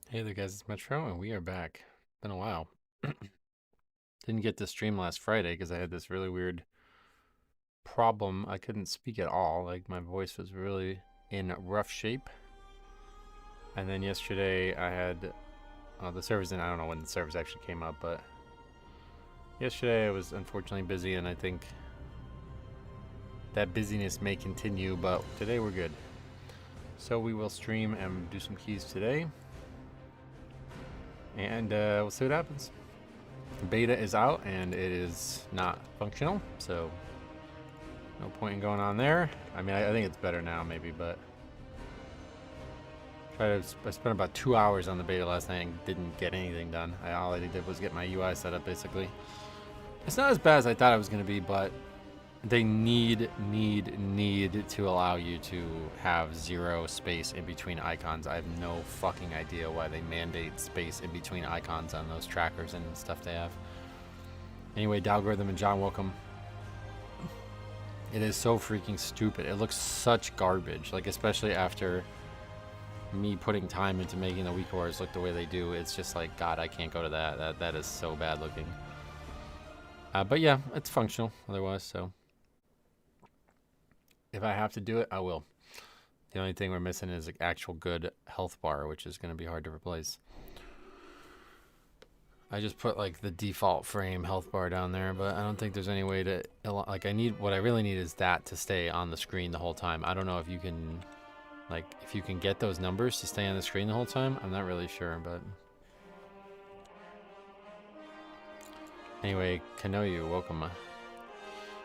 Hey there guys, it's Metro and we are back. Been a while. Didn't get to stream last Friday because I had this really weird problem. I couldn't speak at all. Like my voice was really in rough shape. And then yesterday I had the servers, and I don't know when the servers actually came up, but yesterday I was unfortunately busy, and I think that busyness may continue, but today we're good. So we will stream and do some keys today. And we'll see what happens. Beta is out and it is not functional, so no point in going on there. I mean, I think it's better now maybe, but I spent about 2 hours on the beta last night and didn't get anything done. All I did was get my UI set up basically. It's not as bad as I thought it was going to be, but they need to allow you to have 0 space in between icons. I have no fucking idea why they mandate space in between icons on those trackers and stuff they have. Anyway, Dalgoritham and John, welcome. It is so freaking stupid. It looks such garbage, like especially after me putting time into making the weak ores look the way they do. It's just like, God, I can't go to that. That is so bad looking. But yeah, it's functional otherwise, so if I have to do it, I will. The only thing we're missing is an actual good health bar, which is going to be hard to replace. I just put like the default frame health bar down there, but I don't think there's any way to, like, what I really need is that to stay on the screen the whole time. I don't know if you can, like, if you can get those numbers to stay on the screen the whole time. I'm not really sure, but anyway, Kanoyu, welcome.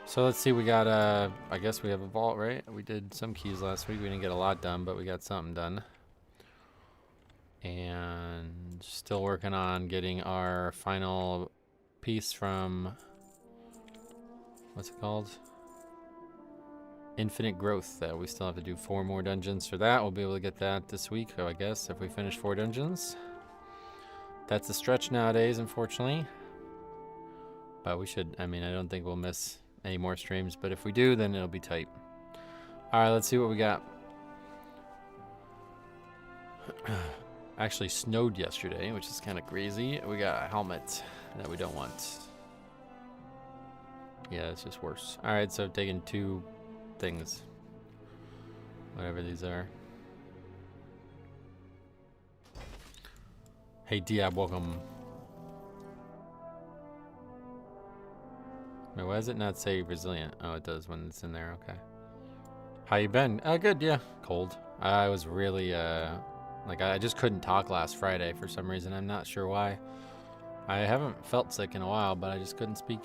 So let's see, we got, I guess we have a vault, right? We did some keys last week. We didn't get a lot done, but we got something done. And still working on getting our final piece from, what's it called? Infinite Growth. We still have to do 4 more dungeons for that. We'll be able to get that this week, I guess, if we finish 4 dungeons. That's a stretch nowadays, unfortunately. But we should, I mean, I don't think we'll miss any more streams, but if we do, then it'll be tight. Alright, let's see what we got. Actually snowed yesterday, which is kind of crazy. We got a helmet that we don't want. Yeah, it's just worse. Alright, so taking 2 things. Whatever these are. Hey Diab, welcome. Wait, why does it not say resilient? Oh, it does when it's in there, okay. How you been? Good, yeah. Cold. I was really, like, I just couldn't talk last Friday for some reason. I'm not sure why. I haven't felt sick in a while, but I just couldn't speak.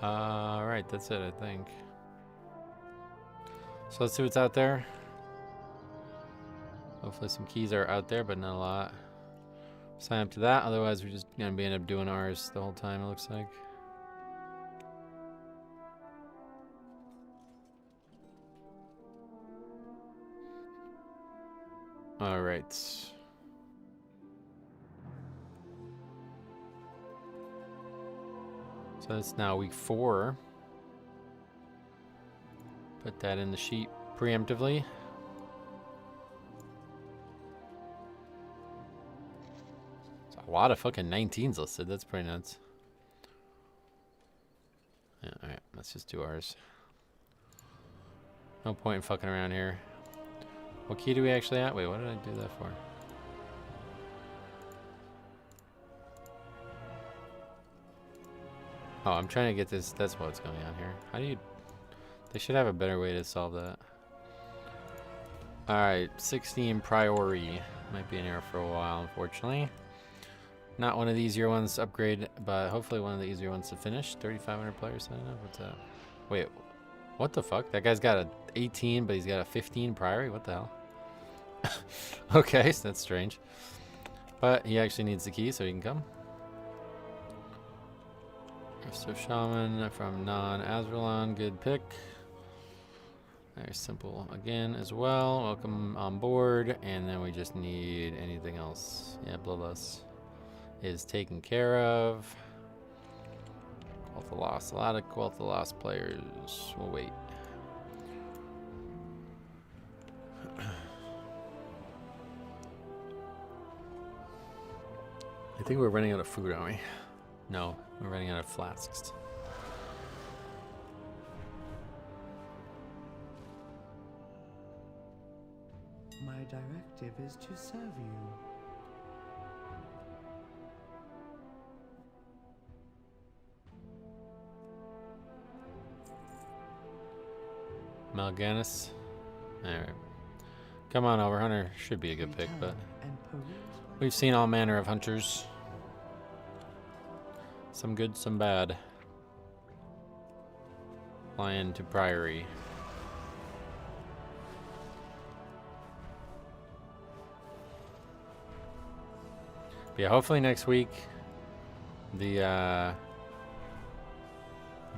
Alright, that's it, I think. So let's see what's out there. Hopefully some keys are out there, but not a lot. Sign up to that, otherwise we're just gonna end up doing ours the whole time, it looks like. Alright. So it's now week 4. Put that in the sheet preemptively. It's a lot of fucking 19s listed. That's pretty nuts. Yeah, alright, let's just do ours. No point in fucking around here. What key do we actually have? Wait, what did I do that for? Oh, I'm trying to get this. That's what's going on here. How do you... They should have a better way to solve that. Alright, 16 Priory. Might be in here for a while, unfortunately. Not one of the easier ones to upgrade, but hopefully one of the easier ones to finish. 3,500 players signed up. What's that? Wait, what the fuck? That guy's got a 18, but he's got a 15 Priory? What the hell? Okay, so that's strange. But he actually needs the key, so he can come. So Shaman from Non-Azralon, good pick. Very simple again as well. Welcome on board. And then we just need anything else. Yeah, Bloodlust is taken care of. Wealth of Lost. A lot of Wealth of Lost players. We'll wait. I think we're running out of food, aren't we? No, we're running out of flasks. My directive is to serve you. Mal'Ganis. Alright. Come on over, Hunter. Should be a good pick, but we've seen all manner of hunters. Some good, some bad. Flying to Priory. But yeah, hopefully next week the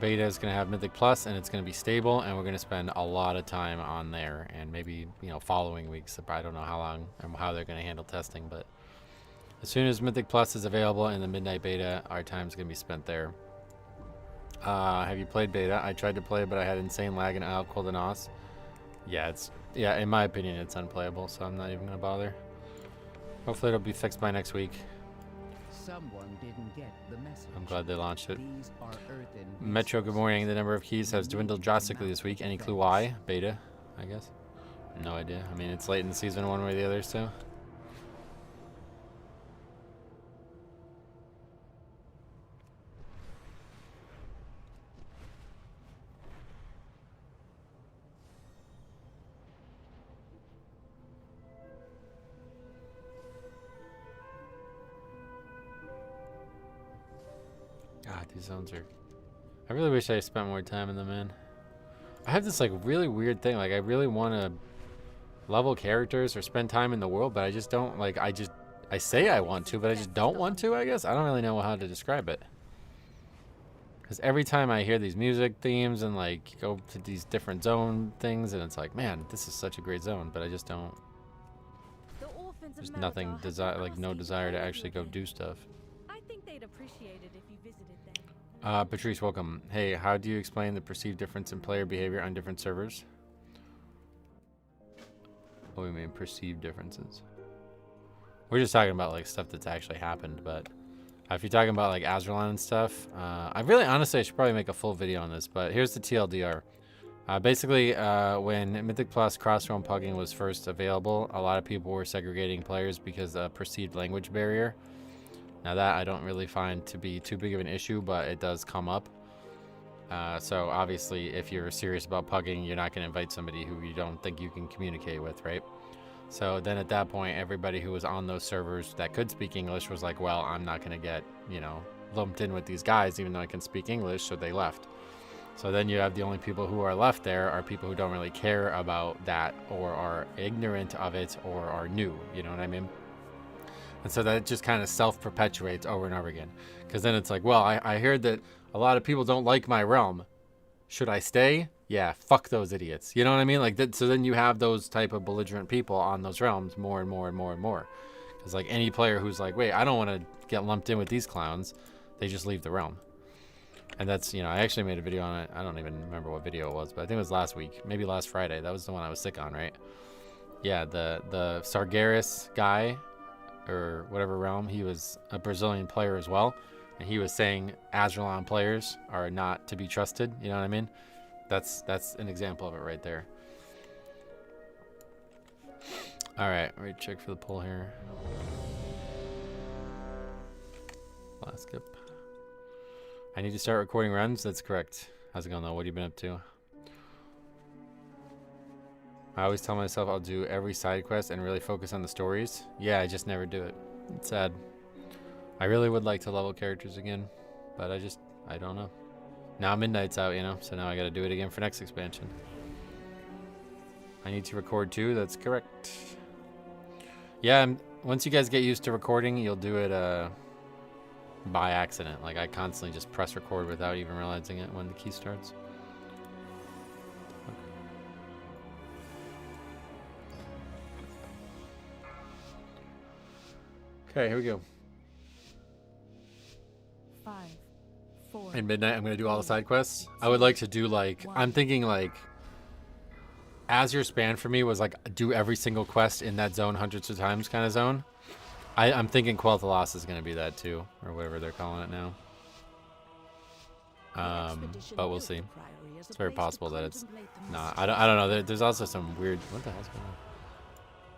beta is going to have Mythic Plus and it's going to be stable, and we're going to spend a lot of time on there, and maybe, you know, following weeks. I don't know how long and how they're going to handle testing, but as soon as Mythic Plus is available in the midnight beta, our time's going to be spent there. Have you played beta? I tried to play, but I had insane lag in Isle Cold and Os. Yeah, in my opinion, it's unplayable, so I'm not even going to bother. Hopefully it'll be fixed by next week. Someone didn't get the message. I'm glad they launched it. These are earthen Metro, good morning. The number of keys has dwindled drastically this week. Any clue why? Beta, I guess. No idea. I mean, it's late in the season one way or the other, so. God, these zones are... I really wish I spent more time in them, man. I have this, like, really weird thing. Like, I really want to level characters or spend time in the world, but I just don't, like, I say I want to, but I just don't want to, I guess. I don't really know how to describe it. Because every time I hear these music themes and, like, go to these different zone things, and it's like, man, this is such a great zone, but I just don't... There's nothing, no desire to actually go do stuff. I think they'd appreciate it if you visited them. Patrice, welcome. Hey, how do you explain the perceived difference in player behavior on different servers? What do we mean, perceived differences? We're just talking about, like, stuff that's actually happened, but if you're talking about, like, Azralan and stuff, honestly, I should probably make a full video on this, but here's the TLDR. Basically, when Mythic Plus cross-realm pugging was first available, a lot of people were segregating players because of perceived language barrier. Now that I don't really find to be too big of an issue, but it does come up. So obviously, if you're serious about pugging, you're not going to invite somebody who you don't think you can communicate with, right? So then at that point, everybody who was on those servers that could speak English was like, well, I'm not going to get, you know, lumped in with these guys, even though I can speak English, so they left. So then you have the only people who are left there are people who don't really care about that, or are ignorant of it, or are new, you know what I mean? And so that just kind of self-perpetuates over and over again. Because then it's like, well, I heard that a lot of people don't like my realm. Should I stay? Yeah, fuck those idiots. You know what I mean? Like that. So then you have those type of belligerent people on those realms more and more and more and more. Because like any player who's like, wait, I don't want to get lumped in with these clowns, they just leave the realm. And that's, you know, I actually made a video on it. I don't even remember what video it was, but I think it was last week, maybe last Friday. That was the one I was sick on, right? Yeah, the Sargeras guy, or whatever realm, he was a Brazilian player as well, and he was saying Azralan players are not to be trusted. You know what I mean? That's an example of it right there. All right, let me check for the poll here. Last skip. I need to start recording runs. That's correct. How's it going though? What have you been up to? I always tell myself I'll do every side quest and really focus on the stories. Yeah, I just never do it. It's sad. I really would like to level characters again, but I don't know. Now Midnight's out, you know, so now I gotta do it again for next expansion. I need to record too, that's correct. Yeah, once you guys get used to recording, you'll do it by accident. Like I constantly just press record without even realizing it when the key starts. Okay, here we go. 5, 4. In Midnight, I'm going to do all the side quests. I would like to do, like, I'm thinking, like, as your span for me was, like, do every single quest in that zone hundreds of times kind of zone. I'm thinking Quel'Thalas is going to be that too, or whatever they're calling it now. But we'll see. It's very possible that it's not. I don't know. There's also some weird. What the hell's going on?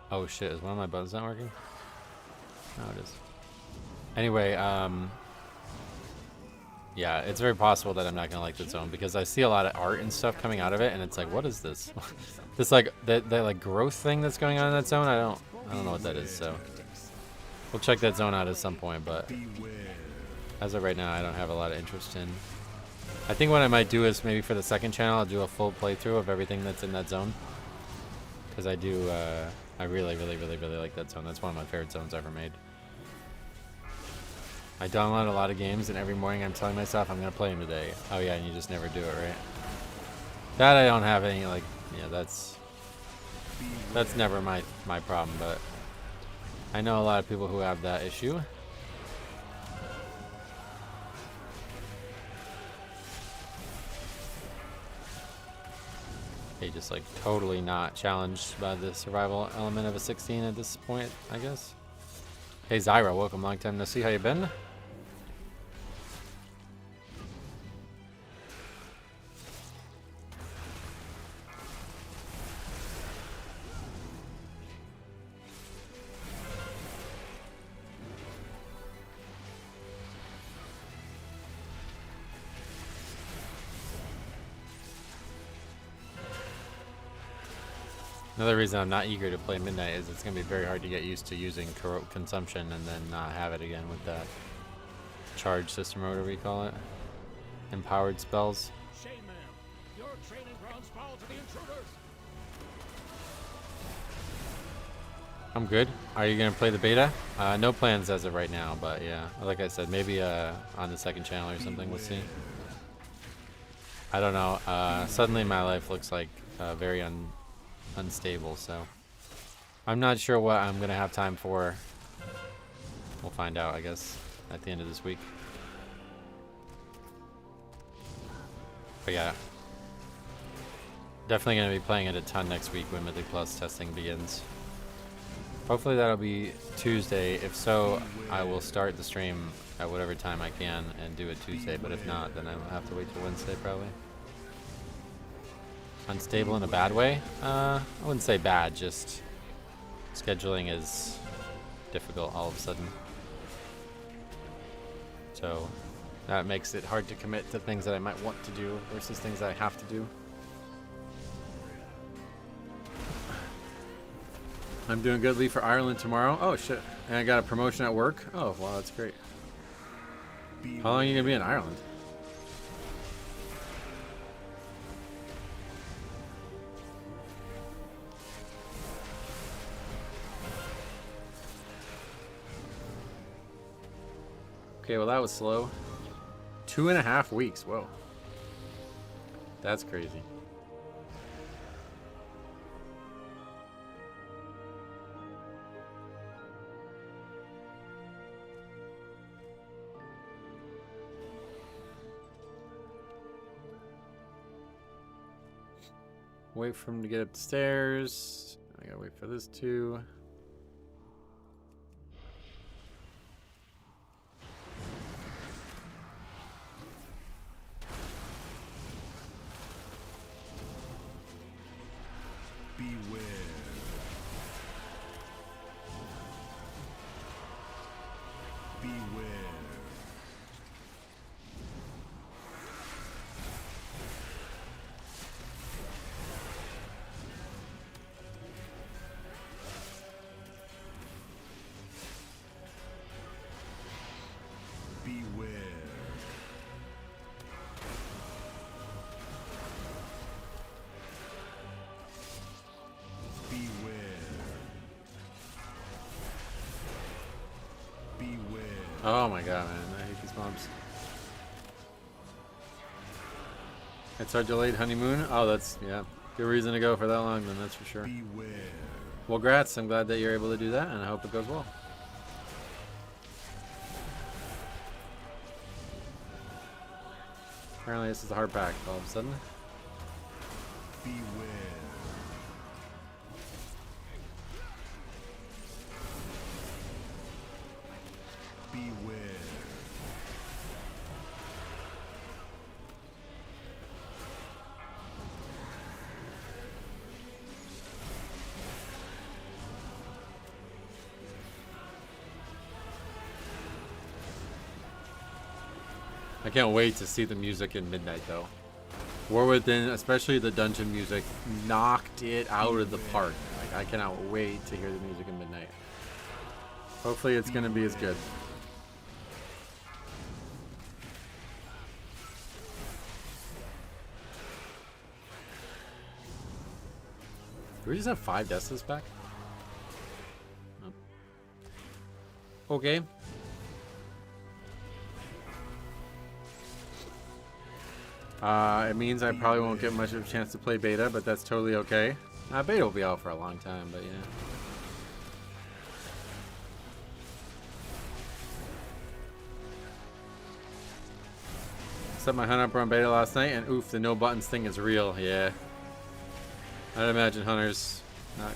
Oh shit! Is one of my buttons not working? No, it is. Anyway, yeah, it's very possible that I'm not gonna like the zone because I see a lot of art and stuff coming out of it, and it's like, what is this? This like that like growth thing that's going on in that zone. I don't know what that is. So we'll check that zone out at some point. But as of right now, I don't have a lot of interest in. I think what I might do is maybe for the second channel, I'll do a full playthrough of everything that's in that zone. Because I do, I really like that zone. That's one of my favorite zones ever made. I download a lot of games, and every morning I'm telling myself I'm going to play them today. Oh yeah, and you just never do it, right? That I don't have any, like, yeah, that's never my problem, but I know a lot of people who have that issue. They just like totally not challenged by the survival element of a 16 at this point, I guess. Hey Zyra, welcome, long time no see, how you been? Another reason I'm not eager to play Midnight is it's going to be very hard to get used to using consumption and then not have it again with that charge system or whatever you call it. Empowered spells. Shame, ma'am. Your training grounds fall to the intruders. I'm good. Are you going to play the beta? No plans as of right now, but yeah. Like I said, maybe on the second channel or something, we'll see. I don't know. Suddenly my life looks like very unstable, so I'm not sure what I'm gonna have time for. We'll find out, I guess, at the end of this week. But yeah, definitely gonna be playing it a ton next week when Mythic Plus testing begins. Hopefully that'll be Tuesday. If so, I will start the stream at whatever time I can and do it Tuesday, but if not, then I'll have to wait till Wednesday probably. Unstable in a bad way? I wouldn't say bad, just scheduling is difficult all of a sudden. So that makes it hard to commit to things that I might want to do versus things that I have to do. I'm doing good. Leave for Ireland tomorrow. Oh shit. And I got a promotion at work. Oh wow, that's great. How long are you gonna be in Ireland? Okay, well that was slow. 2.5 weeks, whoa. That's crazy. Wait for him to get up the stairs. I gotta wait for this too. Oh my god, man. I hate these mobs. It's our delayed honeymoon? Oh, that's, yeah. Good reason to go for that long, then, that's for sure. Well, grats. I'm glad that you're able to do that, and I hope it goes well. Apparently this is a hard pack all of a sudden. I can't wait to see the music in Midnight, though. War Within, especially the dungeon music, knocked it out of the park. Like, I cannot wait to hear the music in Midnight. Hopefully it's going to be as good. Do we just have 5 Destas back? Nope. Okay. It means I probably won't get much of a chance to play beta, but that's totally okay. Beta will be out for a long time, but yeah. Set my hunt up on beta last night, and oof, the no buttons thing is real. Yeah. I'd imagine Hunter's not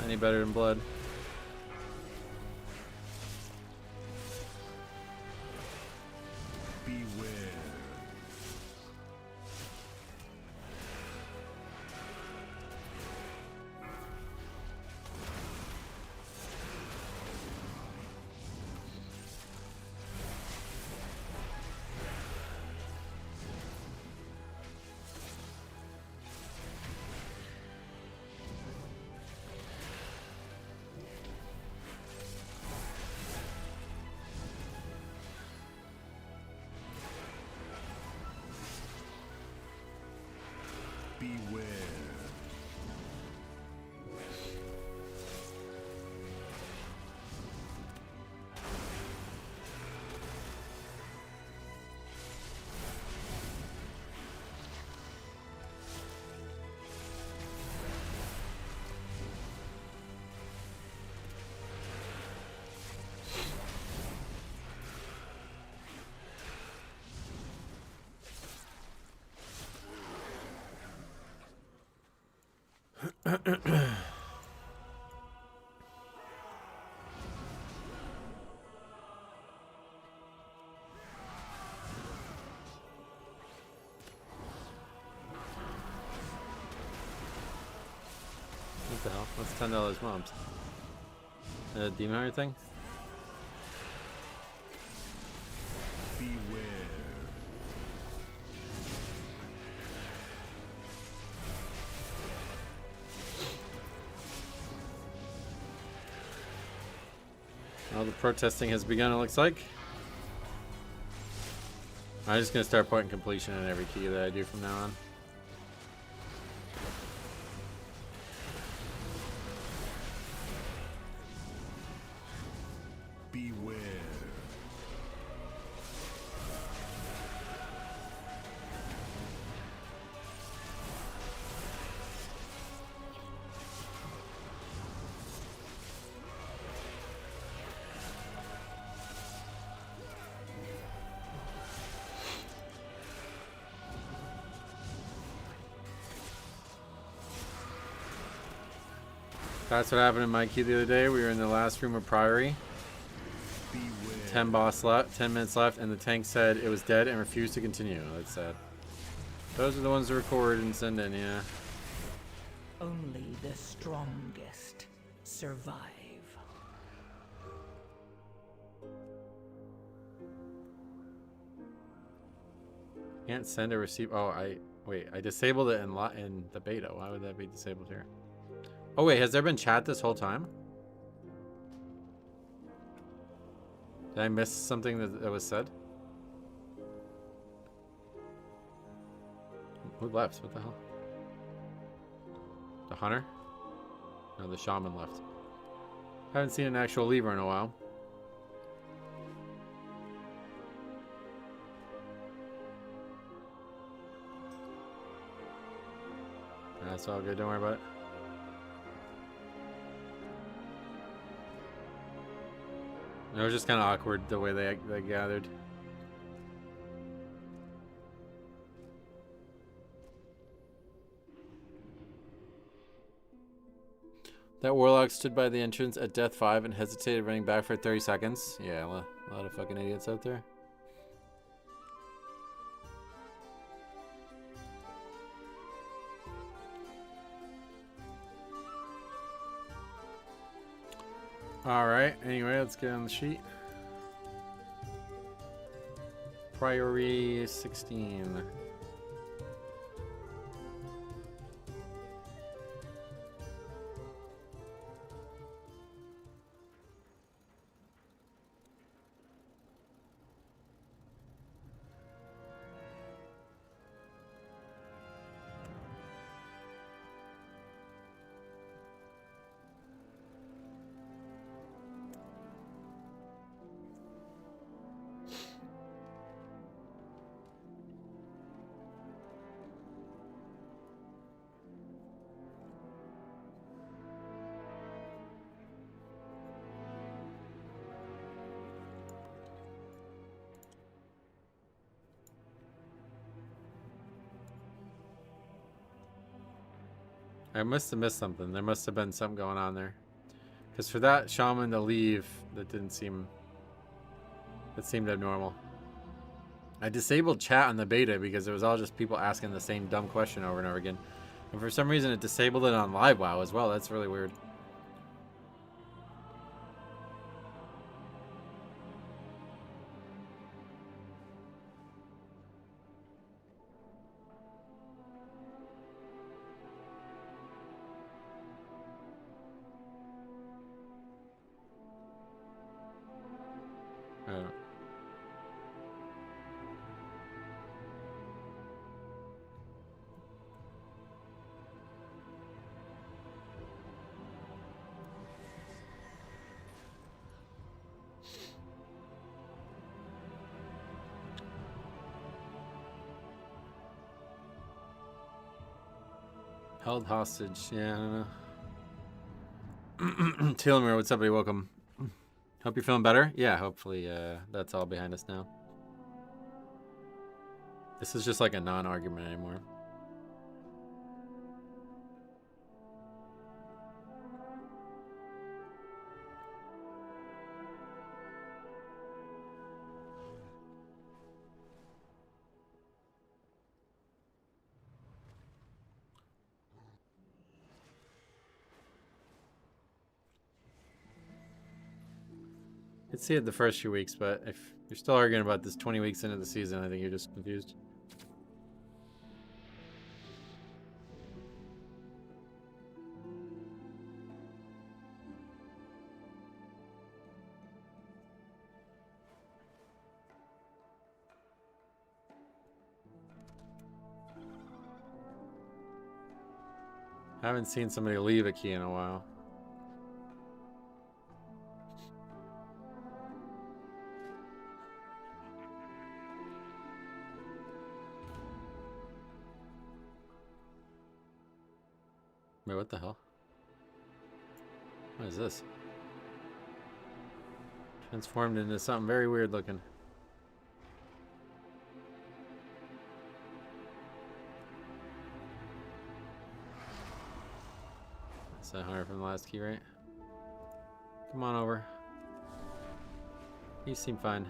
any better than Blood. What the hell? What's $10 mobs? Demon Hunter thing? Well, the protesting has begun, it looks like. I'm just going to start putting completion in every key that I do from now on. That's what happened in my key the other day. We were in the last room of Priory. 10 minutes left, and the tank said it was dead and refused to continue. That's sad. Those are the ones to record and send in, yeah. Only the strongest survive. Can't send or receive. Oh, I disabled it in the beta. Why would that be disabled here? Oh wait, has there been chat this whole time? Did I miss something that was said? Who left? What the hell? The hunter? No, the shaman left. Haven't seen an actual lever in a while. That's all good, don't worry about it. It was just kind of awkward the way they gathered. That warlock stood by the entrance at death 5 and hesitated, running back for 30 seconds. Yeah, A lot of fucking idiots out there. Alright, anyway, let's get on the sheet. Priory 16. I must have missed something. There must have been something going on there. Because for that shaman to leave, that didn't seem... That seemed abnormal. I disabled chat on the beta because it was all just people asking the same dumb question over and over again. And for some reason it disabled it on live WoW as well. That's really weird. I don't know. Held hostage. Yeah, I don't know. Tilmer, what's up, buddy? Welcome. Hope you're feeling better. Yeah, hopefully that's all behind us now. This is just like a non-argument anymore. Could see it the first few weeks, but if you're still arguing about this 20 weeks into the season, I think you're just confused. I haven't seen somebody leave a key in a while. Wait, what the hell? What is this? Transformed into something very weird looking. That's a hunter from the last key, right? Come on over. You seem fine.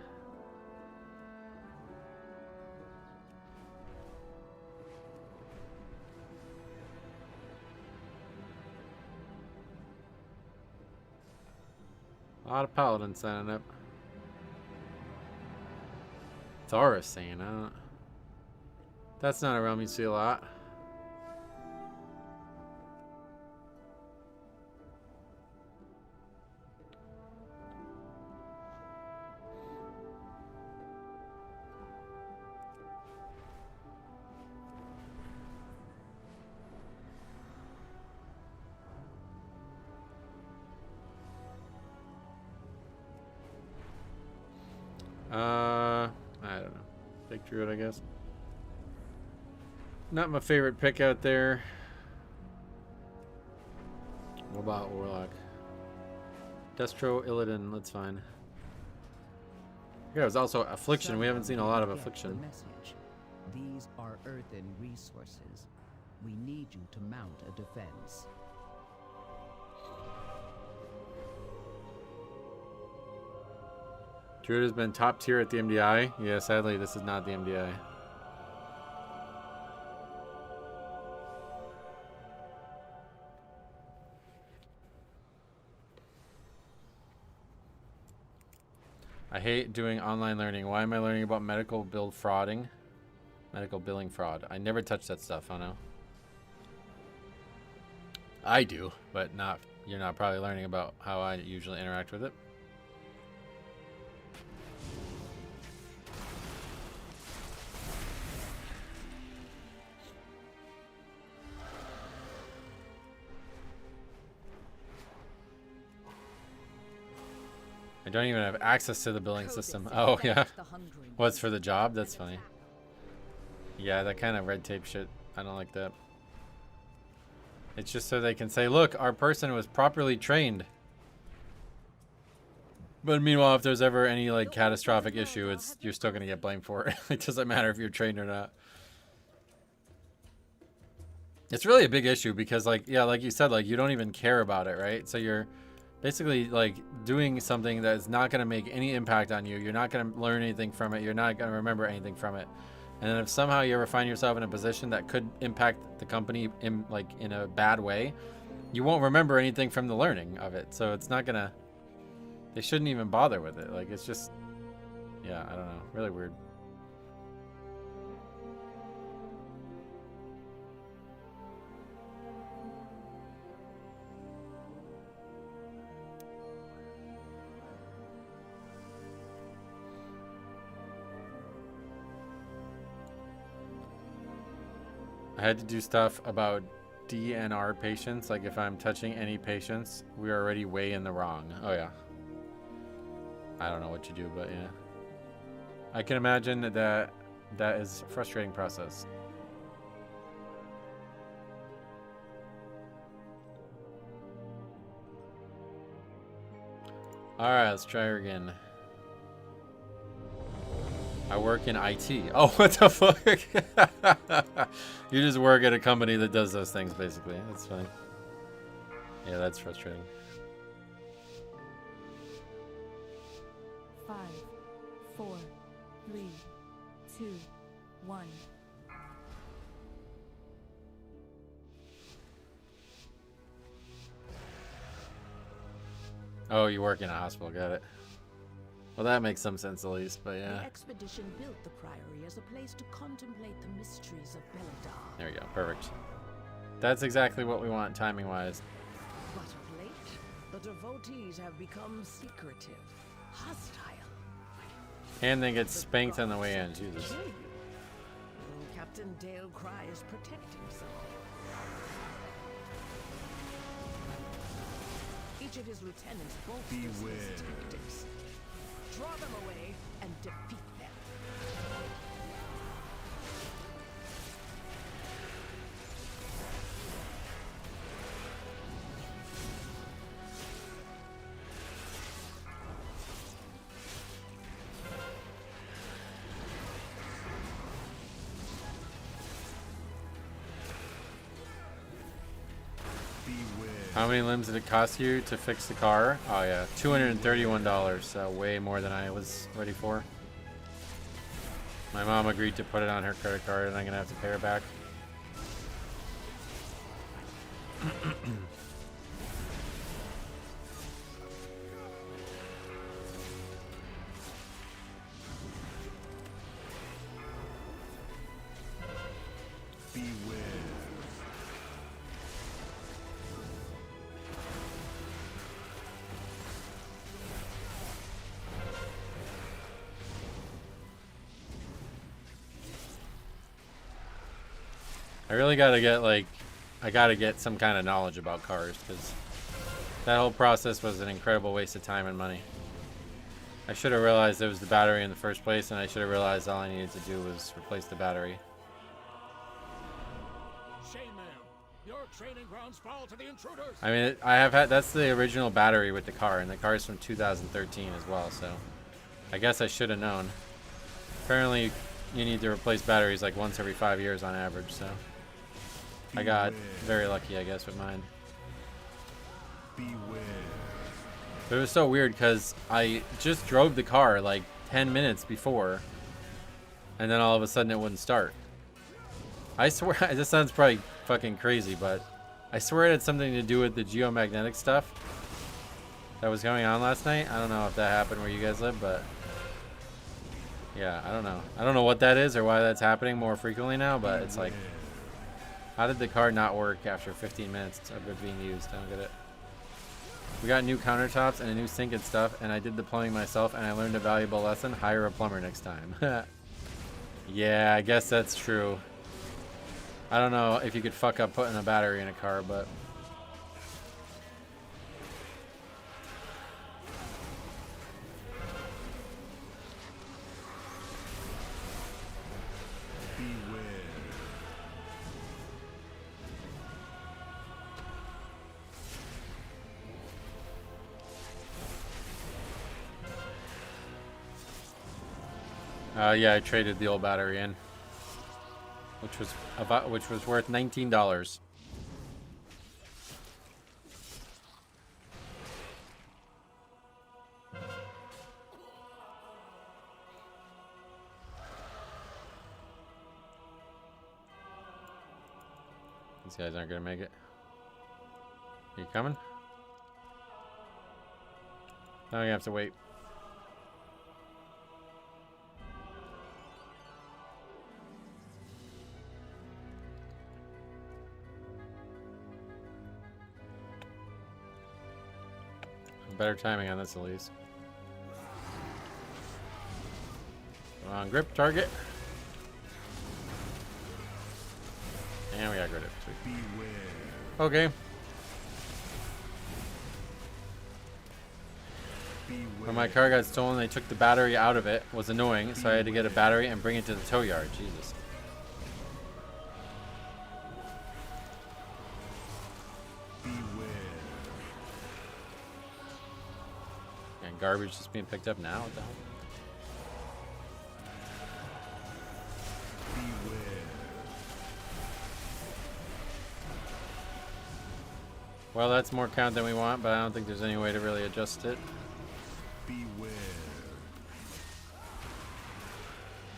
A lot of paladins signing up. Taurus saying, I don't... That's not a realm you see a lot. I don't know. Take Druid, I guess. Not my favorite pick out there. What about Warlock? Destro, Illidan, that's fine. Yeah, there's also Affliction. We haven't seen a lot of Affliction. Message. These are earthen resources. We need you to mount a defense. Druid has been top tier at the MDI. Yeah, sadly, this is not the MDI. I hate doing online learning. Why am I learning about medical bill frauding? Medical billing fraud. I never touch that stuff, I know. I do, but not. You're not probably learning about how I usually interact with it. I don't even have access to the billing system. Oh, yeah. What's for the job? That's funny. Yeah, that kind of red tape shit. I don't like that. It's just so they can say, look, our person was properly trained. But meanwhile, if there's ever any like catastrophic issue, you're still going to get blamed for it. It doesn't matter if you're trained or not. It's really a big issue because like, yeah, like you said, like you don't even care about it, right? So you're basically like doing something that is not going to make any impact on you. You're not going to learn anything from it. You're not going to remember anything from it. And then if somehow you ever find yourself in a position that could impact the company in a bad way, you won't remember anything from the learning of it. So it's not gonna, they shouldn't even bother with it. Like it's just, yeah, I don't know, really weird. I had to do stuff about DNR patients. Like if I'm touching any patients, we're already way in the wrong. Oh yeah. I don't know what you do, but yeah. I can imagine that is a frustrating process. All right, let's try her again. I work in IT. Oh, what the fuck? You just work at a company that does those things, basically. That's fine. Yeah, that's frustrating. 5, 4, 3, 2, 1. Oh, you work in a hospital. Got it. Well, that makes some sense at least, but yeah. The expedition built the Priory as a place to contemplate the mysteries of Belladar. There we go. Perfect. That's exactly what we want timing-wise. But of late, the devotees have become secretive, hostile. And then get spanked on the way in. Jesus. Kill you. And Captain Dale Cry is protecting some. Each of his lieutenants bolsters his tactics. Draw them away and defeat them. How many limbs did it cost you to fix the car? Oh yeah, $231, so way more than I was ready for. My mom agreed to put it on her credit card and I'm gonna have to pay her back. I really gotta get I gotta get some kind of knowledge about cars because that whole process was an incredible waste of time and money. I should have realized it was the battery in the first place, and I should have realized all I needed to do was replace the battery. Shame, ma'am. Your training grounds fall to the intruders. I mean, that's the original battery with the car, and the car's from 2013 as well, so I guess I should have known. Apparently, you need to replace batteries like once every 5 years on average, so I got very lucky, I guess, with mine. Beware. But it was so weird because I just drove the car like 10 minutes before, and then all of a sudden it wouldn't start. I swear, this sounds probably fucking crazy, but I swear it had something to do with the geomagnetic stuff that was going on last night. I don't know if that happened where you guys live, but yeah, I don't know. I don't know what that is or why that's happening more frequently now, but it's like, how did the car not work after 15 minutes of it being used? I don't get it. We got new countertops and a new sink and stuff, and I did the plumbing myself, and I learned a valuable lesson. Hire a plumber next time. Yeah, I guess that's true. I don't know if you could fuck up putting a battery in a car, but... yeah, I traded the old battery in, which was worth $19. These guys aren't gonna make it. Are you coming? Now you have to wait. Better timing on this at least. Come on, grip, target. And we got rid of it. Okay. When my car got stolen, they took the battery out of it. It was annoying, so I had to get a battery and bring it to the tow yard. Jesus. And garbage just being picked up now? What the hell? Well, that's more count than we want, but I don't think there's any way to really adjust it.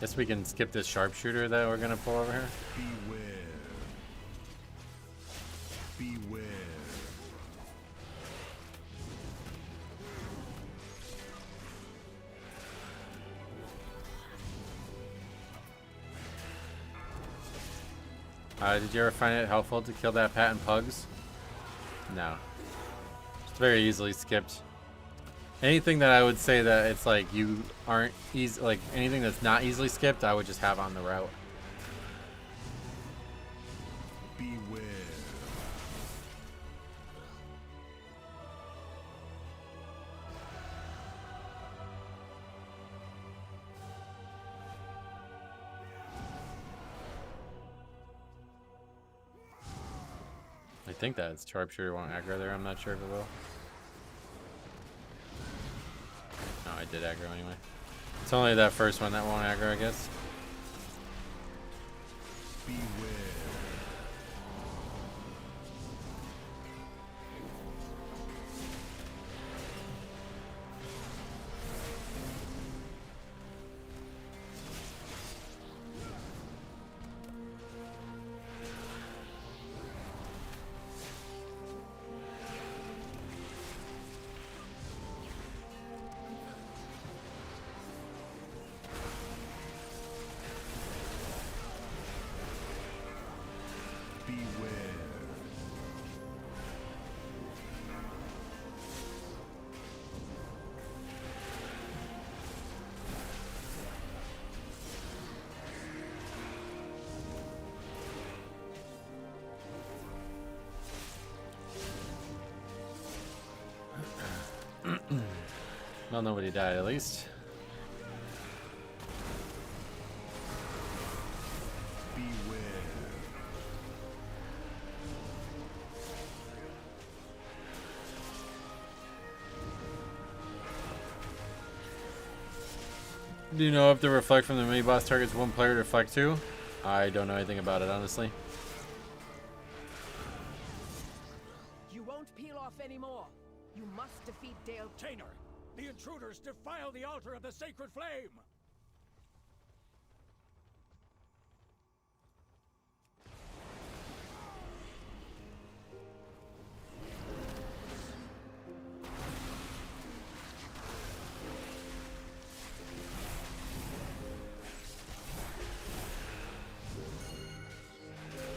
Guess we can skip this sharpshooter that we're gonna pull over here. Did you ever find it helpful to kill that patent pugs? No. It's very easily skipped. Anything that I would say that it's like you aren't easy, like anything that's not easily skipped, I would just have on the route. Beware. I think that sharpshooter won't aggro there. I'm not sure if it will. No, I did aggro anyway. It's only that first one that won't aggro, I guess. Beware. Well, nobody died at least. Beware. Do you know if the reflect from the mini boss targets one player to reflect to? I don't know anything about it, honestly. You won't peel off anymore. You must defeat Dale failed. Tainer, the intruders defile the altar of the sacred flame!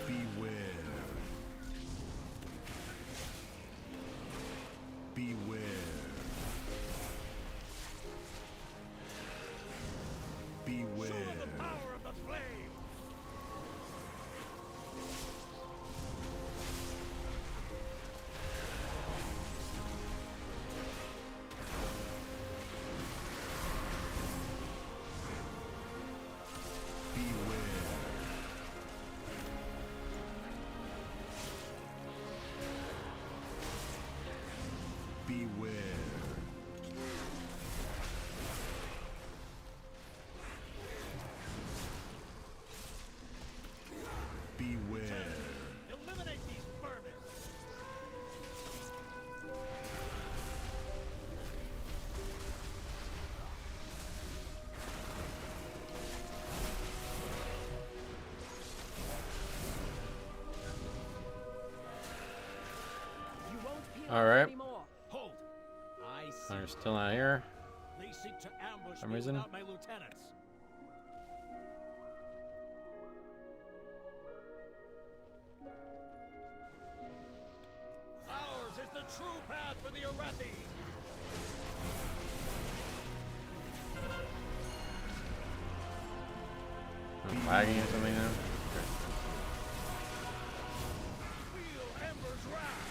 Beware. Beware. Beware. Show the power of the flame! Beware. Beware. Beware. Eliminate these vermin! You won't peel All right. anymore. Hold! I see. They're still not here. They seek to ambush Some me reason? without my lieutenants. Ours is the true path for the Arathi! I'm lagging or something now. Feel Ember's wrath!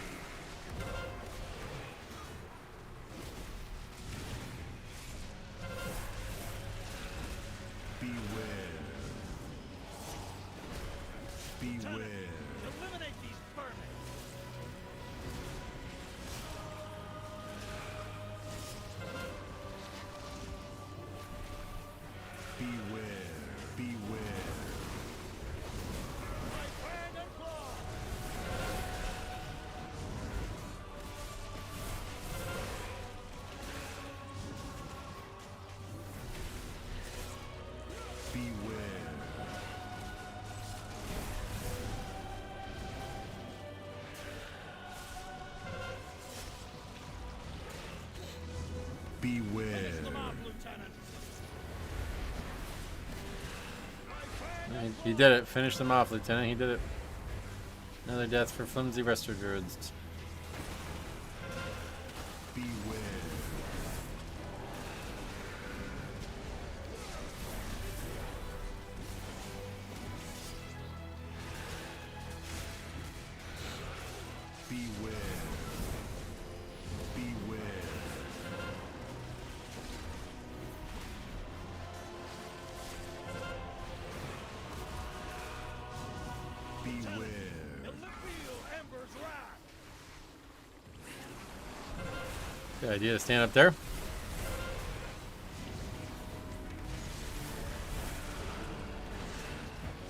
Beware. Beware. Eliminate these vermin! Beware. Beware. My fang and claw! Beware. Beware. Finish them off, Lieutenant! My fang and He did it. Finish them off, Lieutenant. He did it. Another death for flimsy resto druids. Beware. Beware. Beware. Beware. feel Ember's wrath! Good idea to stand up there.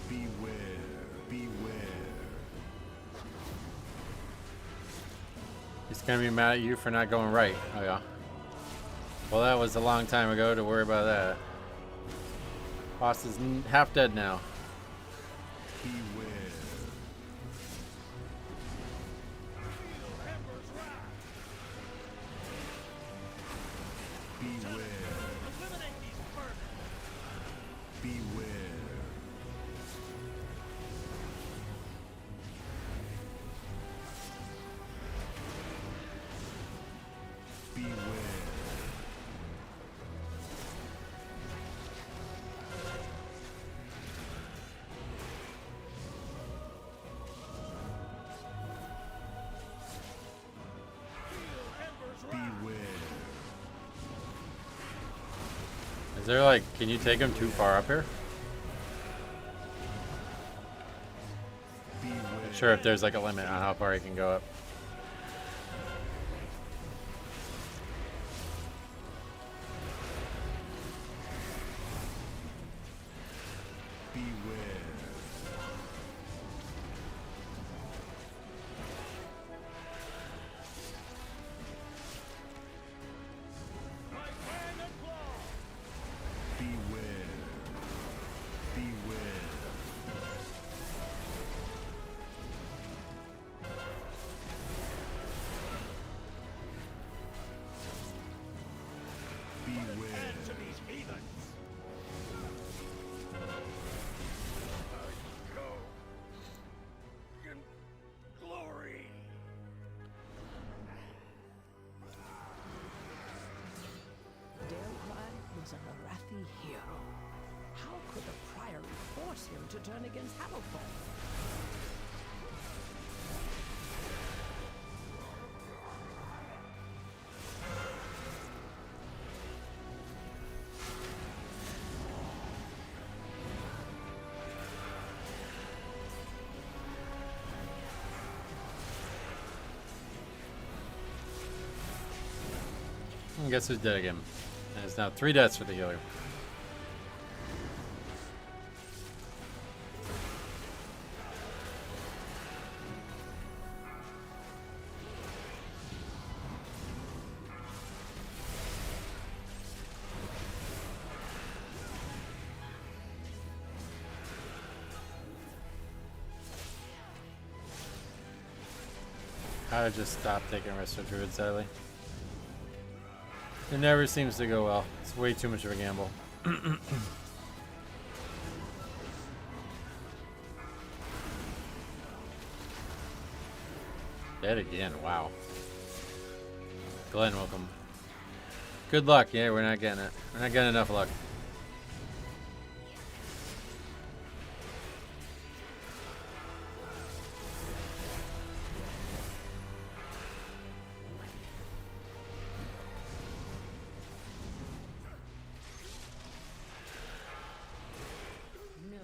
Beware. Beware. He's gonna be mad at you for not going right. Oh yeah. Well, that was a long time ago to worry about that. Boss is half dead now. Beware. Feel Ember's wrath! Beware. Eliminate these vermin! Beware. Beware. Feel Ember's wrath! Beware. Is there like, can you take him too far up here? Beware. Not sure if there's like a limit on how far he can go up. Beware. Beware. To these heathens. I go in glory. Delphi was a Marathi hero. How could the Priory force him to turn against Hamilton? I guess who's dead again? And it's now 3 deaths for the healer. I just stopped taking risks with Druid, sadly. It never seems to go well. It's way too much of a gamble. Dead again, wow. Glenn, welcome. Good luck. Yeah, we're not getting it. We're not getting enough luck. No.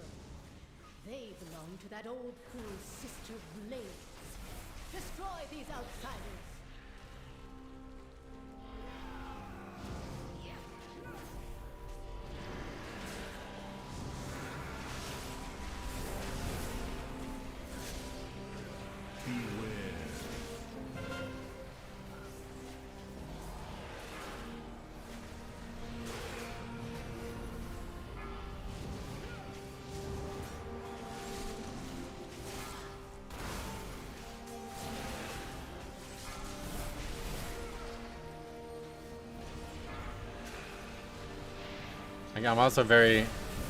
They belong to that old fool's sister Blaze. Destroy these outsiders. I'm also very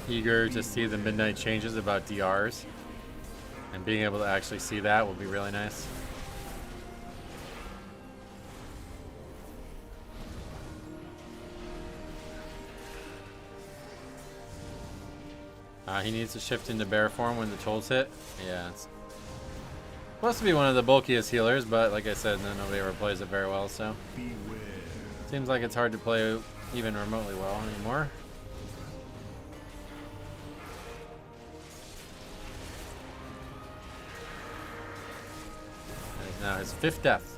eager to see the midnight changes about DRs, and being able to actually see that will be really nice. He needs to shift into bear form when the trolls hit. Yeah, it's supposed to be one of the bulkiest healers, but like I said, nobody ever plays it very well, so seems like it's hard to play even remotely well anymore. Now his 5th death.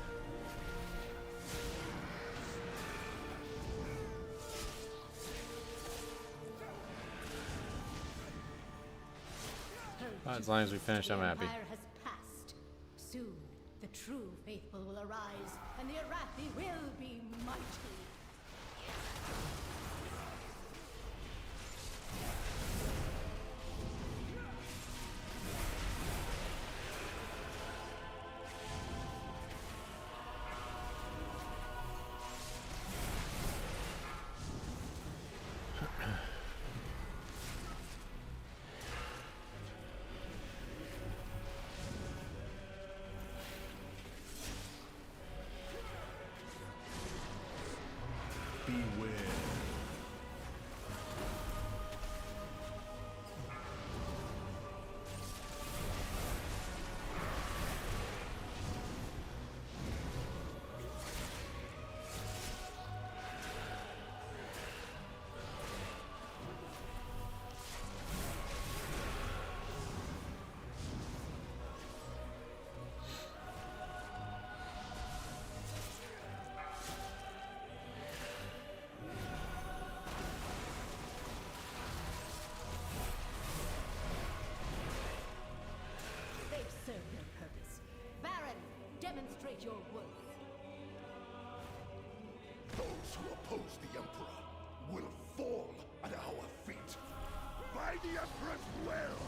Well, as long as we finish, I'm happy. The empire has passed. Soon, the true faithful will arise, and the Arathi will be mighty. Demonstrate your worth. Those who oppose the Emperor will fall at our feet. By the Emperor's will!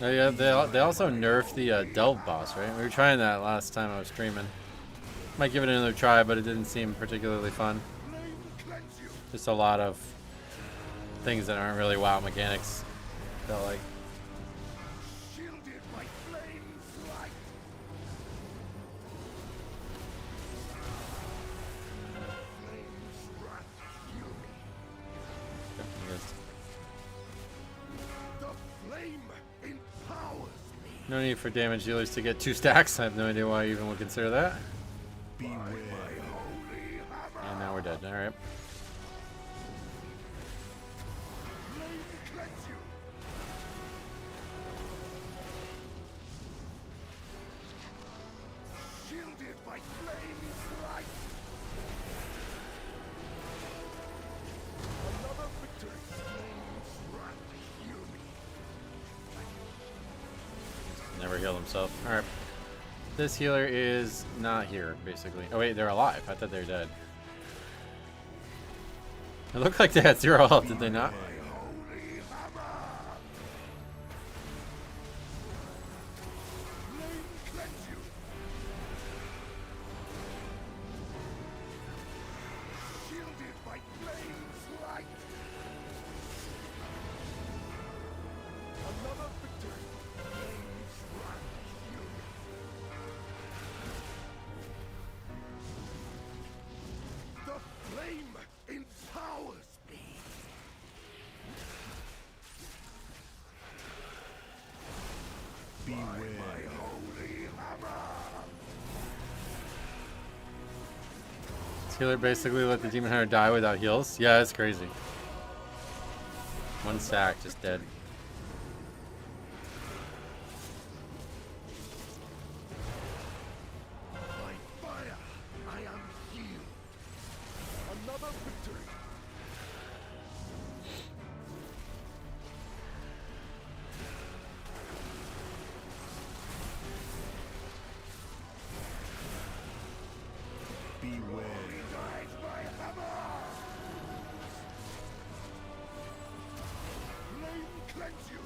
Oh, yeah, they also nerfed the Delve boss, right? We were trying that last time I was streaming. Might give it another try, but it didn't seem particularly fun. Just a lot of things that aren't really WoW mechanics. Felt like. Shielded by flames light. Flames wrath fury. The flame empowers me. No need for damage dealers to get 2 stacks. I have no idea why you even would consider that. Beware. And now we're dead. All right. Shielded by flames light. Another victory. Flames wrath fury. Never healed himself. All right. This healer is not here, basically. Oh wait, they're alive. I thought they were dead. It looked like they had 0 health, did they not? Shielded by flames light. Another victory. Flames wrath fury. The flame empowers me. Beware. Holy hammer. This healer basically let the demon hunter die without heals. Yeah, that's crazy. 1 stack, just dead. By fire, I am healed. Another victory. Beware. Guide my hammer. Flame cleanse you.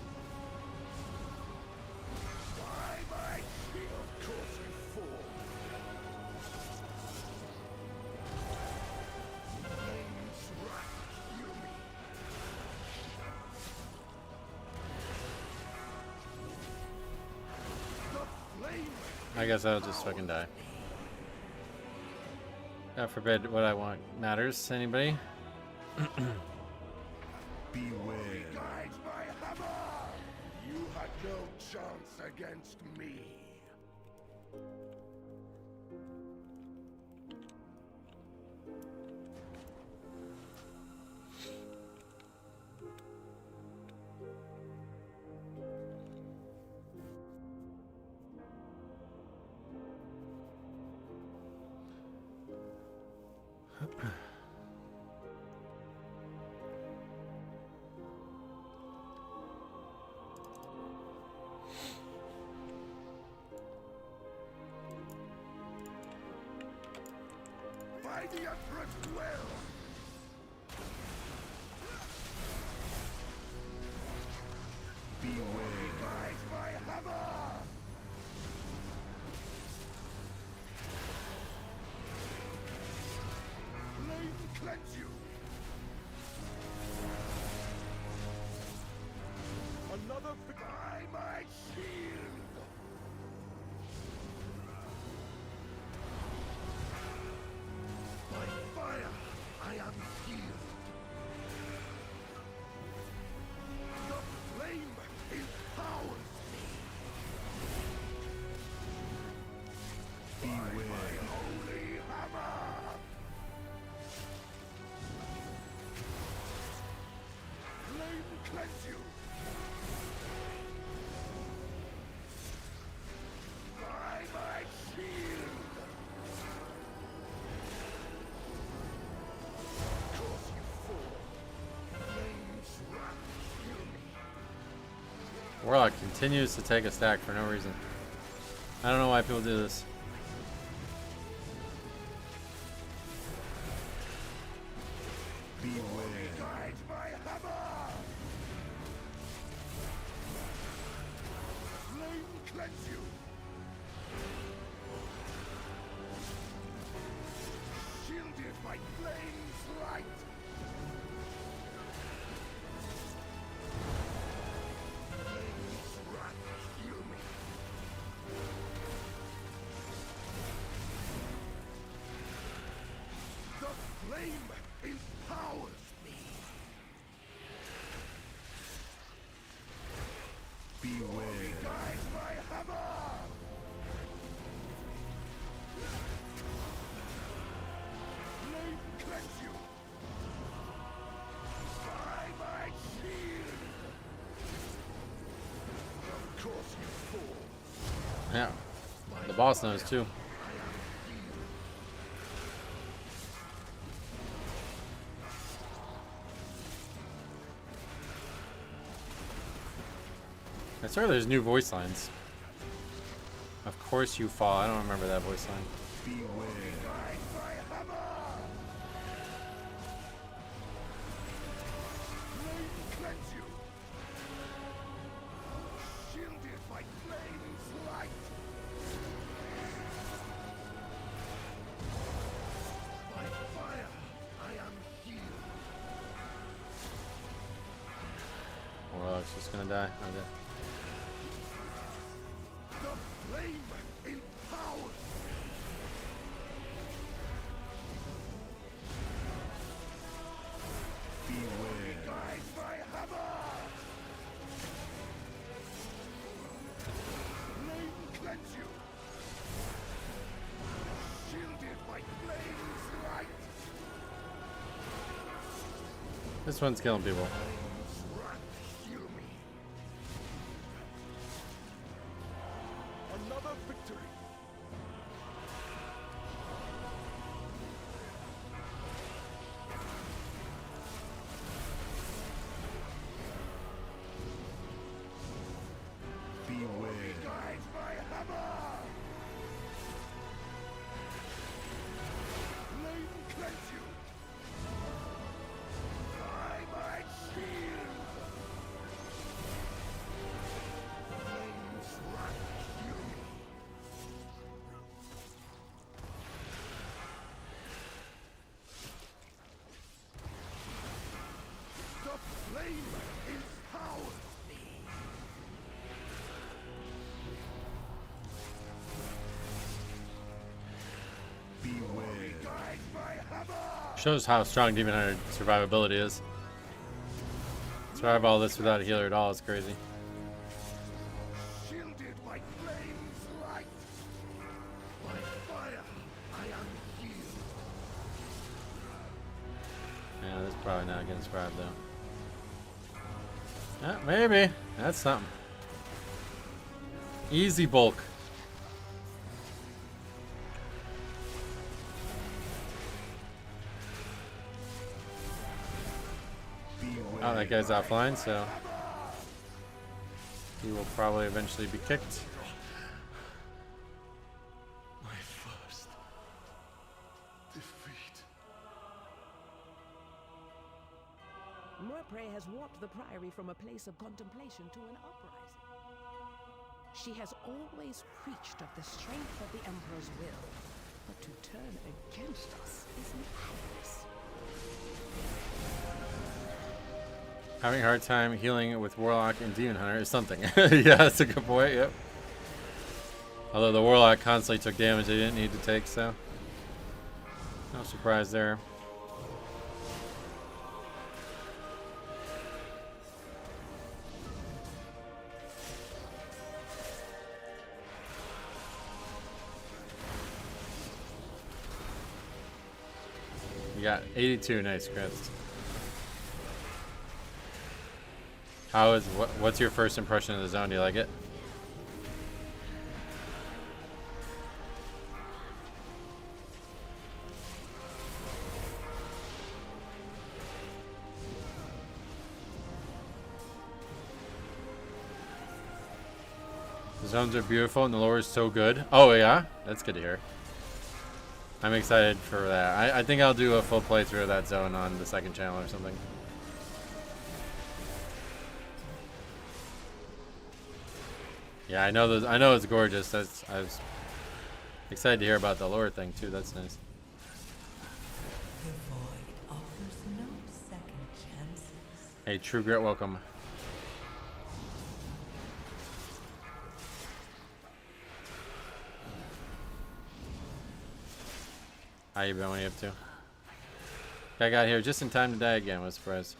By my shield, cause you fall. Flames wrath fury. The flame. I guess I'll just fucking die. God forbid what I want matters. Anybody? Beware. Guide my hammer. You had no chance against me. By the Emperor's will. Beware. Guide my hammer. Flame cleanse you. Another by my shield. By fire, I am healed. The flame empowers me. Beware. Holy hammer. Flame cleanse you. By my shield. Cause you fall. Flames wrath fury. Warlock continues to take a stack for no reason. I don't know why people do this. Beware. Guide my hammer. cleanse you. Shielded by flames light. Flames wrath heal me. The flame empowers me. Beware. Guide my hammer. Flame cleanse you. By my shield. Of course you fall. Yeah. The boss knows too. I swear there's new voice lines. Of course you fall. I don't remember that voice line. Beware. Guide my hammer. Flame cleanse you. Shielded by flames light. By fire, I am healed. Warlock's just gonna die. Okay. The flame empowers. Beware. Guide my hammer. Flame cleanse you. Shielded by flames light. This one's killing people. Flames wrath heal me. Another victory. Beware. Guide my hammer. Flame cleanse you. By my shield. Flames wrath heal me. The flame empowers me. Beware. Guide my hammer. Shows how strong Demon Hunter survivability is. Survive all this without a healer at all is crazy. Shielded by flames light. By fire, I am healed. Yeah, this is probably not gonna survive though. Yeah, maybe. That's something. Easy bulk. Oh, that guy's offline, so he will probably eventually be kicked. My first defeat. Prey has warped the Priory from a place of contemplation to an uprising. She has always preached of the strength of the Emperor's will, but to turn against us is madness. Having a hard time healing with Warlock and Demon Hunter is something. Yeah, that's a good point, yep. Although the Warlock constantly took damage they didn't need to take, so no surprise there. You got 82, nice crits. How is what's your first impression of the zone? Do you like it? The zones are beautiful and the lore is so good. Oh yeah, that's good to hear. I'm excited for that. I think I'll do a full playthrough of that zone on the second channel or something. Yeah, I know those. I know it's gorgeous. I was excited to hear about the lore thing too. That's nice. The void offers no second chances. Hey, True Grit, welcome. How you been? What are you up to? I got here just in time to die again. What a surprise.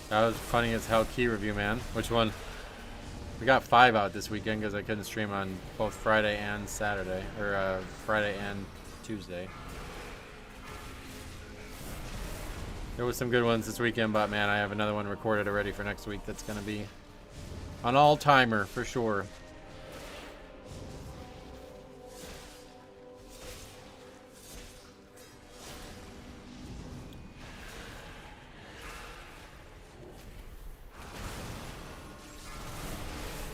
That was funny as hell key review, man. Which one? We got 5 out this weekend because I couldn't stream on both Friday and Saturday. Or Friday and Tuesday. There was some good ones this weekend, but man, I have another one recorded already for next week that's going to be an all-timer for sure.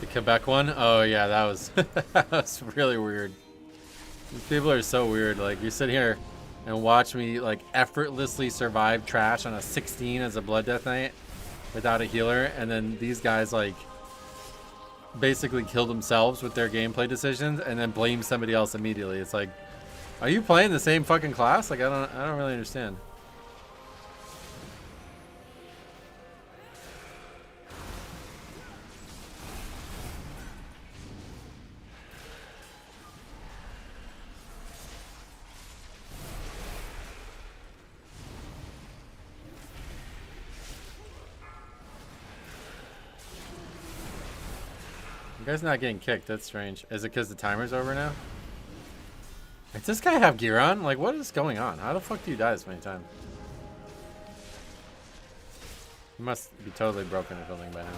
The Quebec one? Oh yeah, that was that was really weird. These people are so weird. Like, you sit here and watch me like effortlessly survive trash on a 16 as a Blood Death Knight without a healer, and then these guys like basically kill themselves with their gameplay decisions and then blame somebody else immediately. It's like, are you playing the same fucking class? Like, I don't really understand. You guys not getting kicked. That's strange. Is it because the timer's over now? Does this guy have gear on? Like, what is going on? How the fuck do you die this many times? He must be totally broken or something by now.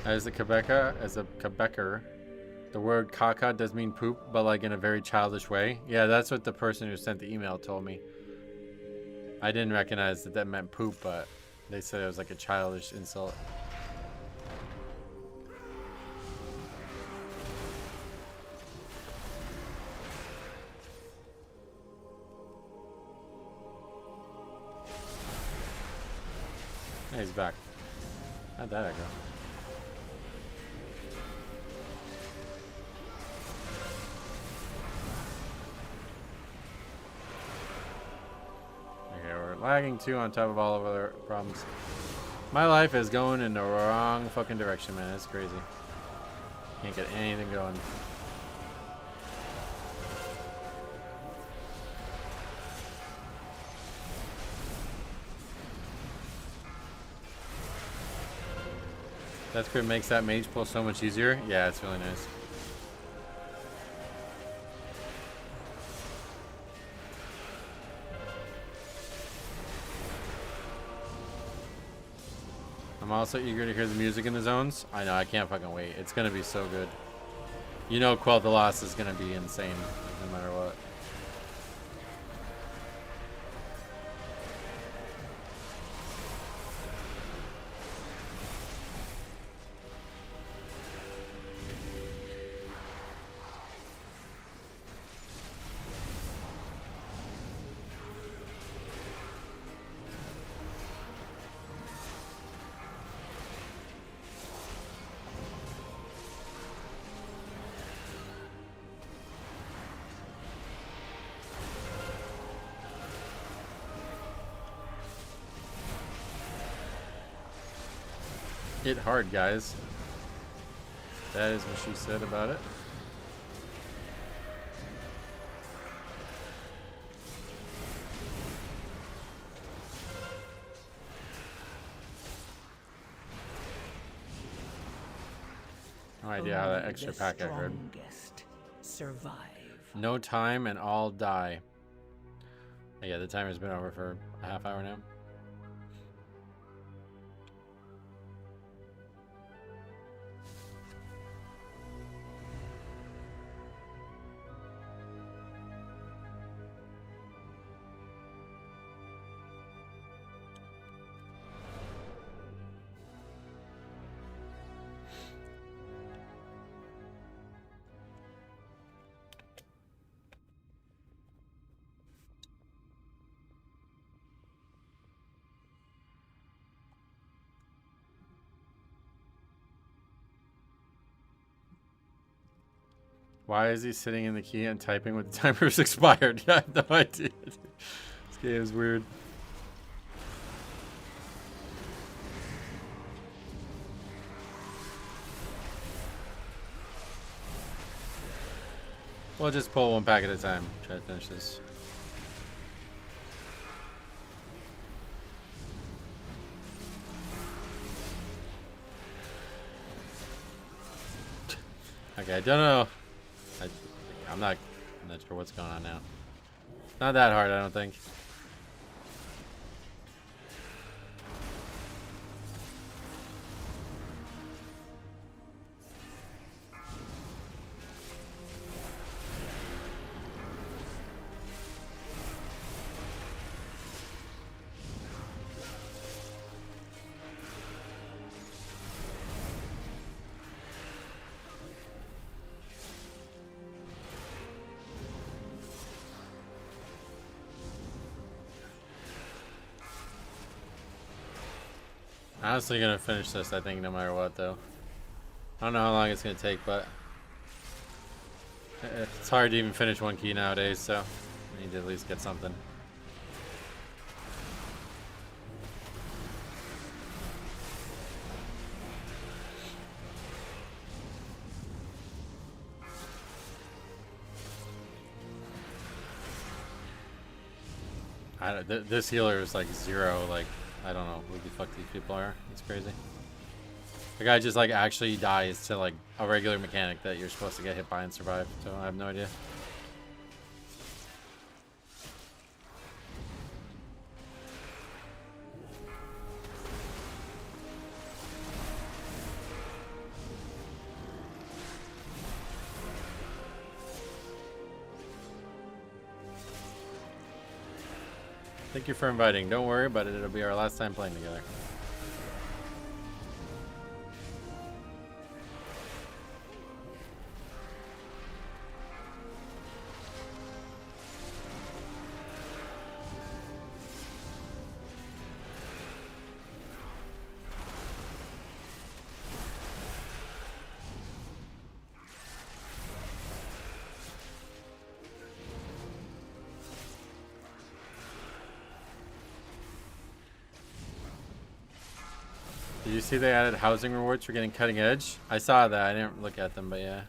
As a Quebecer, the word caca does mean poop, but like in a very childish way. Yeah, that's what the person who sent the email told me. I didn't recognize that meant poop, but they said it was like a childish insult. Hey, he's back. How'd that go? Lagging too on top of all of other problems. My life is going in the wrong fucking direction, man. It's crazy. Can't get anything going. That's what makes that mage pull so much easier. Yeah, it's really nice. I'm also eager to hear the music in the zones. I know, I can't fucking wait. It's gonna be so good. You know Quell the Lost is gonna be insane, no matter what. Hit hard, guys. That is what she said about it. No idea how that extra pack I heard. Survive. No time and all die. Yeah, the timer's been over for a half hour now. Why is he sitting in the key and typing with the timer's expired? I have no idea. This game is weird. We'll just pull one pack at a time. Try to finish this. Okay, I don't know. I'm not sure what's going on now. Not that hard, I don't think. Honestly gonna finish this, I think, no matter what, though. I don't know how long it's gonna take, but it's hard to even finish one key nowadays, so I need to at least get something. This healer is like 0, like, I don't know who the fuck these people are. It's crazy. The guy just like actually dies to like a regular mechanic that you're supposed to get hit by and survive, so I have no idea. Thank you for inviting. Don't worry, but it'll be our last time playing together. Did you see they added housing rewards for getting cutting edge? I saw that. I didn't look at them, but yeah.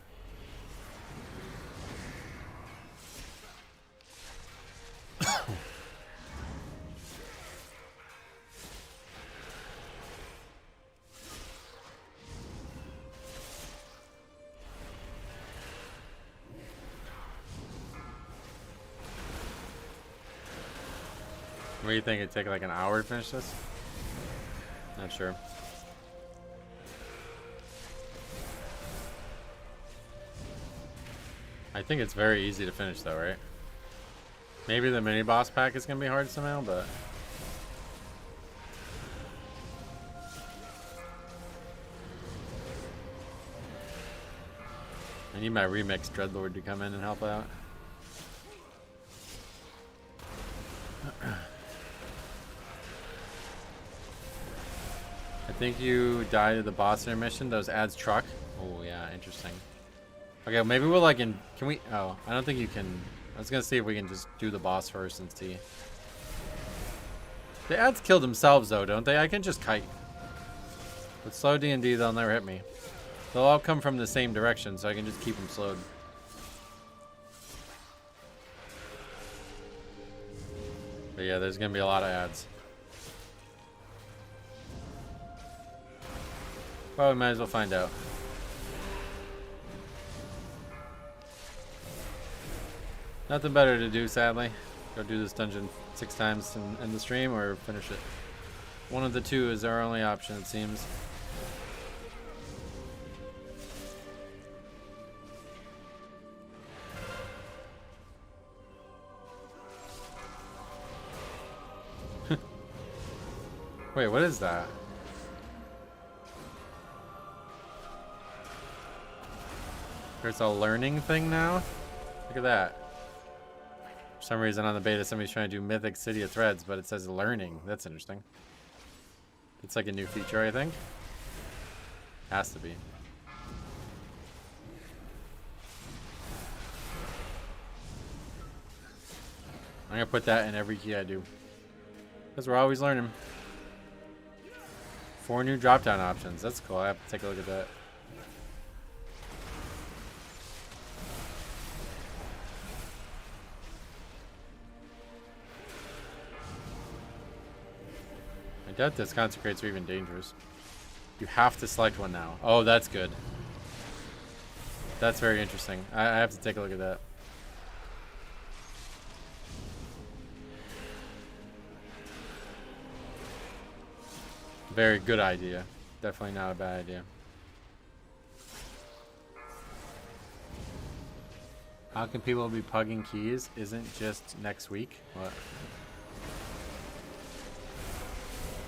What do you think? It'd take like an hour to finish this? Not sure. I think it's very easy to finish though, right? Maybe the mini boss pack is gonna be hard somehow, but I need my remix Dreadlord to come in and help out. I think you die to the boss intermission. Those adds truck. Oh yeah, interesting. Okay, well, maybe we'll like can we? Oh, I don't think you can. I was gonna see if we can just do the boss first and see. The ads kill themselves though, don't they? I can just kite. With slow D&D, they'll never hit me. They'll all come from the same direction, so I can just keep them slowed. But yeah, there's gonna be a lot of ads. Well, we might as well find out. Nothing better to do, sadly. Go do this dungeon 6 times and end the stream, or finish it. One of the two is our only option, it seems. Wait, what is that? There's a learning thing now? Look at that. For some reason on the beta somebody's trying to do Mythic City of Threads, but it says learning. That's interesting. It's like a new feature, I think. Has to be. I'm gonna put that in every key I do. Because we're always learning. 4 new drop-down options. That's cool. I have to take a look at that. I doubt this consecrates are even dangerous. You have to select one now. Oh, that's good. That's very interesting. I have to take a look at that. Very good idea. Definitely not a bad idea. How can people be pugging keys? Isn't just next week? What?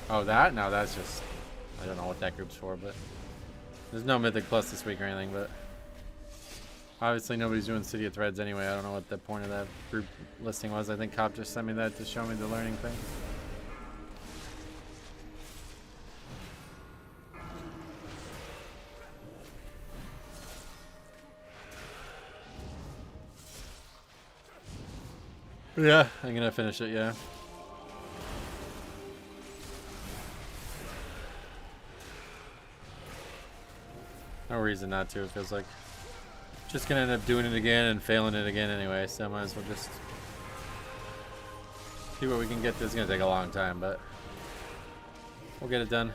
Oh, that? No, that's just... I don't know what that group's for, but... There's no Mythic Plus this week or anything, but... Obviously nobody's doing City of Threads anyway. I don't know what the point of that group listing was. I think Cop just sent me that to show me the learning thing. Yeah, I'm gonna finish it, yeah. No reason not to, it feels like. Just gonna end up doing it again and failing it again anyway, so I might as well just see what we can get. This is gonna take a long time, but we'll get it done.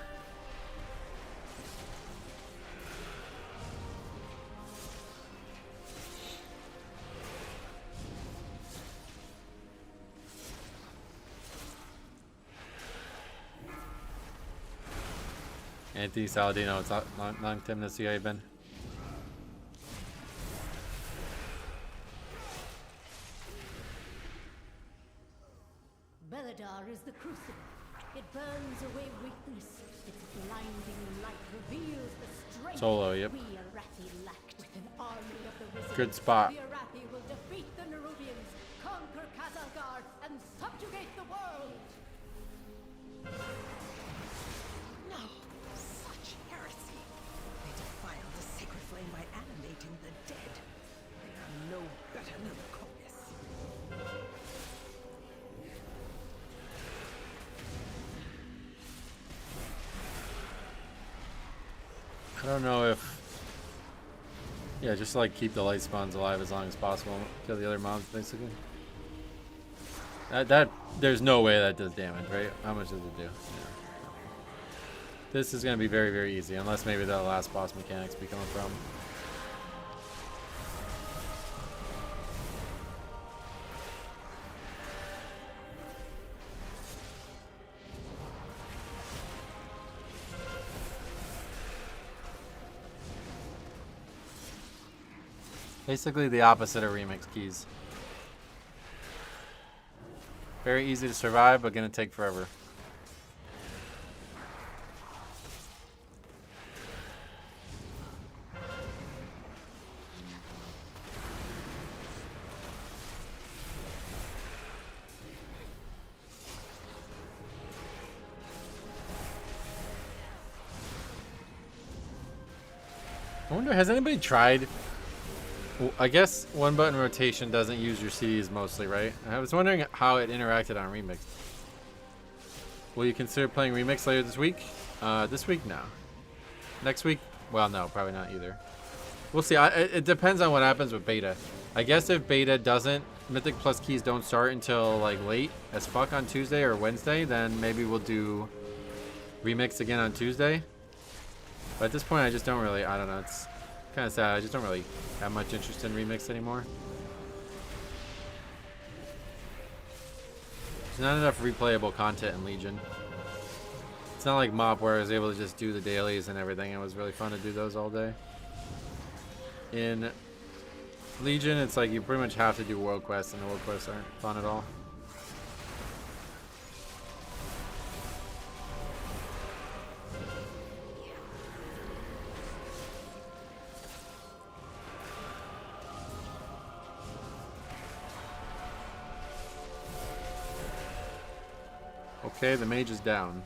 Anthony Saladino, it's long time to see how you've been. Belladar is the crucible. It burns away weakness. Its blinding light reveals the strength Solo, yep. we Arathi lacked. With an army of the risen, Good spot. the Arathi will defeat the Nerubians, conquer Khazalgar, and subjugate the world. No, such heresy. They defile the sacred flame by animating the dead. They are no better than Copius. I don't know if... Yeah, just like keep the light spawns alive as long as possible. Kill the other mobs, basically. That there's no way that does damage, right? How much does it do? Yeah. This is going to be very, very easy, unless maybe the last boss mechanics become a problem. Basically the opposite of remix keys. Very easy to survive, but gonna take forever. I wonder, has anybody tried? Well, I guess one button rotation doesn't use your CDs mostly, right? I was wondering how it interacted on Remix. Will you consider playing Remix later this week? This week, no. Next week? Well, no, probably not either. We'll see. It depends on what happens with beta. I guess if beta doesn't, Mythic Plus keys don't start until like late as fuck on Tuesday or Wednesday, then maybe we'll do Remix again on Tuesday. But at this point, I just don't really, I don't know, it's kind of sad. I just don't really have much interest in Remix anymore. There's not enough replayable content in Legion. It's not like Mop where I was able to just do the dailies and everything. It was really fun to do those all day. In Legion, it's like you pretty much have to do world quests, and the world quests aren't fun at all. Okay, the mage is down.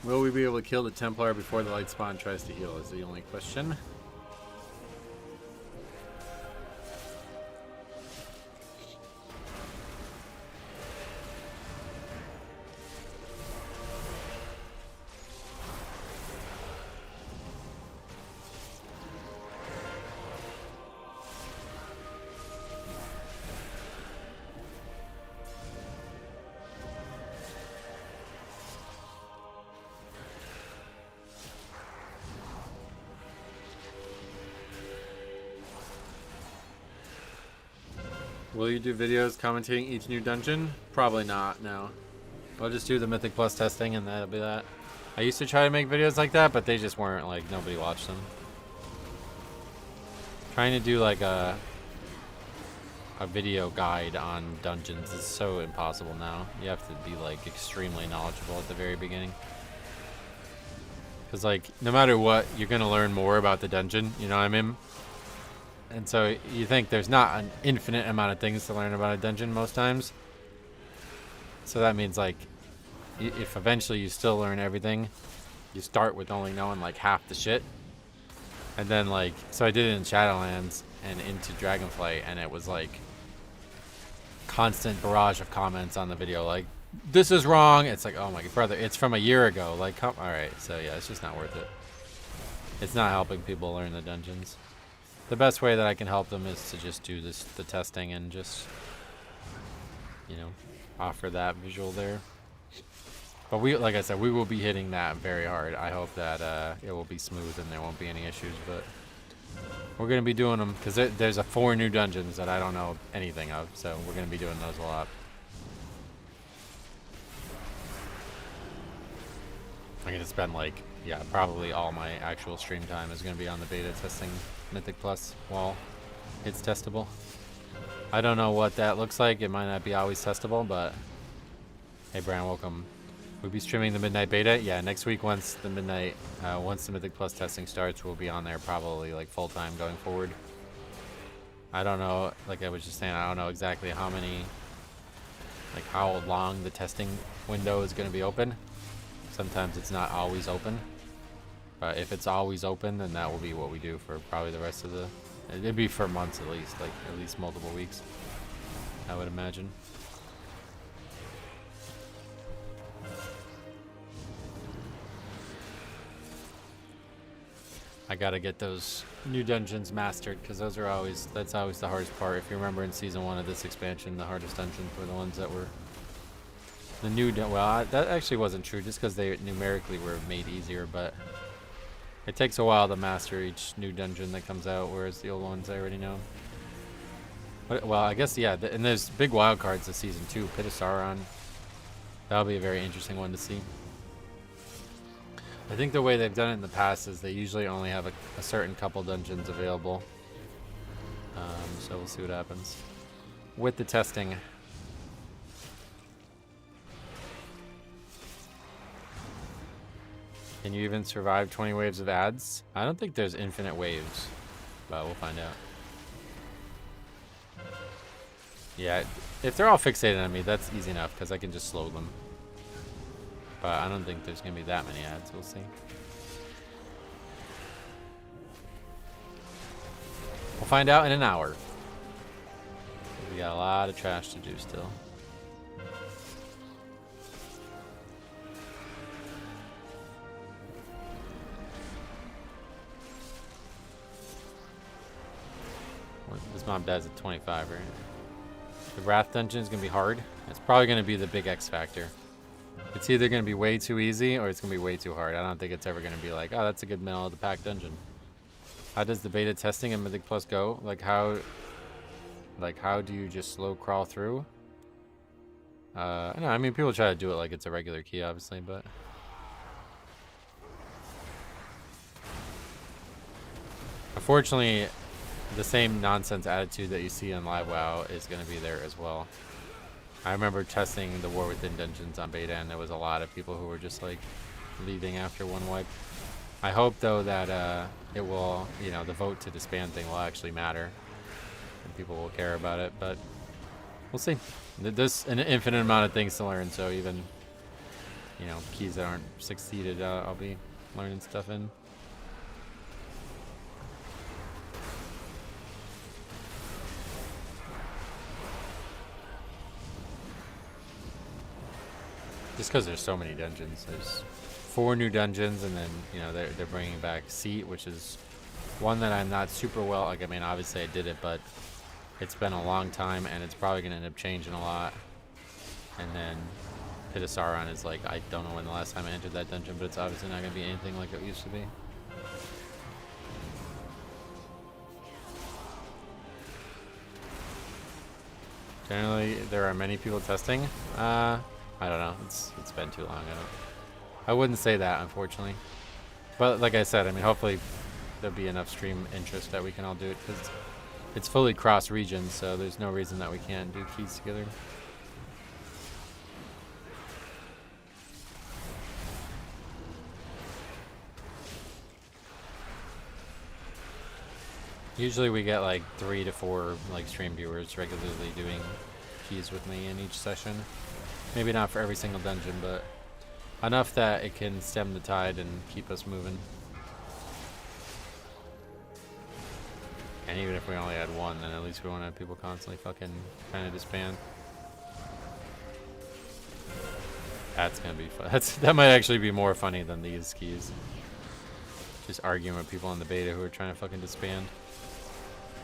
Will we be able to kill the Templar before the light spawn tries to heal is the only question. Will you do videos commentating each new dungeon? Probably not, no. I'll just do the Mythic Plus testing and that'll be that. I used to try to make videos like that, but they just weren't, like, nobody watched them. Trying to do like a video guide on dungeons is so impossible now. You have to be like extremely knowledgeable at the very beginning. Because like no matter what, you're gonna learn more about the dungeon, you know what I mean? And so you think there's not an infinite amount of things to learn about a dungeon most times. So that means like if eventually you still learn everything, you start with only knowing like half the shit. And then like, so I did it in Shadowlands and into Dragonflight, and it was like constant barrage of comments on the video like, this is wrong. It's like, oh my brother, it's from a year ago. Like, come, all right. So yeah, it's just not worth it. It's not helping people learn the dungeons. The best way that I can help them is to just do the testing and just, you know, offer that visual there. But we, like I said, we will be hitting that very hard. I hope that it will be smooth and there won't be any issues, but we're going to be doing them because there's 4 new dungeons that I don't know anything of, so we're going to be doing those a lot. I'm going to spend like, yeah, probably all my actual stream time is going to be on the beta testing Mythic Plus while it's testable. I don't know what that looks like. It might not be always testable, but hey, Brian, welcome. We'll be streaming the midnight beta. Yeah, next week once the Mythic Plus testing starts, we'll be on there probably like full time going forward. I don't know, like I was just saying, I don't know exactly how long the testing window is going to be open. Sometimes it's not always open, but if it's always open, then that will be what we do for probably the rest of the. It'd be for months at least, like at least multiple weeks, I would imagine. I gotta get those new dungeons mastered because that's always the hardest part. If you remember in season 1 of this expansion, the hardest dungeons were the ones that were the new. That actually wasn't true, just because they numerically were made easier. But it takes a while to master each new dungeon that comes out, whereas the old ones I already know. But, well, I guess yeah. And there's big wild cards this season too. Pit of Sauron. That'll be a very interesting one to see. I think the way they've done it in the past is they usually only have a certain couple dungeons available. So we'll see what happens with the testing. Can you even survive 20 waves of ads? I don't think there's infinite waves, but we'll find out. Yeah, if they're all fixated on me, that's easy enough because I can just slow them. But I don't think there's going to be that many ads. We'll see. We'll find out in an hour. We got a lot of trash to do still. This mob dies at 25, right? The Wrath Dungeon is going to be hard. It's probably going to be the big X factor. It's either going to be way too easy or it's going to be way too hard. I don't think it's ever going to be like, oh, that's a good middle of the pack dungeon. How does the beta testing in Mythic Plus go? Like how do you just slow crawl through? I know, I mean, people try to do it like it's a regular key, obviously, but unfortunately, the same nonsense attitude that you see on Live WoW is going to be there as well. I remember testing the War Within dungeons on beta, and there was a lot of people who were just like leaving after one wipe. I hope though that it will, you know, the vote to disband thing will actually matter, and people will care about it. But we'll see. There's an infinite amount of things to learn, so even, you know, keys that aren't succeeded, I'll be learning stuff in. Just because there's so many dungeons. There's 4 new dungeons, and then, you know, they're bringing back Seat, which is one that I'm not super well. Like, I mean, obviously I did it, but it's been a long time, and it's probably going to end up changing a lot. And then Pit of Sauron is like, I don't know when the last time I entered that dungeon, but it's obviously not going to be anything like it used to be. Generally, there are many people testing. I don't know. It's been too long. I wouldn't say that, unfortunately. But like I said, I mean, hopefully there'll be enough stream interest that we can all do it, because it's fully cross-region, so there's no reason that we can't do keys together. Usually we get like 3 to 4 like stream viewers regularly doing keys with me in each session. Maybe not for every single dungeon, but enough that it can stem the tide and keep us moving. And even if we only had one, then at least we won't have people constantly fucking trying to disband. That's gonna be fun. That might actually be more funny than these keys. Just arguing with people in the beta who are trying to fucking disband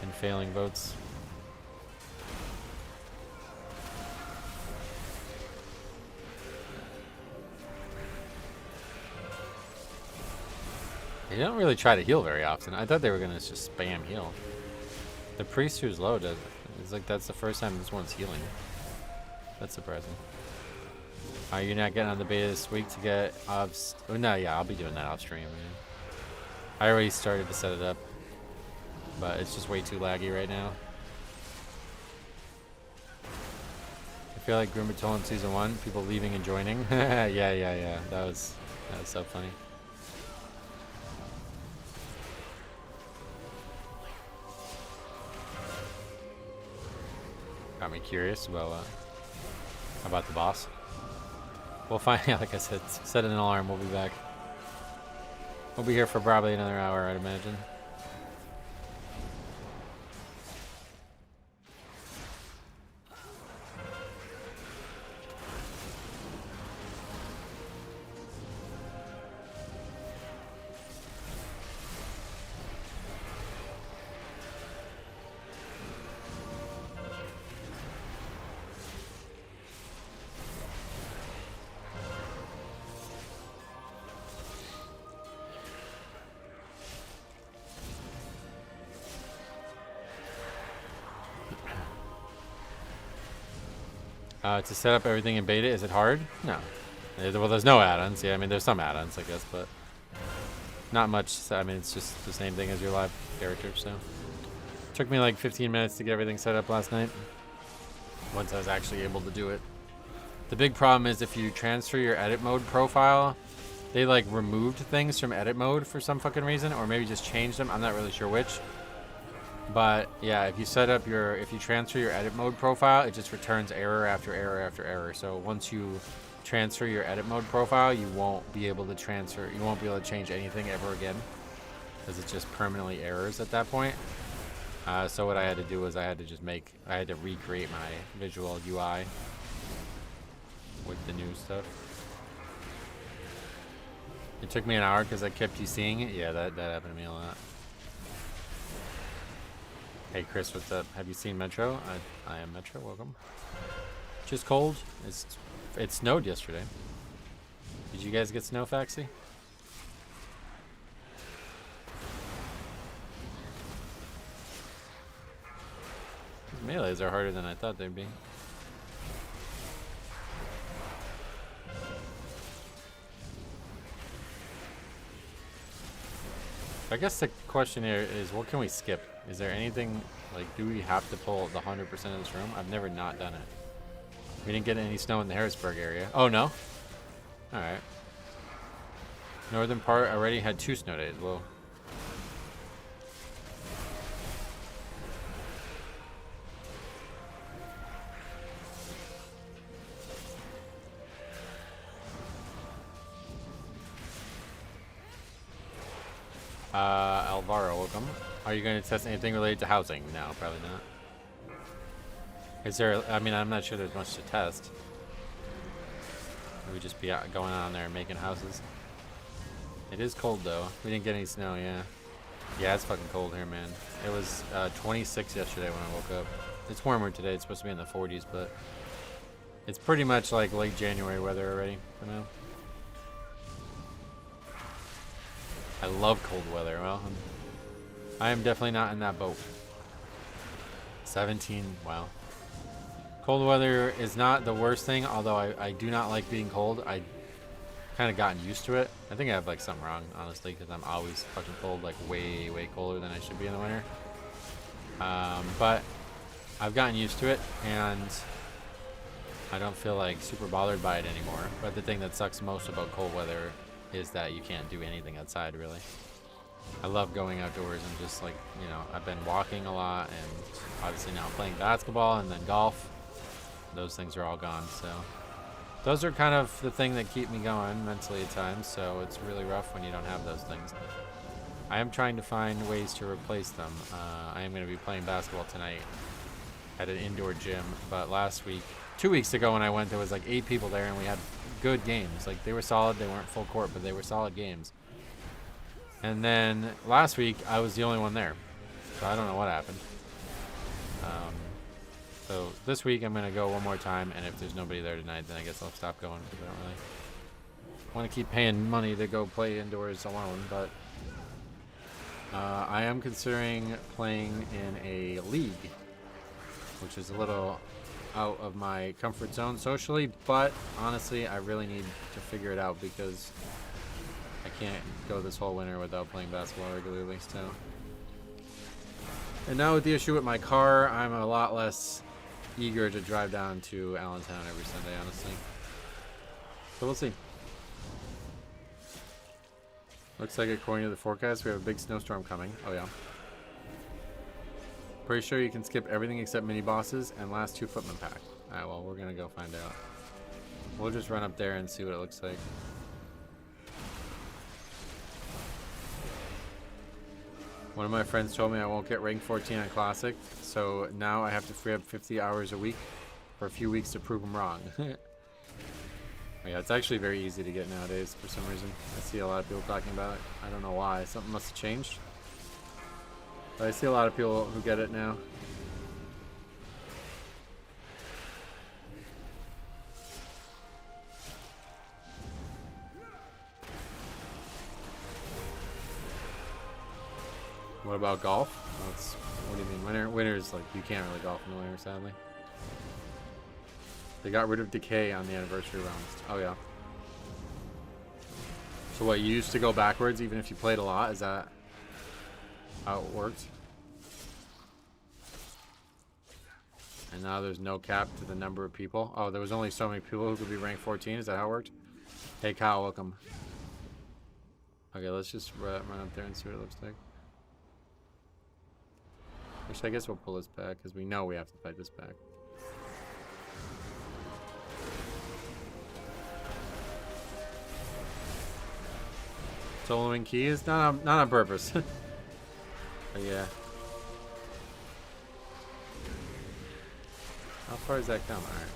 and failing votes. They don't really try to heal very often. I thought they were gonna just spam heal. The priest who's low does. It's like that's the first time this one's healing. That's surprising. You're not getting on the beta this week to get off. Oh no, yeah, I'll be doing that off stream. Man. I already started to set it up, but it's just way too laggy right now. I feel like Grimmer told in season 1, people leaving and joining. yeah. That was so funny. Got me curious about the boss. We'll find out. Like I said, set an alarm. We'll be back. We'll be here for probably another hour, I'd imagine. To set up everything in beta, is it hard? No. Well, there's no add-ons. Yeah, I mean, there's some add-ons, I guess, but not much. I mean, it's just the same thing as your live character, so. Took me like 15 minutes to get everything set up last night, once I was actually able to do it. The big problem is if you transfer your edit mode profile, they like removed things from edit mode for some fucking reason, or maybe just changed them. I'm not really sure which. But yeah, if you transfer your edit mode profile, it just returns error after error after error. So once you transfer your edit mode profile, you won't be able to change anything ever again, because it just permanently errors at that point. So what I had to do was I had to recreate my visual UI with the new stuff. It took me an hour because I kept you seeing it. Yeah, that happened to me a lot. Hey Chris, what's up? Have you seen Metro? I am Metro, welcome. Just cold. It snowed yesterday. Did you guys get snow, Faxi? Melees are harder than I thought they'd be. I guess the question here is, what can we skip? Is there anything, like, do we have to pull the 100% of this room? I've never not done it. We didn't get any snow in the Harrisburg area. Oh, no? Alright. Northern part already had 2 snow days. Whoa. Alvaro, welcome. Are you going to test anything related to housing? No, probably not. Is there, I mean, I'm not sure there's much to test. We would just be out, going on there and making houses. It is cold though. We didn't get any snow, yeah. Yeah, it's fucking cold here, man. It was 26 yesterday when I woke up. It's warmer today. It's supposed to be in the 40s, but it's pretty much like late January weather already for now. I love cold weather. Well, I am definitely not in that boat. 17, wow. Cold weather is not the worst thing, although I do not like being cold. I kind of gotten used to it. I think I have like something wrong, honestly, because I'm always fucking cold, like way colder than I should be in the winter. But I've gotten used to it, and I don't feel like super bothered by it anymore. But the thing that sucks most about cold weather is that you can't do anything outside, really. I love going outdoors and just like, you know, I've been walking a lot, and obviously now playing basketball and then golf. Those things are all gone, so those are kind of the thing that keep me going mentally at times, so it's really rough when you don't have those things. I am trying to find ways to replace them. I am going to be playing basketball tonight at an indoor gym, but last week, 2 weeks ago when I went, there was like 8 people there, and we had good games. Like, they were solid, they weren't full court, but they were solid games. And then last week, I was the only one there, so I don't know what happened. So this week I'm going to go one more time, and if there's nobody there tonight, then I guess I'll stop going, because I don't really want to keep paying money to go play indoors alone. But I am considering playing in a league, which is a little out of my comfort zone socially, but honestly I really need to figure it out, because I can't go this whole winter without playing basketball regularly. So, and now with the issue with my car, I'm a lot less eager to drive down to Allentown every Sunday, honestly. So we'll see. Looks like according to the forecast, we have a big snowstorm coming. Oh yeah. Pretty sure you can skip everything except mini bosses and last 2 footman pack. Alright, well, we're gonna go find out. We'll just run up there and see what it looks like. One of my friends told me I won't get rank 14 on Classic, so now I have to free up 50 hours a week for a few weeks to prove them wrong. Yeah, it's actually very easy to get nowadays for some reason. I see a lot of people talking about it. I don't know why. Something must have changed. But I see a lot of people who get it now. What about golf? What do you mean? Winter is like, you can't really golf in the winter, sadly. They got rid of decay on the anniversary rounds. Oh yeah. So what, you used to go backwards even if you played a lot? Is that how it worked? And now there's no cap to the number of people. Oh, there was only so many people who could be ranked 14. Is that how it worked? Hey Kyle, welcome. Okay, let's just run up there and see what it looks like. Which I guess we'll pull this back, because we know we have to fight this back. Soloing keys? Not on purpose. But yeah. How far does that come? Alright.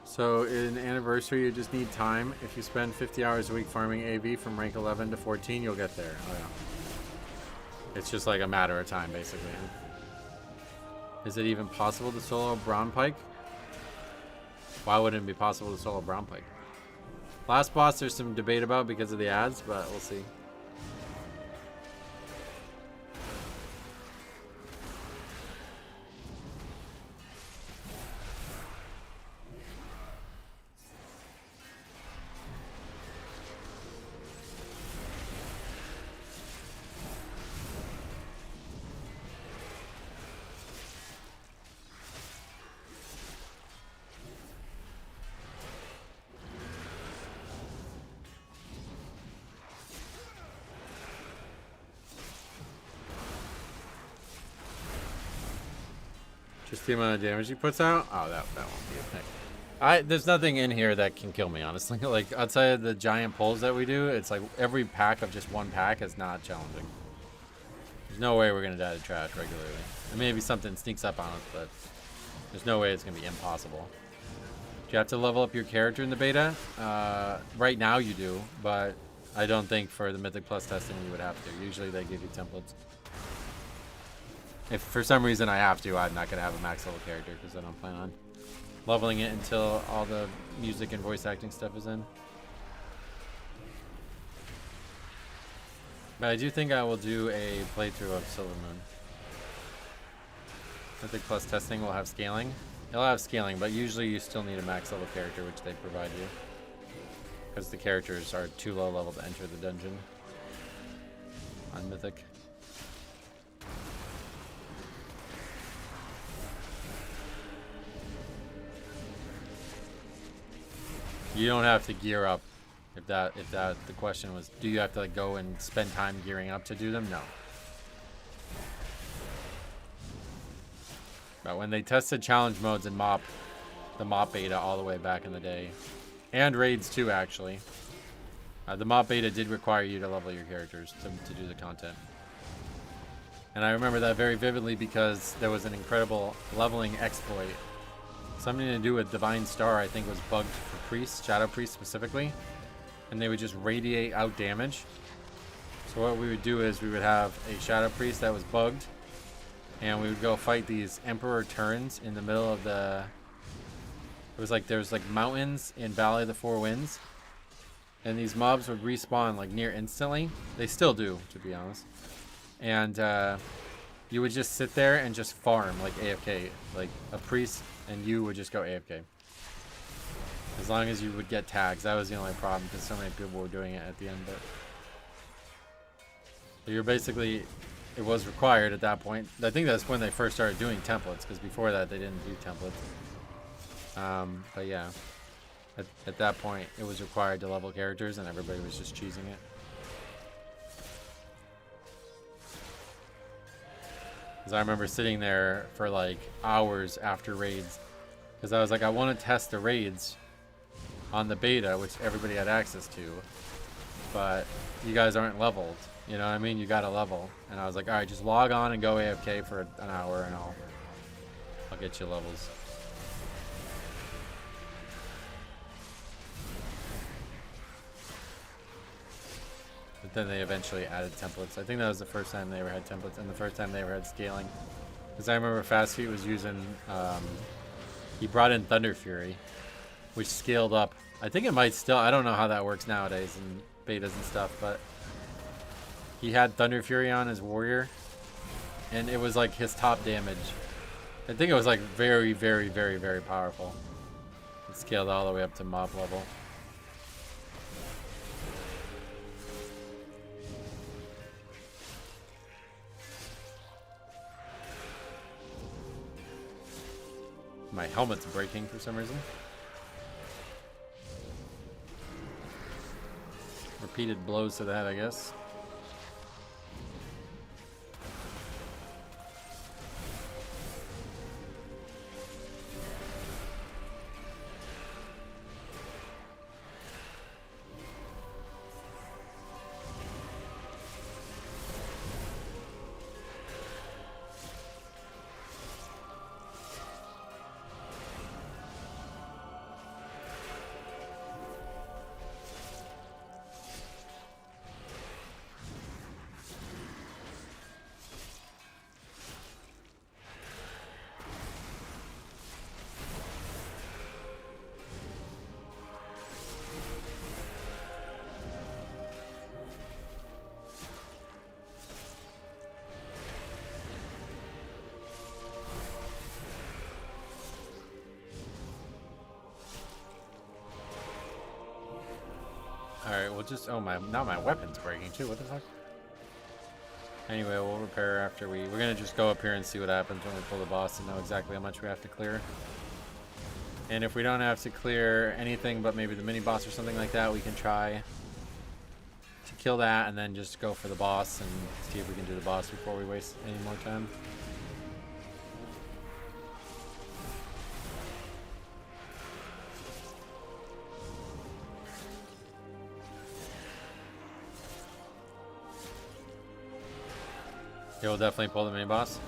So in Anniversary, you just need time. If you spend 50 hours a week farming AV from rank 11 to 14, you'll get there. Oh yeah. It's just like a matter of time, basically. Is it even possible to solo Brown Pike? Why wouldn't it be possible to solo Brown Pike? Last boss, there's some debate about because of the ads, but we'll see. Just the amount of damage he puts out? Oh, that won't be a thing. There's nothing in here that can kill me, honestly. Like, outside of the giant pulls that we do, it's like every pack of just one pack is not challenging. There's no way we're going to die to trash regularly. And maybe something sneaks up on us, but there's no way it's going to be impossible. Do you have to level up your character in the beta? Right now you do, but I don't think for the Mythic Plus testing you would have to. Usually they give you templates. If for some reason I have to, I'm not going to have a max level character because I don't plan on leveling it until all the music and voice acting stuff is in. But I do think I will do a playthrough of Silver Moon. Mythic Plus testing will have scaling. It'll have scaling, but usually you still need a max level character, which they provide you. Because the characters are too low level to enter the dungeon on Mythic. You don't have to gear up. If that the question was, do you have to like go and spend time gearing up to do them? No. But when they tested challenge modes in MOP, the MOP beta all the way back in the day, and raids too actually, the MOP beta did require you to level your characters to do the content. And I remember that very vividly because there was an incredible leveling exploit. Something to do with Divine Star, I think, was bugged for priests, Shadow Priests specifically. And they would just radiate out damage. So what we would do is we would have a Shadow Priest that was bugged. And we would go fight these Emperor turns in the middle of the... There's like mountains in Valley of the Four Winds. And these mobs would respawn like near instantly. They still do, to be honest. And you would just sit there and just farm like AFK. Like a priest and you would just go AFK. As long as you would get tags. That was the only problem because so many people were doing it at the end. But so you're basically... It was required at that point. I think that's when they first started doing templates because before that they didn't do templates. But yeah. At that point it was required to level characters and everybody was just cheesing it. Because I remember sitting there for like hours after raids. Because I was like, I want to test the raids on the beta, which everybody had access to. But you guys aren't leveled. You know what I mean? You got to level. And I was like, alright, just log on and go AFK for an hour and I'll get you levels. But then they eventually added templates. I think that was the first time they ever had templates and the first time they ever had scaling. Because I remember Fast Feet was using, he brought in Thunder Fury, which scaled up. I think it might still, I don't know how that works nowadays in betas and stuff, but he had Thunder Fury on his warrior and it was like his top damage. I think it was like very, very, very, very powerful. It scaled all the way up to mob level. My helmet's breaking for some reason. Repeated blows to the head, I guess. Alright, we'll just... Oh, now my weapon's breaking too. What the fuck? Anyway, we'll repair after we're gonna just go up here and see what happens when we pull the boss and know exactly how much we have to clear. And if we don't have to clear anything but maybe the mini boss or something like that, we can try to kill that and then just go for the boss and see if we can do the boss before we waste any more time. Yeah, we'll definitely pull the mini boss.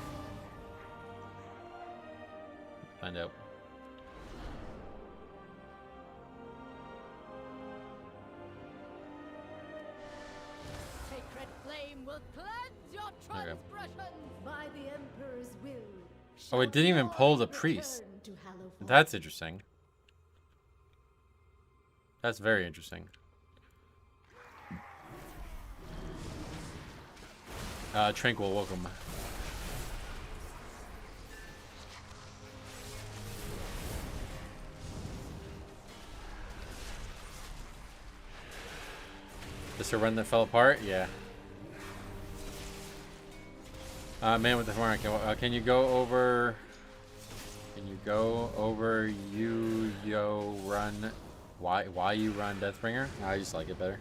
Find out. flame will cleanse your transgressions by the Emperor's will. Oh, it didn't even pull the Shall priest. return to Hallowfall. That's interesting. That's very interesting. Tranquil, welcome. Just a run that fell apart? Yeah. Man with the horn. Can you go over... Can you go over yo run? Why you run Deathbringer? I just like it better.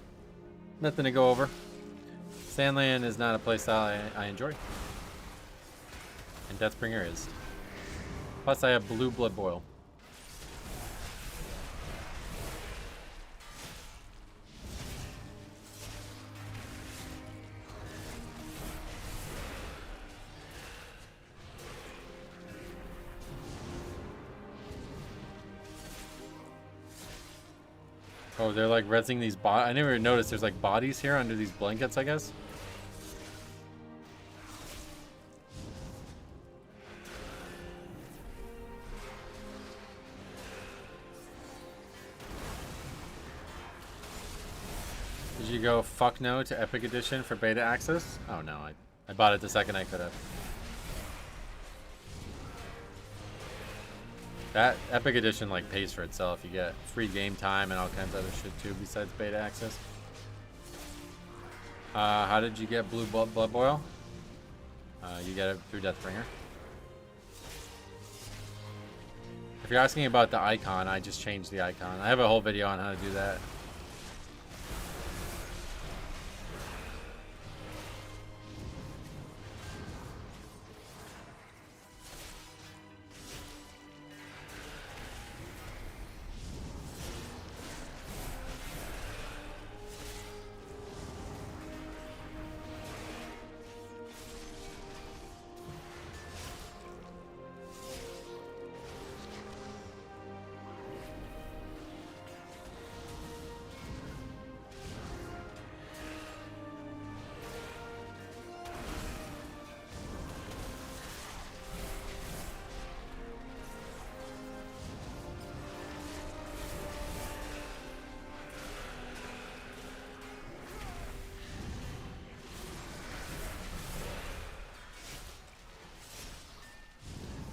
Nothing to go over. Sandland is not a playstyle I enjoy. And Deathbringer is. Plus I have blue blood boil. Oh, they're like rezzing these I never even noticed there's like bodies here under these blankets, I guess. Did you go fuck no to Epic Edition for beta access? Oh no, I bought it the second I could have. That Epic Edition like pays for itself. You get free game time and all kinds of other shit too besides beta access. How did you get blue blood boil? You get it through Deathbringer. If you're asking about the icon, I just changed the icon. I have a whole video on how to do that.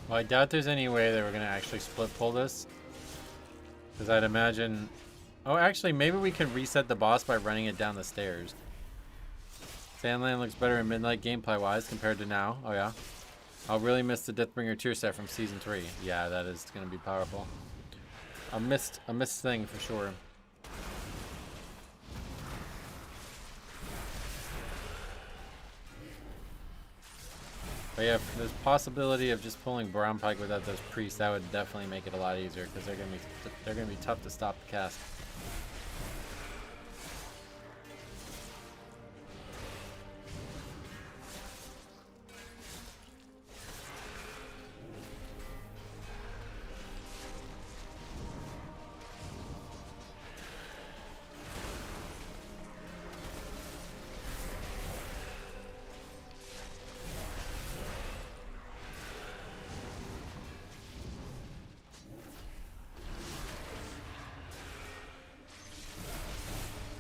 Well, I doubt there's any way that we're going to actually split pull this. Because I'd imagine... Oh, actually, maybe we can reset the boss by running it down the stairs. Sandland looks better in Midnight gameplay-wise compared to now. Oh, yeah. I'll really miss the Deathbringer tier set from Season 3. Yeah, that is going to be powerful. A missed thing for sure. But yeah, there's possibility of just pulling Brown Pike without those priests. That would definitely make it a lot easier because they're gonna be tough to stop the cast.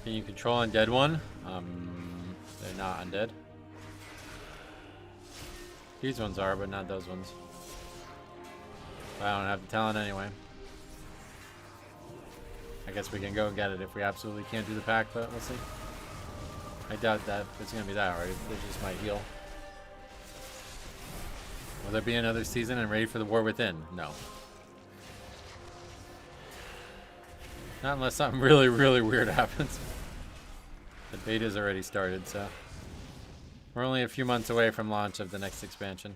Can you control undead one? They're not undead. These ones are, but not those ones. I don't have the talent anyway. I guess we can go and get it if we absolutely can't do the pack, but we'll see. I doubt that it's gonna be that hard. They just might heal. Will there be another season and ready for the war within? No. Not unless something really, really weird happens. The beta's already started, so we're only a few months away from launch of the next expansion.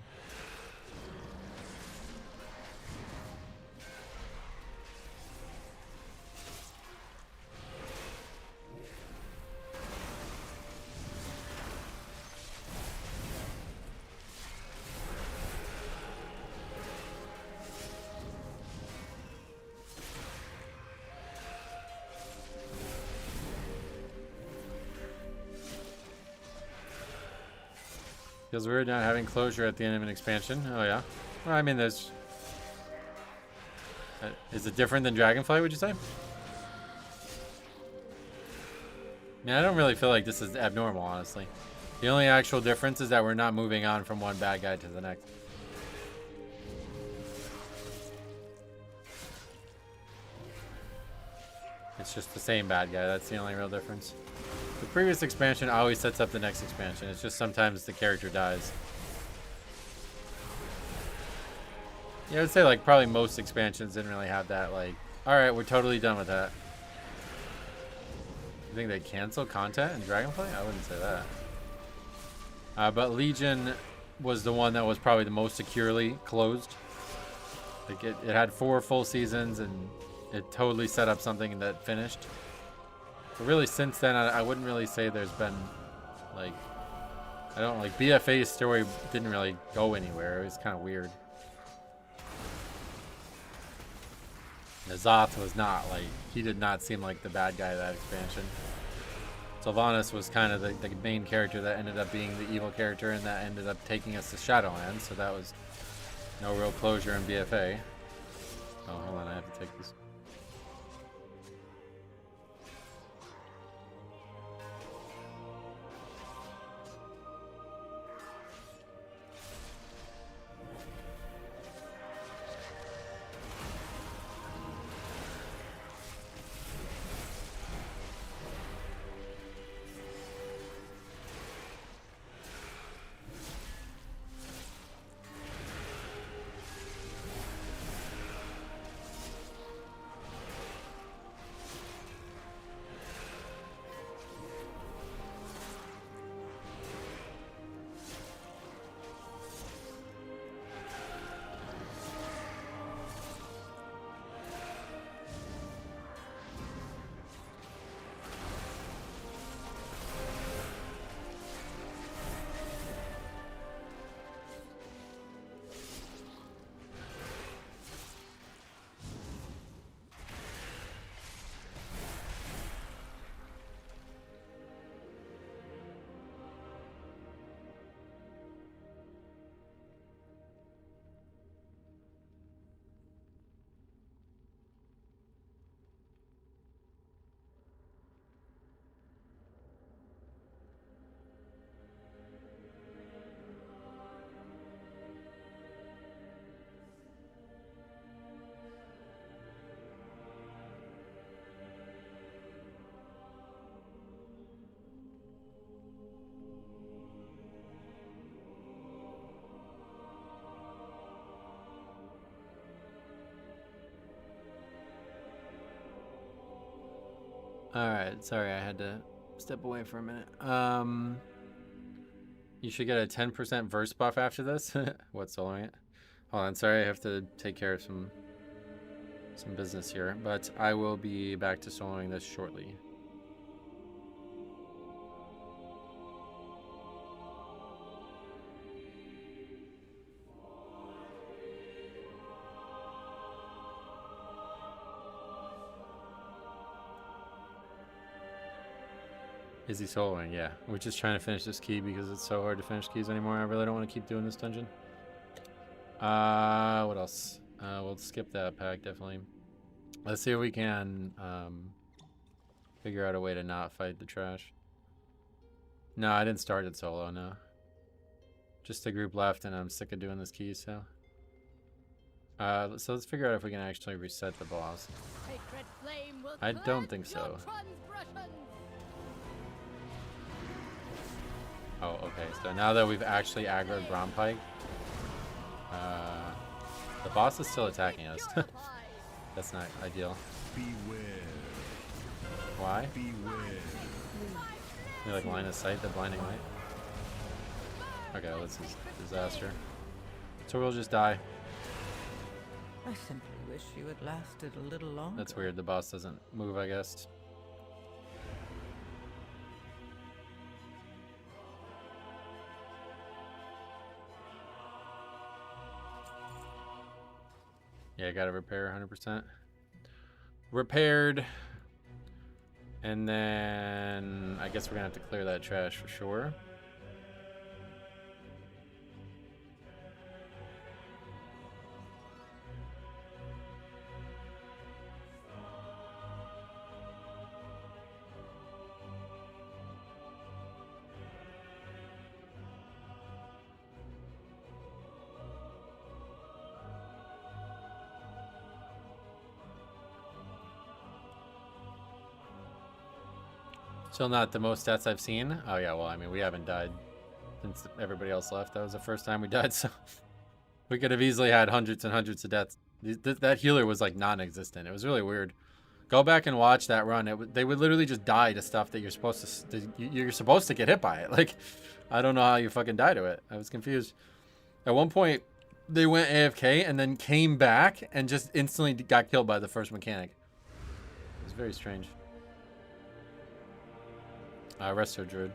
Feels weird not having closure at the end of an expansion. Oh yeah. Well, I mean, there's. Is it different than Dragonflight? Would you say? I mean, I don't really feel like this is abnormal, honestly. The only actual difference is that we're not moving on from one bad guy to the next. It's just the same bad guy. That's the only real difference. The previous expansion always sets up the next expansion. It's just sometimes the character dies. Yeah, I would say like probably most expansions didn't really have that. Like, all right, we're totally done with that. You think they cancel content in Dragonflight? I wouldn't say that. But Legion was the one that was probably the most securely closed. Like it had 4 full seasons and it totally set up something that finished. But really since then, I wouldn't really say there's been like, I don't like BFA's story didn't really go anywhere. It was kind of weird. Nazoth was not like, he did not seem like the bad guy of that expansion. Sylvanas was kind of the main character that ended up being the evil character and that ended up taking us to Shadowlands, so that was no real closure in BFA. Oh, hold on, I have to take this. Alright, sorry, I had to step away for a minute. You should get a 10% verse buff after this. What's soloing it? Hold on, sorry, I have to take care of some business here, but I will be back to soloing this shortly. Is he soloing? Yeah. We're just trying to finish this key because it's so hard to finish keys anymore. I really don't want to keep doing this dungeon. What else? We'll skip that pack, definitely. Let's see if we can figure out a way to not fight the trash. No, I didn't start it solo, no. Just a group left and I'm sick of doing this key, so. So let's figure out if we can actually reset the boss. I don't think so. Oh, okay, so now that we've actually aggroed Brompike, the boss is still attacking us. That's not ideal. Beware. Why? Beware. We like line of sight the blinding light? Okay, this is disaster. So we'll just die. I simply wish you had lasted a little longer. That's weird, the boss doesn't move, I guess. Yeah, I gotta repair 100%. Repaired. And then I guess we're gonna have to clear that trash for sure. Still not the most stats I've seen. Oh yeah, well, I mean, we haven't died since everybody else left. That was the first time we died, so we could have easily had hundreds and hundreds of deaths. That healer was like non-existent. It was really weird. Go back and watch that run. They would literally just die to stuff that you're supposed to get hit by it. Like, I don't know how you fucking die to it. I was confused. At one point, they went AFK and then came back and just instantly got killed by the first mechanic. It was very strange. Resto Druid.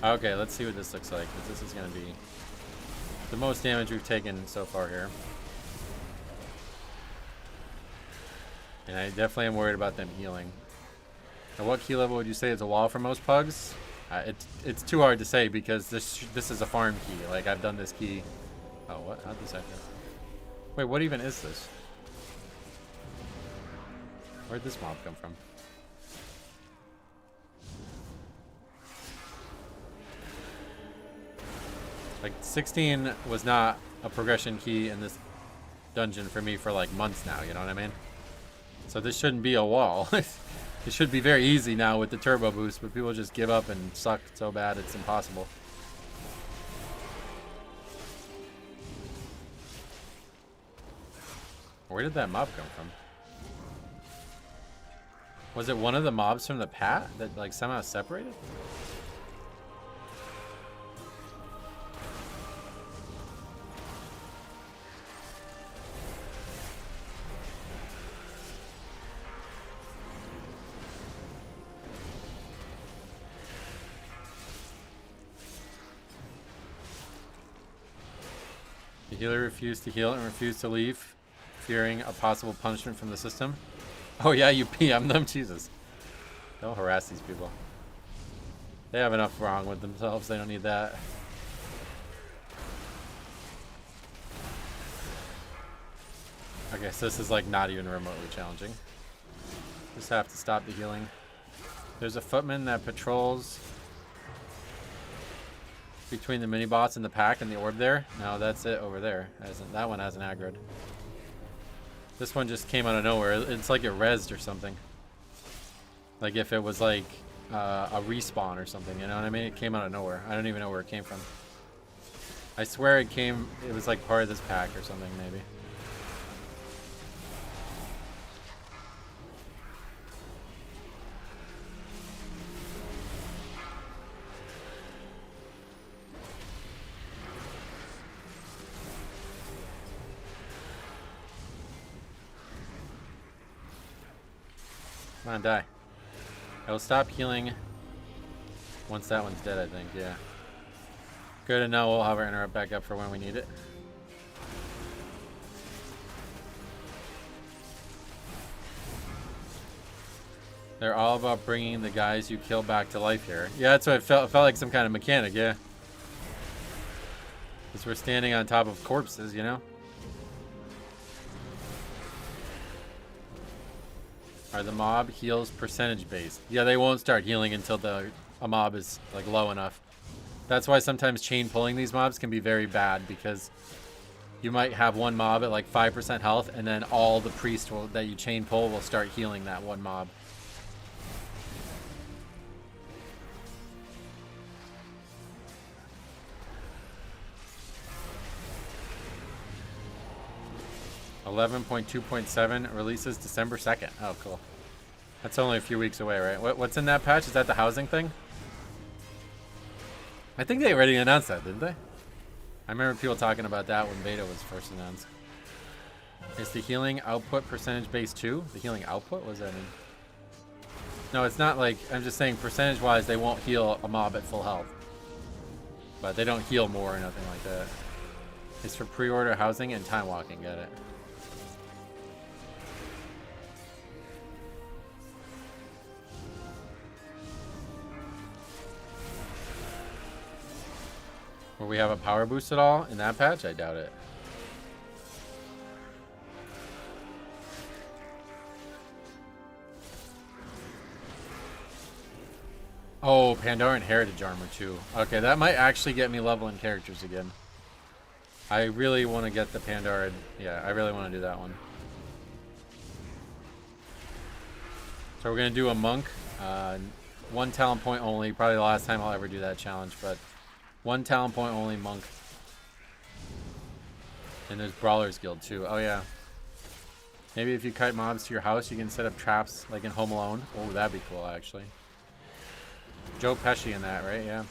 Okay, let's see what this looks like, because this is going to be the most damage we've taken so far here. And I definitely am worried about them healing. Now, what key level would you say is a wall for most pugs? It's too hard to say because this is a farm key. Like, I've done this key. Oh, what? How'd this happen? Wait, what even is this? Where'd this mob come from? Like, 16 was not a progression key in this dungeon for me for like months now, you know what I mean? So this shouldn't be a wall. It should be very easy now with the turbo boost, but people just give up and suck so bad it's impossible. Where did that mob come from? Was it one of the mobs from the pat that like somehow separated? The healer refused to heal and refused to leave, fearing a possible punishment from the system. Oh yeah, you PM them? Jesus. Don't harass these people. They have enough wrong with themselves, they don't need that. Okay, so this is like not even remotely challenging. Just have to stop the healing. There's a footman that patrols between the mini boss and the pack and the orb there. No, that's it over there. That one hasn't aggroed. This one just came out of nowhere. It's like it rezzed or something. Like if it was like a respawn or something, you know what I mean? It came out of nowhere. I don't even know where it came from. I swear it was like part of this pack or something maybe. Come on, die. I will stop healing once that one's dead, I think, yeah. Good to know. We'll have our interrupt back up for when we need it. They're all about bringing the guys you kill back to life here. Yeah, that's what it felt like some kind of mechanic, yeah. Because we're standing on top of corpses, you know? Are the mob heals percentage based? Yeah, they won't start healing until a mob is like low enough. That's why sometimes chain pulling these mobs can be very bad, because you might have one mob at like 5% health and then all the priest that you chain pull will start healing that one mob. .2.7 releases December 2nd. Oh, cool. That's only a few weeks away, right? What's in that patch? Is that the housing thing? I think they already announced that, didn't they? I remember people talking about that when beta was first announced. Is the healing output percentage based too? The healing output? What does that mean? No, it's not like... I'm just saying percentage-wise, they won't heal a mob at full health. But they don't heal more or nothing like that. It's for pre-order housing and time walking. Get it? Will we have a power boost at all in that patch? I doubt it. Oh, Pandoran Heritage Armor too. Okay, that might actually get me leveling characters again. I really want to get the Pandora. Yeah, I really want to do that one. So we're going to do a monk. 1 talent point only. Probably the last time I'll ever do that challenge, but 1 talent point only monk. And there's Brawler's Guild too. Oh yeah. Maybe if you kite mobs to your house, you can set up traps like in Home Alone. Oh, that'd be cool actually. Joe Pesci in that, right? Yeah.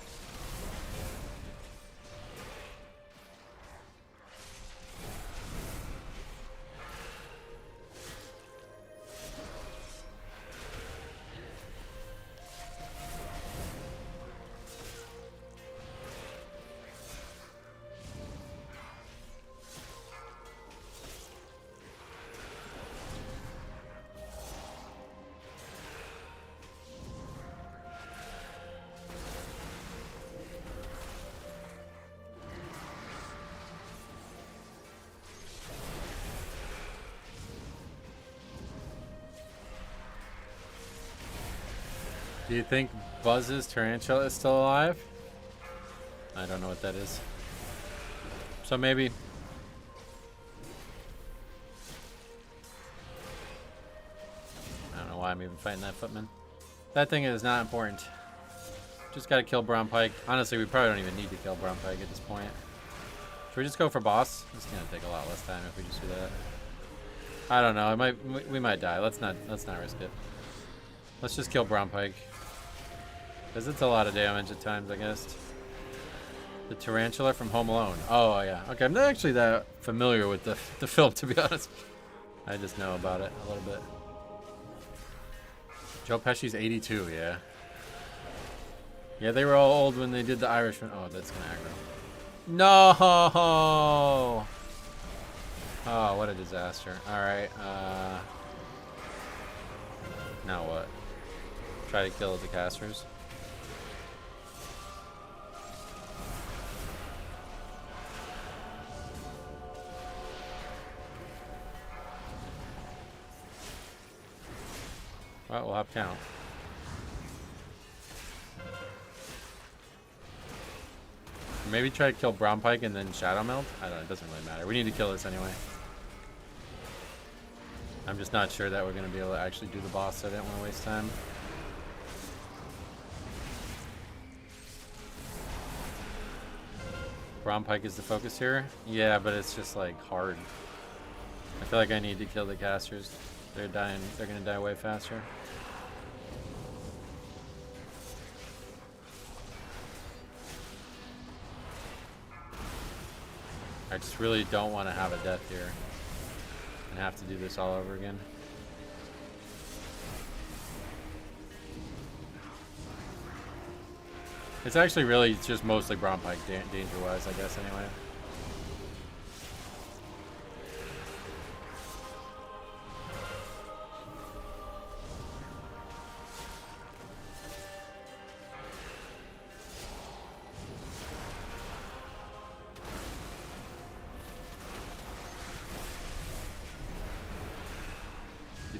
Do you think Buzz's tarantula is still alive? I don't know what that is. So maybe. I don't know why I'm even fighting that footman. That thing is not important. Just gotta kill Brown Pike. Honestly, we probably don't even need to kill Brown Pike at this point. Should we just go for boss? It's gonna take a lot less time if we just do that. I don't know. We might die. Let's not risk it. Let's just kill Brown Pike. Because it's a lot of damage at times, I guess. The tarantula from Home Alone. Oh, yeah. Okay, I'm not actually that familiar with the film, to be honest. I just know about it a little bit. Joe Pesci's 82, yeah. Yeah, they were all old when they did The Irishman. Oh, that's gonna aggro. No! Oh, what a disaster. Alright, now what? Try to kill the casters. Well, we'll have count. Maybe try to kill Brown Pike and then Shadow Melt? I don't know, it doesn't really matter. We need to kill this anyway. I'm just not sure that we're going to be able to actually do the boss, so I didn't want to waste time. Brown Pike is the focus here? Yeah, but it's just like hard. I feel like I need to kill the casters. They're dying. They're going to die way faster. I just really don't want to have a death here and have to do this all over again. It's actually really just mostly Brown Pike danger-wise, I guess, anyway.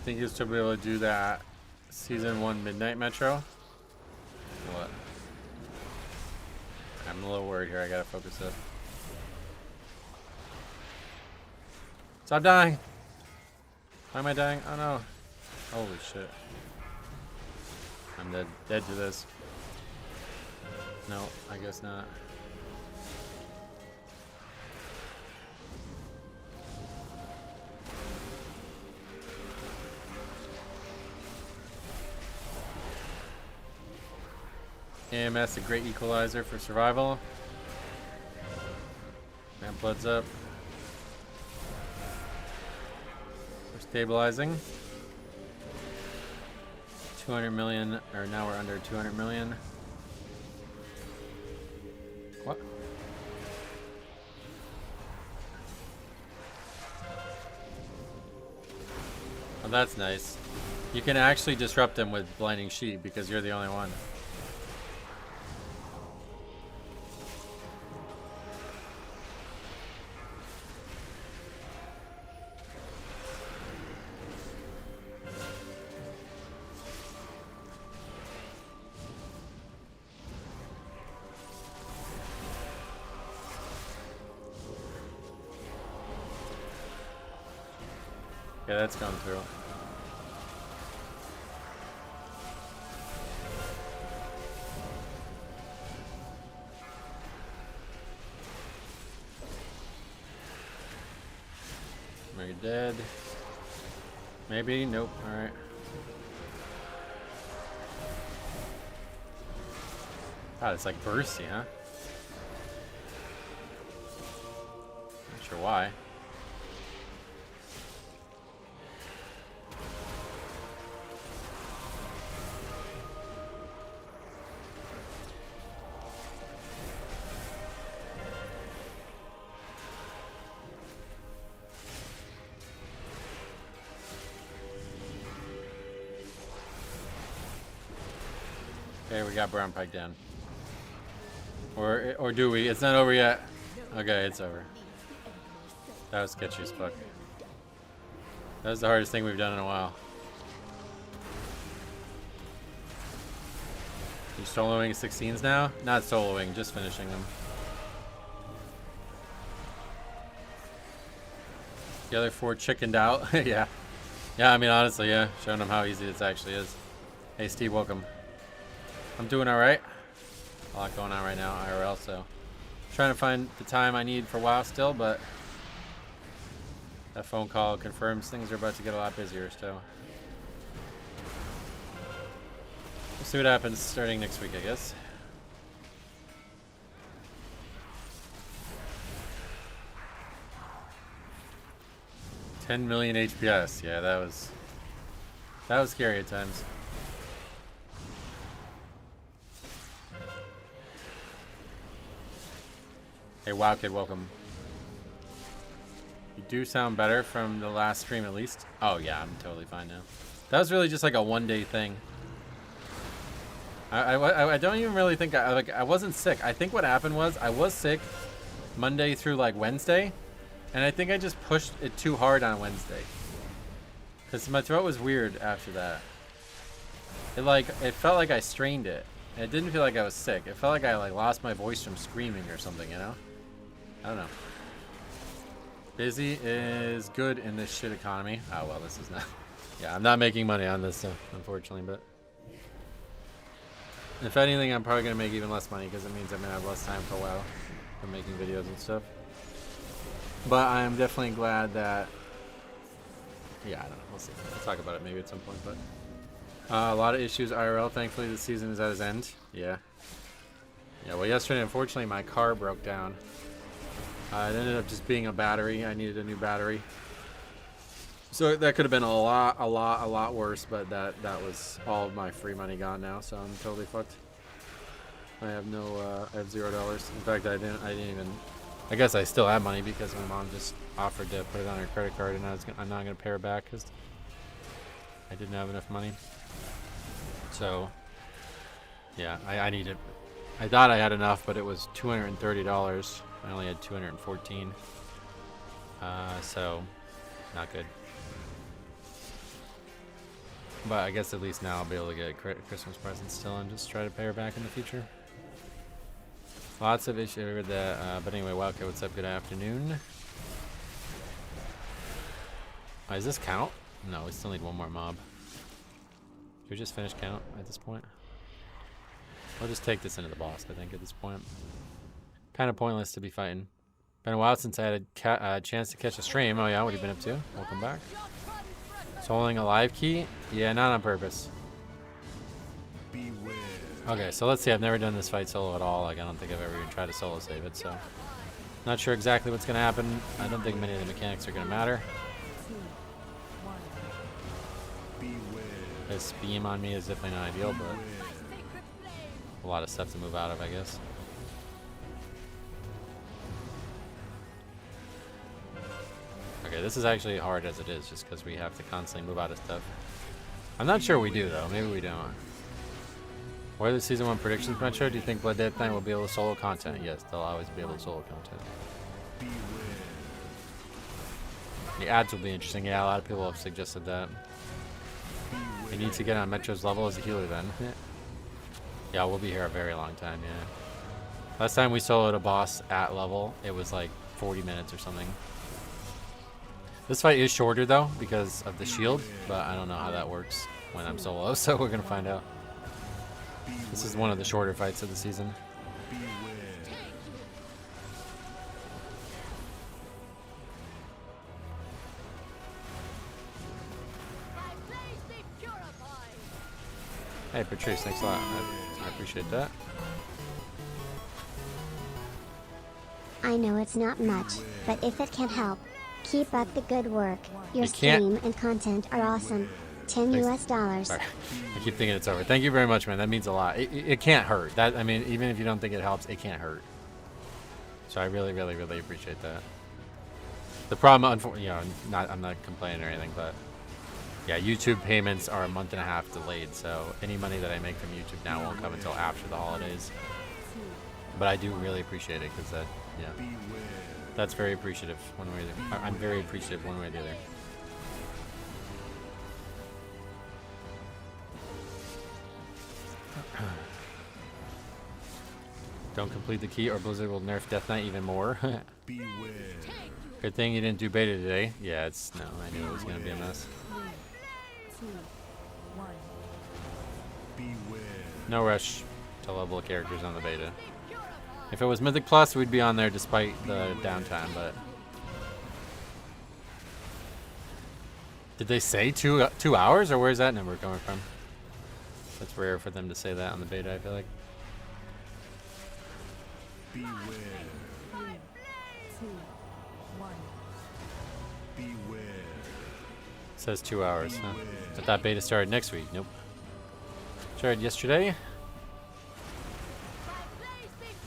Think you'll still be able to do that Season 1 Midnight Metro? What? I'm a little worried here. I gotta focus up. Stop dying! Why am I dying? Oh no. Holy shit. I'm dead. Dead to this. No, I guess not. AMS, a great equalizer for survival. Ramp blood's up. We're stabilizing. 200 million, or now we're under 200 million. What? Oh, that's nice. You can actually disrupt them with Blinding Sheet because you're the only one. Okay, that's going through. Are you dead? Maybe? Nope. Alright. God, it's like bursty, huh? Not sure why. Okay, we got brown pike down. Or do we? It's not over yet. Okay, it's over. That was sketchy as fuck. That was the hardest thing we've done in a while. You soloing 16s now? Not soloing, just finishing them. The other 4 chickened out. Yeah. Yeah, I mean, honestly, yeah. Showing them how easy this actually is. Hey, Steve, welcome. I'm doing alright. A lot going on right now, IRL, so trying to find the time I need for WoW still, but that phone call confirms things are about to get a lot busier, so we'll see what happens starting next week, I guess. $10 million HPS. Yeah, that was scary at times. Hey, WoW Kid, welcome. You do sound better from the last stream, at least. Oh yeah, I'm totally fine now. That was really just like a one-day thing. I don't even really think I wasn't sick. I think what happened was I was sick Monday through like Wednesday, and I think I just pushed it too hard on Wednesday. Cause my throat was weird after that. It felt like I strained it. And it didn't feel like I was sick. It felt like I lost my voice from screaming or something, you know? I don't know. Busy is good in this shit economy. Oh well, this is not. Yeah, I'm not making money on this stuff, unfortunately, but if anything, I'm probably gonna make even less money because it means I'm gonna have less time for a while for making videos and stuff. But I'm definitely glad that. Yeah, I don't know. We'll see. We'll talk about it maybe at some point, but a lot of issues IRL. Thankfully, the season is at its end. Yeah. Yeah. Well, yesterday, unfortunately, my car broke down. It ended up just being a battery. I needed a new battery. So that could have been a lot worse, but that was all of my free money gone now, so I'm totally fucked. I have I have $0. In fact, I didn't even, I guess I still have money because my mom just offered to put it on her credit card, and I'm not going to pay her back because I didn't have enough money. So, yeah, I need it. I thought I had enough, but it was $230. I only had 214. So not good. But I guess at least now I'll be able to get Christmas presents still and just try to pay her back in the future. Lots of issues with that. But anyway, Wildcat, what's up? Good afternoon. Does this count? No, we still need one more mob. Should we just finish count at this point? We'll just take this into the boss, I think, at this point. Kind of pointless to be fighting. Been a while since I had a chance to catch a stream. Oh yeah, what have you been up to? Welcome back. Soloing a live key? Yeah, not on purpose. Beware. Okay, so let's see. I've never done this fight solo at all. Like, I don't think I've ever even tried to solo save it, so not sure exactly what's going to happen. I don't think many of the mechanics are going to matter. Beware. This beam on me is definitely not ideal, but a lot of stuff to move out of, I guess. Okay, this is actually hard as it is, just because we have to constantly move out of stuff. I'm not sure we do, though. Maybe we don't. What are the Season 1 predictions, Metro? Do you think Blood Death Knight will be able to solo content? Yes, they'll always be able to solo content. Beware. The ads will be interesting. Yeah, a lot of people have suggested that. You need to get on Metro's level as a healer, then. Yeah, we'll be here a very long time, yeah. Last time we soloed a boss at level, it was like 40 minutes or something. This fight is shorter though because of the shield, but I don't know how that works when I'm solo, so we're gonna find out. This is one of the shorter fights of the season. Hey Patrice, thanks a lot. I appreciate that. I know it's not much, but if it can help, keep up the good work. Your You can't- stream and content are awesome. $10 US. Sorry. I keep thinking it's over. Thank you very much, man. That means a lot. It can't hurt. That, I mean, even if you don't think it helps, it can't hurt. So I really, really, really appreciate that. The problem, you know, I'm not complaining or anything, but yeah, YouTube payments are a month and a half delayed, so any money that I make from YouTube now won't come until after the holidays. But I do really appreciate it because that, yeah, that's very appreciative one way or the other. I'm very appreciative one way or the other. Don't complete the key or Blizzard will nerf Death Knight even more. Good thing you didn't do beta today. Yeah, no, I knew it was going to be a mess. No rush to level characters on the beta. If it was Mythic Plus, we'd be on there despite the downtime, but... Did they say 2 hours, or where's that number coming from? That's rare for them to say that on the beta, I feel like. Beware. 3, 2, 1. Beware. It says 2 hours, huh? I thought beta started next week. Nope. Started yesterday.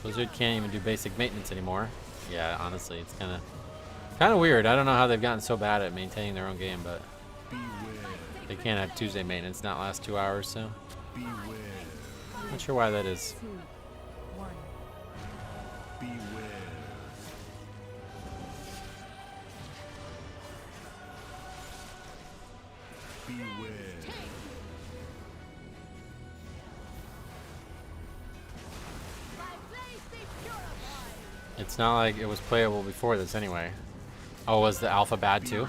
Blizzard can't even do basic maintenance anymore. Yeah, honestly, it's kind of weird. I don't know how they've gotten so bad at maintaining their own game, but they can't have Tuesday maintenance not last 2 hours, so not sure why that is. It's not like it was playable before this anyway. Oh, was the alpha bad too?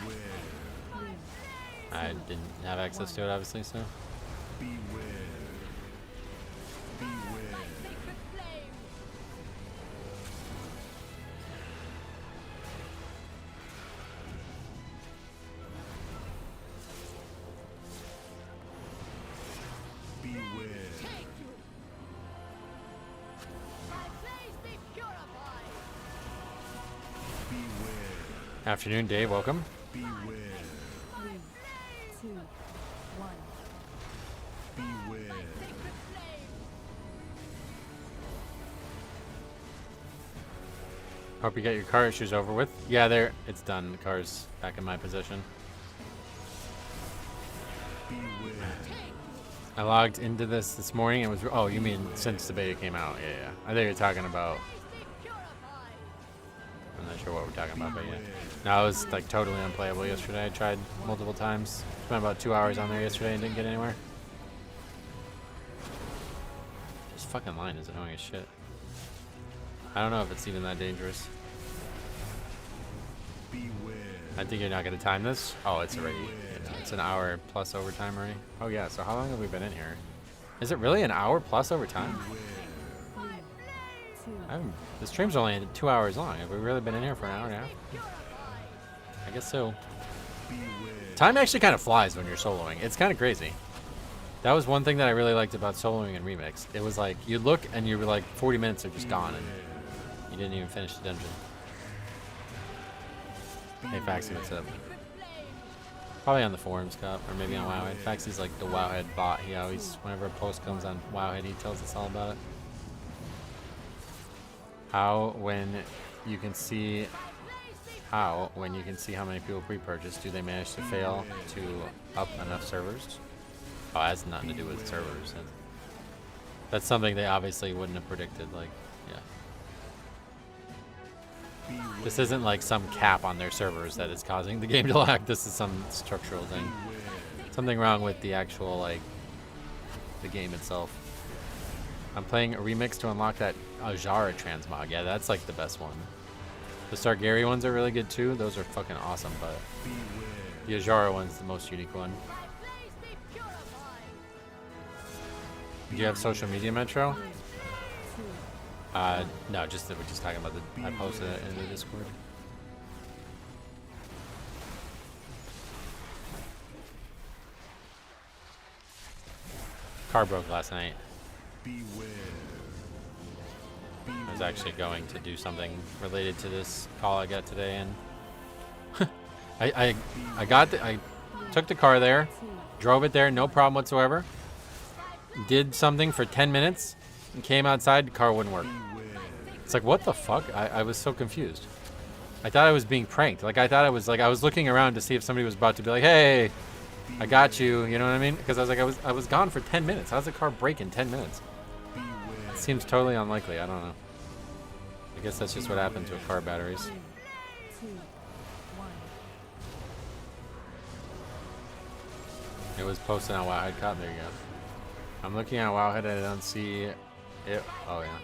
I didn't have access to it, obviously, so. Afternoon, Dave. Welcome. Beware. 3, 2, 1. Beware. Hope you got your car issues over with. Yeah, it's done. The car's back in my possession. Beware. I logged into this morning. It was. Oh, you mean since the beta came out? Yeah. I think you're talking about. I'm not sure what we're talking about, but yeah. No, it was like totally unplayable yesterday. I tried multiple times. Spent about 2 hours on there yesterday and didn't get anywhere. This fucking line is annoying as shit. I don't know if it's even that dangerous. Beware. I think you're not gonna time this. Oh, it's already. It's an hour plus overtime already. Oh yeah. So how long have we been in here? Is it really an hour plus overtime? The stream's only 2 hours long. Have we really been in here for an hour and a half? I guess so. Time actually kind of flies when you're soloing. It's kind of crazy. That was one thing that I really liked about soloing and Remix. It was like, you look and you were like, 40 minutes are just gone and you didn't even finish the dungeon. Hey, Faxi, what's up? Probably on the forums, Cup, or maybe on Wowhead. Faxi's like the Wowhead bot. He always, whenever a post comes on Wowhead, he tells us all about it. How, when you can see how many people pre-purchase, do they manage to fail to up enough servers? Oh, it has nothing to do with servers. That's something they obviously wouldn't have predicted. Like, yeah. This isn't like some cap on their servers that is causing the game to lag. This is some structural thing. Something wrong with the actual, like, the game itself. I'm playing a remix to unlock that Ajara transmog. Yeah, that's like the best one. The Sargari ones are really good too. Those are fucking awesome, but the Ajara one's the most unique one. Do you have social media, Metro? No, just that we're just talking about the. I posted it in the Discord. Car broke last night. I was actually going to do something related to this call I got today, and I took the car there, drove it there, no problem whatsoever. Did something for 10 minutes, and came outside, the car wouldn't work. It's like, what the fuck? I was so confused. I thought I was being pranked. Like, I thought I was looking around to see if somebody was about to be like, hey, I got you, you know what I mean? Because I was like, I was gone for 10 minutes. How's the car break in 10 minutes? It seems totally unlikely. I don't know. I guess that's just what happens with car batteries. It was posted on Wowhead Cop. There you go. I'm looking at Wowhead and I don't see it. Oh, yeah.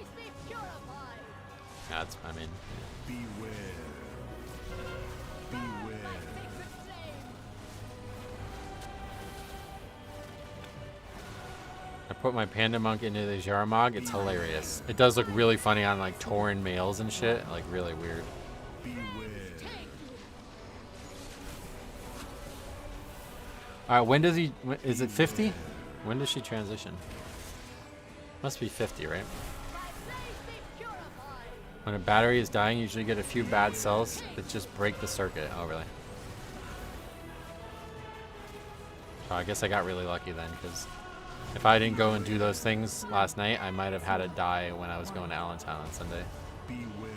That's, I mean. I put my Panda Monk into the Jaramog. It's hilarious. It does look really funny on like torn mails and shit. Like really weird. Alright, when does he... Is it 50? When does she transition? Must be 50, right? When a battery is dying, you usually get a few bad cells that just break the circuit. Oh, really? Oh, I guess I got really lucky then, because if I didn't go and do those things last night, I might have had it die when I was going to Allentown on Sunday.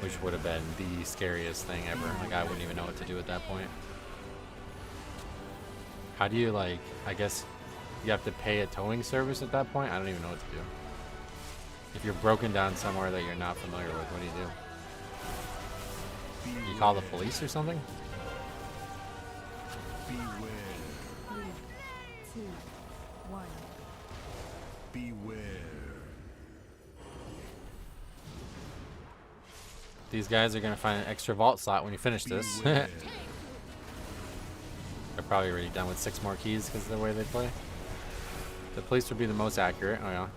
Which would have been the scariest thing ever. Like, I wouldn't even know what to do at that point. How do you, like, I guess you have to pay a towing service at that point? I don't even know what to do. If you're broken down somewhere that you're not familiar with, what do? You call the police or something? These guys are gonna find an extra vault slot when you finish this. They're probably already done with 6 more keys because of the way they play. The police would be the most accurate. Oh yeah.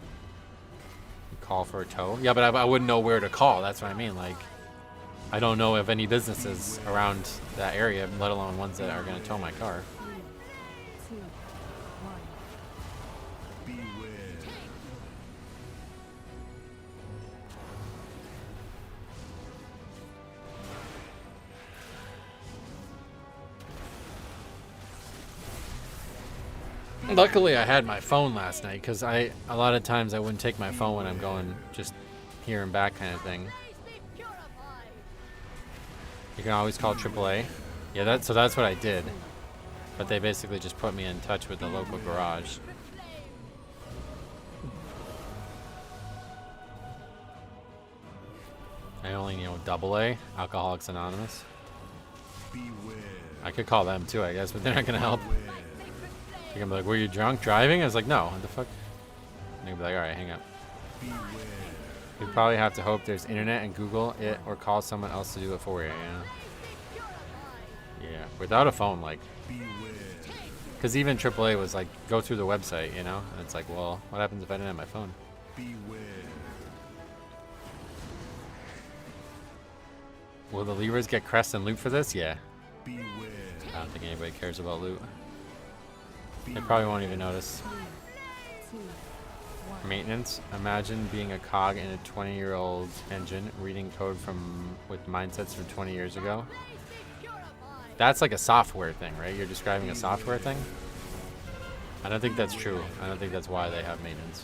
You call for a tow. Yeah, but I wouldn't know where to call. That's what I mean. Like, I don't know of any businesses around that area, let alone ones that are gonna tow my car. Luckily, I had my phone last night because a lot of times I wouldn't take my phone when I'm going just here and back kind of thing. You can always call AAA. Yeah, so that's what I did. But they basically just put me in touch with the local garage. I only know AA, Alcoholics Anonymous. I could call them too, I guess, but they're not gonna help. They're gonna be like, were you drunk driving? I was like, no, what the fuck? And they'd be like, alright, hang up. You'd probably have to hope there's internet and Google it or call someone else to do it for you, yeah. Yeah, without a phone, like, because even AAA was like, go through the website, you know? And it's like, well, what happens if I didn't have my phone? Will the levers get crest and loot for this? Yeah. I don't think anybody cares about loot. They probably won't even notice. Maintenance. Imagine being a cog in a 20-year-old engine, reading code with mindsets from 20 years ago. That's like a software thing, right? You're describing a software thing? I don't think that's true. I don't think that's why they have maintenance.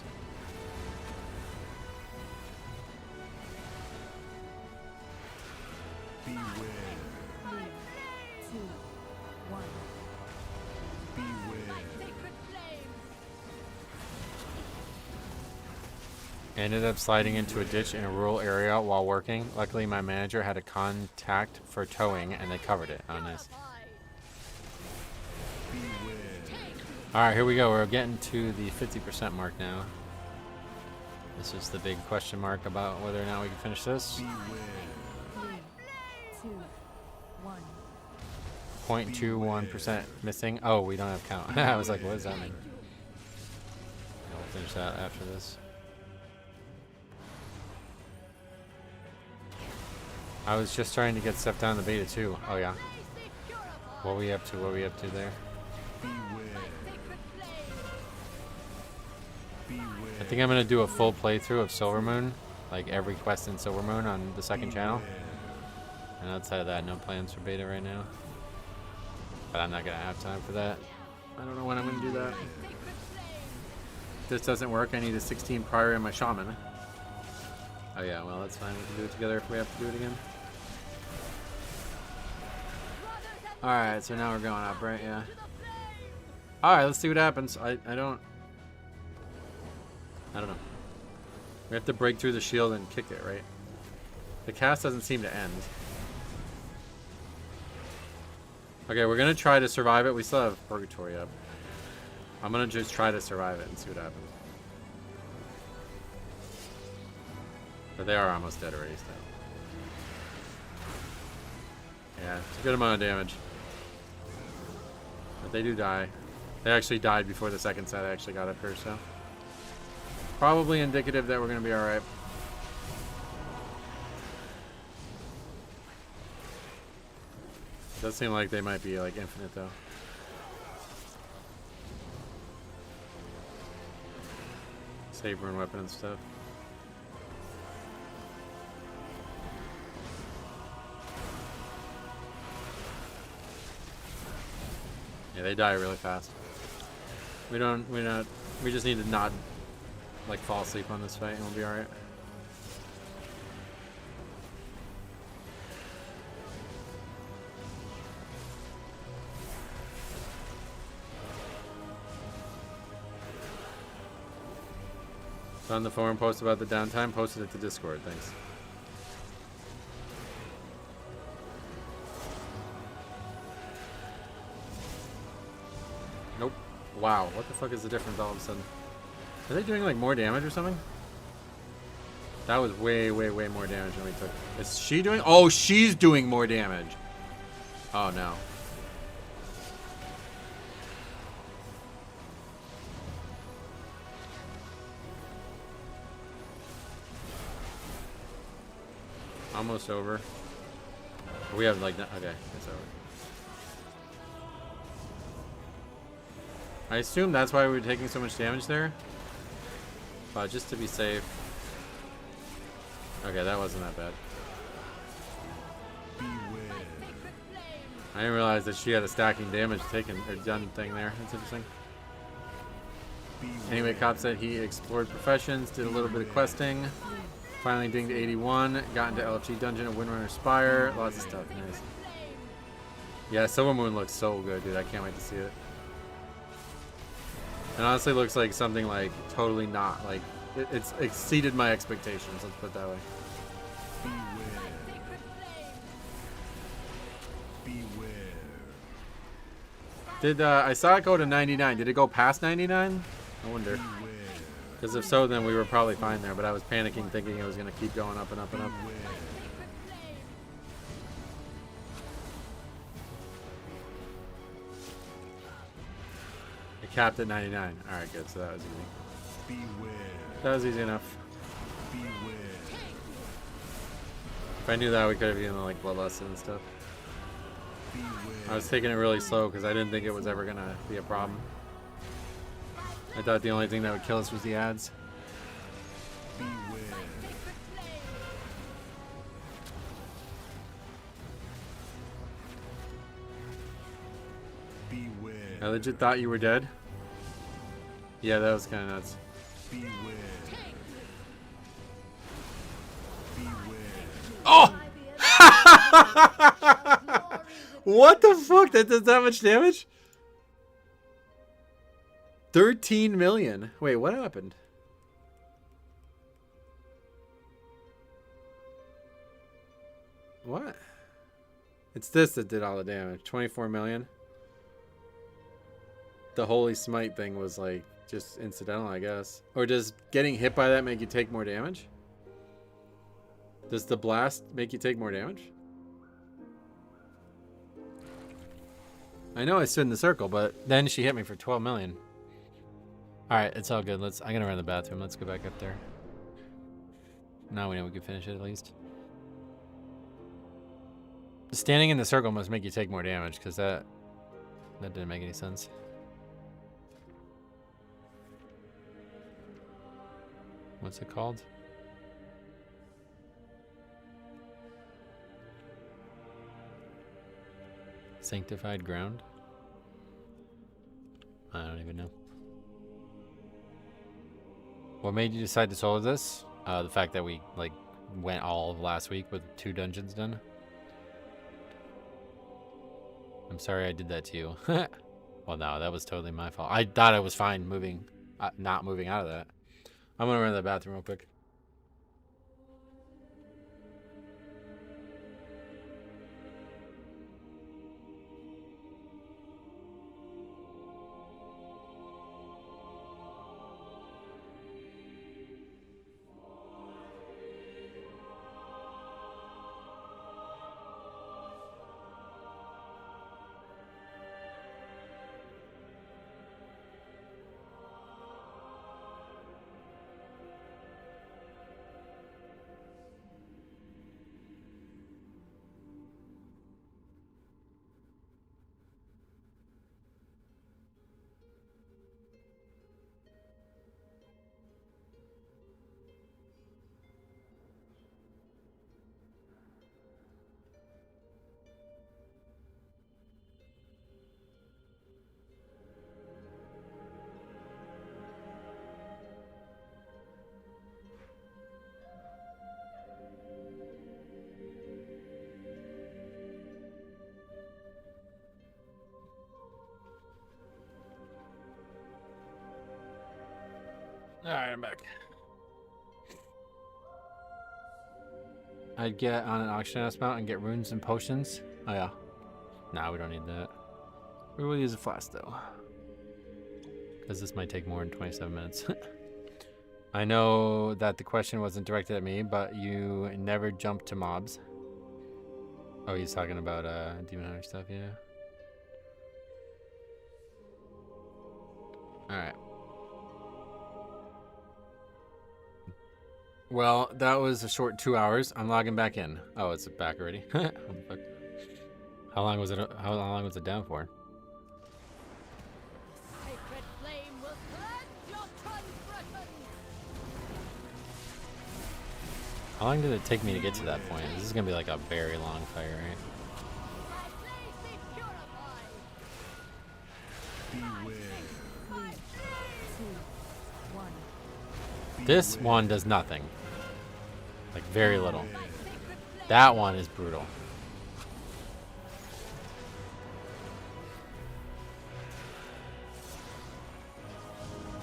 I ended up sliding into a ditch in a rural area while working. Luckily, my manager had a contact for towing, and they covered it. Oh, nice. Alright, here we go. We're getting to the 50% mark now. This is the big question mark about whether or not we can finish this. 2, 1. 0.21% missing. Oh, we don't have count. I was like, what does that mean? I'll finish that after this. I was just trying to get stuff down the beta too. Oh yeah. What are we up to? What are we up to there? I think I'm gonna do a full playthrough of Silver Moon, like every quest in Silver Moon on the second channel. And outside of that, no plans for beta right now. But I'm not gonna have time for that. I don't know when I'm gonna do that. If this doesn't work, I need a 16 Priory and my Shaman. Oh yeah, well that's fine. We can do it together if we have to do it again. Alright, so now we're going up, right? Yeah. Alright, let's see what happens. I don't know. We have to break through the shield and kick it, right? The cast doesn't seem to end. Okay, we're gonna try to survive it. We still have Purgatory up. I'm gonna just try to survive it and see what happens. But they are almost dead already, so. Yeah, it's a good amount of damage. But they do die. They actually died before the second set actually got up here, so. Probably indicative that we're gonna be alright. Does seem like they might be like infinite though. Saber and weapon and stuff. Yeah, they die really fast. We just need to not like fall asleep on this fight and we'll be alright. On the forum post about the downtime, posted it to Discord, thanks. Nope. Wow, what the fuck is the difference all of a sudden? Are they doing like more damage or something? That was way, way, way more damage than we took. Is she doing? Oh, she's doing more damage. Oh no. Almost over. We have like, okay, it's over. I assume that's why we were taking so much damage there. But just to be safe. Okay, that wasn't that bad. I didn't realize that she had a stacking damage taken or done thing there. That's interesting. Anyway, Cop said he explored professions, did a little bit of questing. Finally dinged 81, got into LFG Dungeon and Windrunner Spire. Lots of stuff, nice. Yeah, Silver Moon looks so good, dude. I can't wait to see it. It honestly looks like something like totally not like it's exceeded my expectations. Let's put it that way. Did I saw it go to 99? Did it go past 99? I wonder. Because if so, then we were probably fine there. But I was panicking, thinking it was going to keep going up and up and up. It capped at 99. All right, good. So that was easy. That was easy enough. If I knew that, we could have even like Bloodlust and stuff. I was taking it really slow because I didn't think it was ever going to be a problem. I thought the only thing that would kill us was the ads. I legit thought you were dead. Yeah, that was kind of nuts. Oh! What the fuck? That does that much damage? 13 million. Wait, what happened? What? It's this that did all the damage. 24 million. The Holy Smite thing was like just incidental, I guess. Or does getting hit by that make you take more damage? Does the blast make you take more damage? I know I stood in the circle, but then she hit me for 12 million. All right, it's all good. I'm gonna run the bathroom. Let's go back up there. Now we know we can finish it at least. Standing in the circle must make you take more damage, because that didn't make any sense. What's it called? Sanctified ground? I don't even know. What made you decide to solo this? The fact that we like went all of last week with 2 dungeons done. I'm sorry I did that to you. Well, no, that was totally my fault. I thought I was fine moving, not moving out of that. I'm gonna run to the bathroom real quick. Alright, I'm back. I'd get on an auction house mount and get runes and potions. Oh yeah. Nah, we don't need that. We will use a flask though. Because this might take more than 27 minutes. I know that the question wasn't directed at me, but you never jump to mobs. Oh, he's talking about Demon Hunter stuff, yeah. Alright. Well, that was a short 2 hours. I'm logging back in. Oh, it's back already. What the fuck? How long was it down for? Sacred flame will cleanse your transgression. How long did it take me to get to that point? This is gonna be like a very long fight, right? My blaze be purified. Beware. 3, 2, 1. This one does nothing. Like, very little. That one is brutal.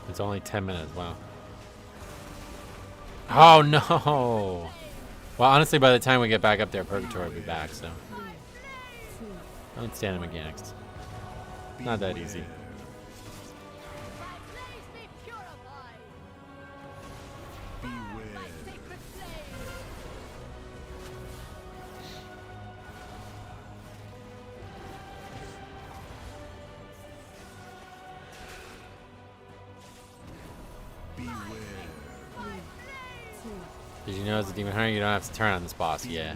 It's only 10 minutes, wow. Oh no! Well, honestly, by the time we get back up there, Purgatory will be back, so. Don't stand in mechanics. Not that easy. Did you know as a Demon Hunter you don't have to turn on this boss? Yeah.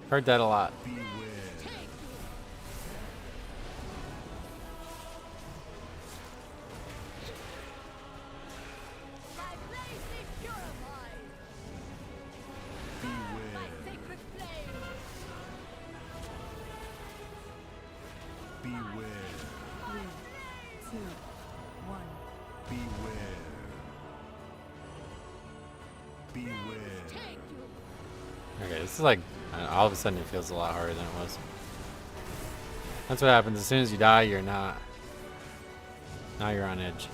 Heard that a lot. Okay, this is like, all of a sudden it feels a lot harder than it was. That's what happens. As soon as you die, you're not. Now you're on edge.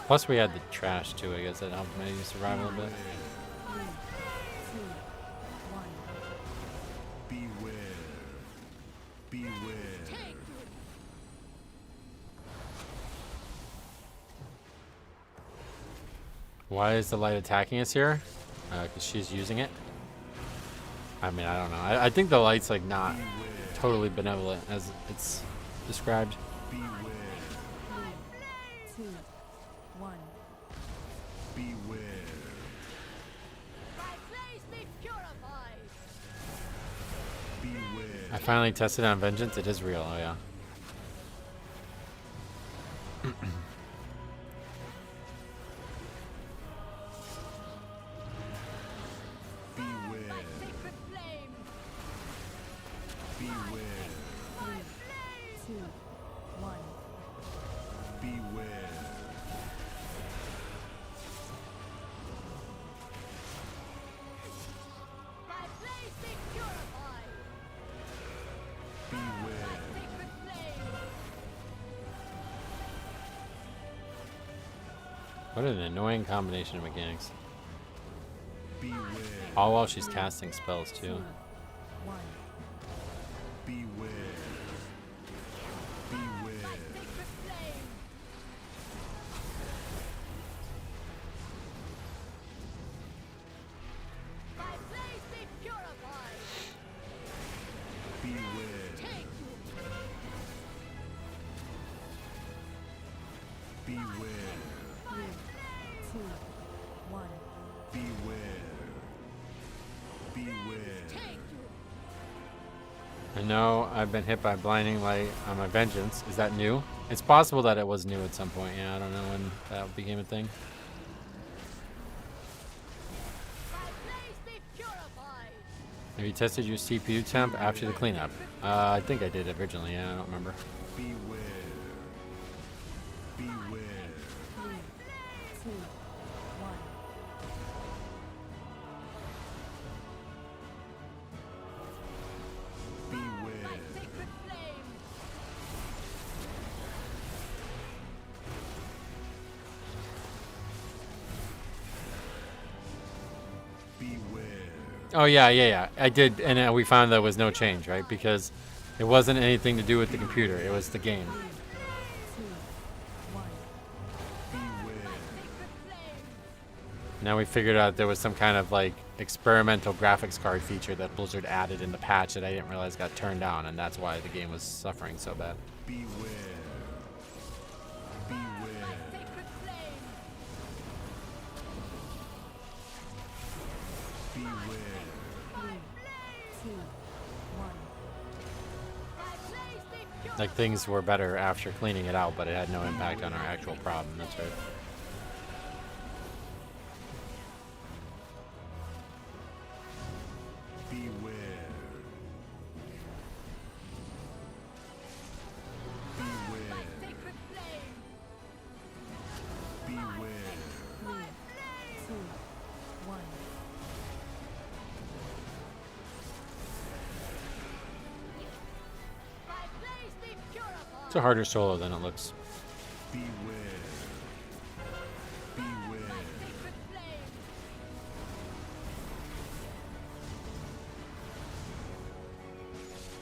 Plus we had the trash too, I guess that helped me survive a little bit. Beware. Beware. Why is the light attacking us here? Because she's using it. I mean, I don't know. I think the light's like not totally benevolent as it's described. Beware. 2, 1. Beware. My place be purified. Beware. I finally tested on Vengeance. It is real. Oh yeah. Beware. Sacred flame. Beware. 2, 1. Beware. My place be purified. Beware. Sacred flame. What an annoying combination of mechanics. Beware. All while she's casting spells too. 1. Beware. Beware. Sacred flame. My place be purified. Beware. Take Beware. 3, 2, 1. Beware. Beware. take I know I've been hit by blinding light on my Vengeance. Is that new? It's possible that it was new at some point. Yeah, I don't know when that became a thing. My place be purified. Have you tested your CPU temp after the cleanup? I think I did originally. Yeah, I don't remember. Beware. Beware. 3, 2, 1. Beware. Sacred flame. Beware. Oh yeah. I did, and we found there was no change, right? Because it wasn't anything to do with the computer. It was the game. 2, 1. Beware. Now we figured out there was some kind of like experimental graphics card feature that Blizzard added in the patch that I didn't realize got turned down, and that's why the game was suffering so bad. Beware. Beware. Sacred flame. Beware. 3, 2, 1. My place be purified. Like things were better after cleaning it out, but it had no impact on our actual problem. That's right. Beware. Beware. Sacred flame. Beware. 3, 2, 1. My place be purified. It's a harder solo than it looks. Beware. Beware. Sacred flame.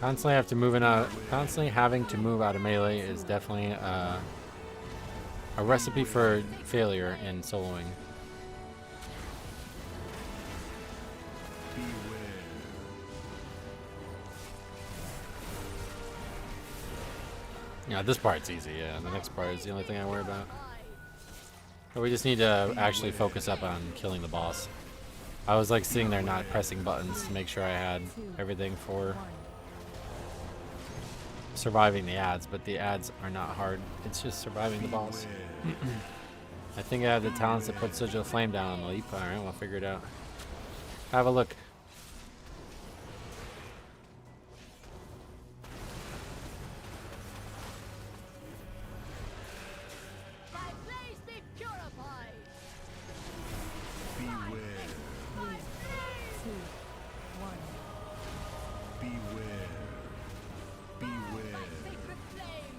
Constantly having to move out of melee is definitely a recipe for failure in soloing. Beware. Yeah, this part's easy. Yeah, the next part is the only thing I worry about. But we just need to actually focus up on killing the boss. I was like sitting there not pressing buttons to make sure I had everything for surviving the ads, but the ads are not hard. It's just surviving the boss. I think I have the talents to put Sigil Flame down on the leap. Alright, we'll figure it out. Have a look. My place be purified. Beware. 3, 2, 1. Beware. Beware. Sacred flame.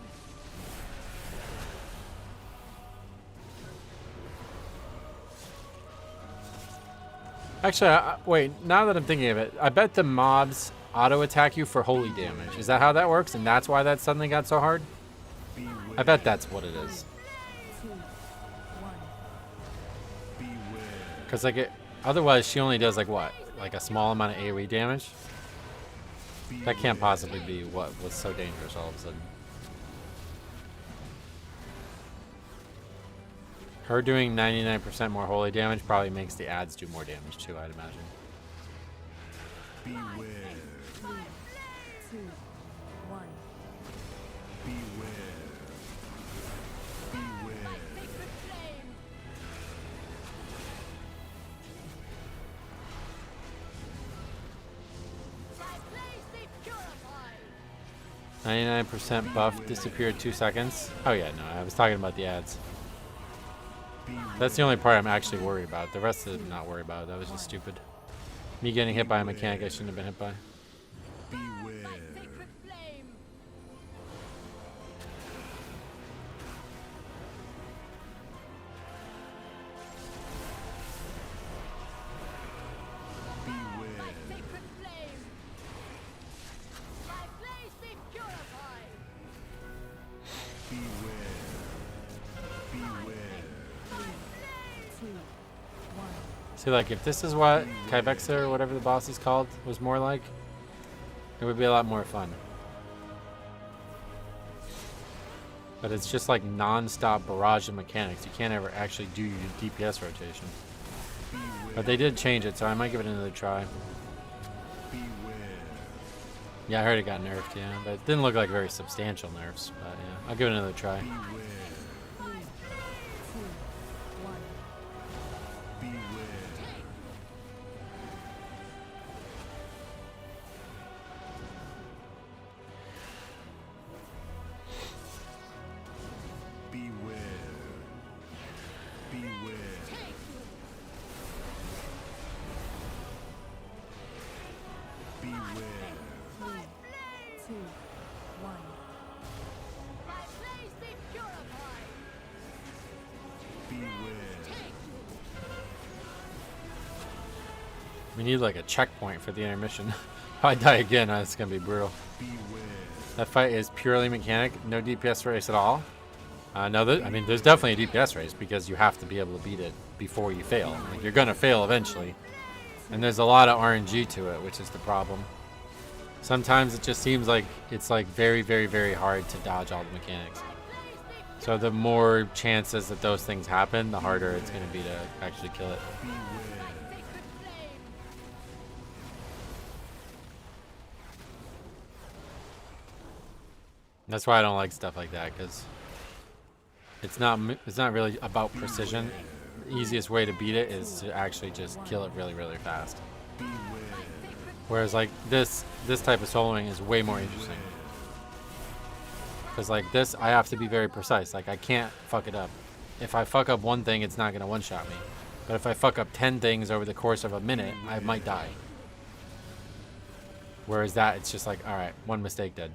Actually, wait, now that I'm thinking of it, I bet the mobs auto attack you for holy damage. Is that how that works? And that's why that suddenly got so hard? Beware. I bet that's what it is. 2, 1. Beware. Because like otherwise she only does like what? like a small amount of AoE damage. That can't possibly be what was so dangerous all of a sudden. Her doing 99% more holy damage probably makes the ads do more damage too, I'd imagine. Beware. 3, 2, 1. Beware. Beware. Sacred flame. 99% buff disappeared 2 seconds. Oh yeah, no, I was talking about the ads. That's the only part I'm actually worried about. The rest of it I'm not worried about. That was just stupid. Me getting hit by a mechanic I shouldn't have been hit by. Beware. Sacred flame. Beware. Sacred flame. My blaze be purified. Beware. Beware. 2, 1. See, like, if this is what Kyvexa or whatever the boss is called was more like, it would be a lot more fun. But it's just like non-stop barrage of mechanics. You can't ever actually do your DPS rotation. But they did change it, so I might give it another try. Beware. Yeah, I heard it got nerfed, yeah. But it didn't look like very substantial nerfs. But yeah, I'll give it another try. Beware. 3, 2, 1. Beware. Beware. Beware. Beware. 3, 2, 1. My blaze be purified. Beware. We need like a checkpoint for the intermission. If I die again, it's gonna be brutal. Beware. That fight is purely mechanic, no DPS race at all. No, I mean, there's definitely a DPS race because you have to be able to beat it before you fail. Like, you're gonna fail eventually. And there's a lot of RNG to it, which is the problem. Sometimes it just seems like it's like very, very, very hard to dodge all the mechanics. So the more chances that those things happen, the harder it's gonna be to actually kill it. That's why I don't like stuff like that, because it's not really about precision. The easiest way to beat it is to actually just kill it really, really fast. Whereas like this type of soloing is way more interesting. Because like this, I have to be very precise. Like, I can't fuck it up. If I fuck up one thing, it's not gonna one-shot me. But if I fuck up 10 things over the course of a minute, I might die. Whereas that, it's just like, all right, one mistake dead.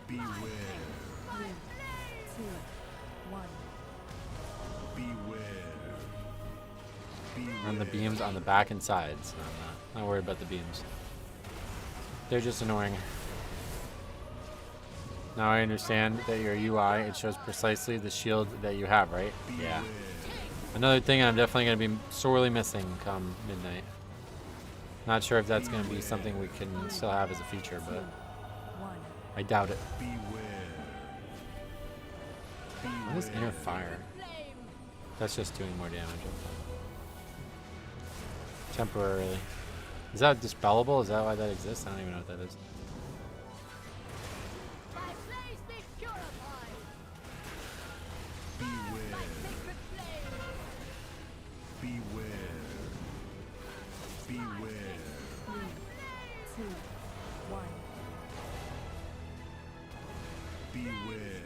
Beware. 3, 2, 1. Beware. On the beams on the back and sides. No, I'm not worried about the beams. They're just annoying. Now I understand that your UI, it shows precisely the shield that you have, right? Yeah. Another thing I'm definitely going to be sorely missing come midnight. Not sure if that's going to be something we can still have as a feature, but I doubt it. What is inner fire? That's just doing more damage. Temporarily. Is that dispellable? Is that why that exists? I don't even know what that is. My blaze be purified. Beware. Sacred flame. Beware. Beware. 3, 2, 1. Beware.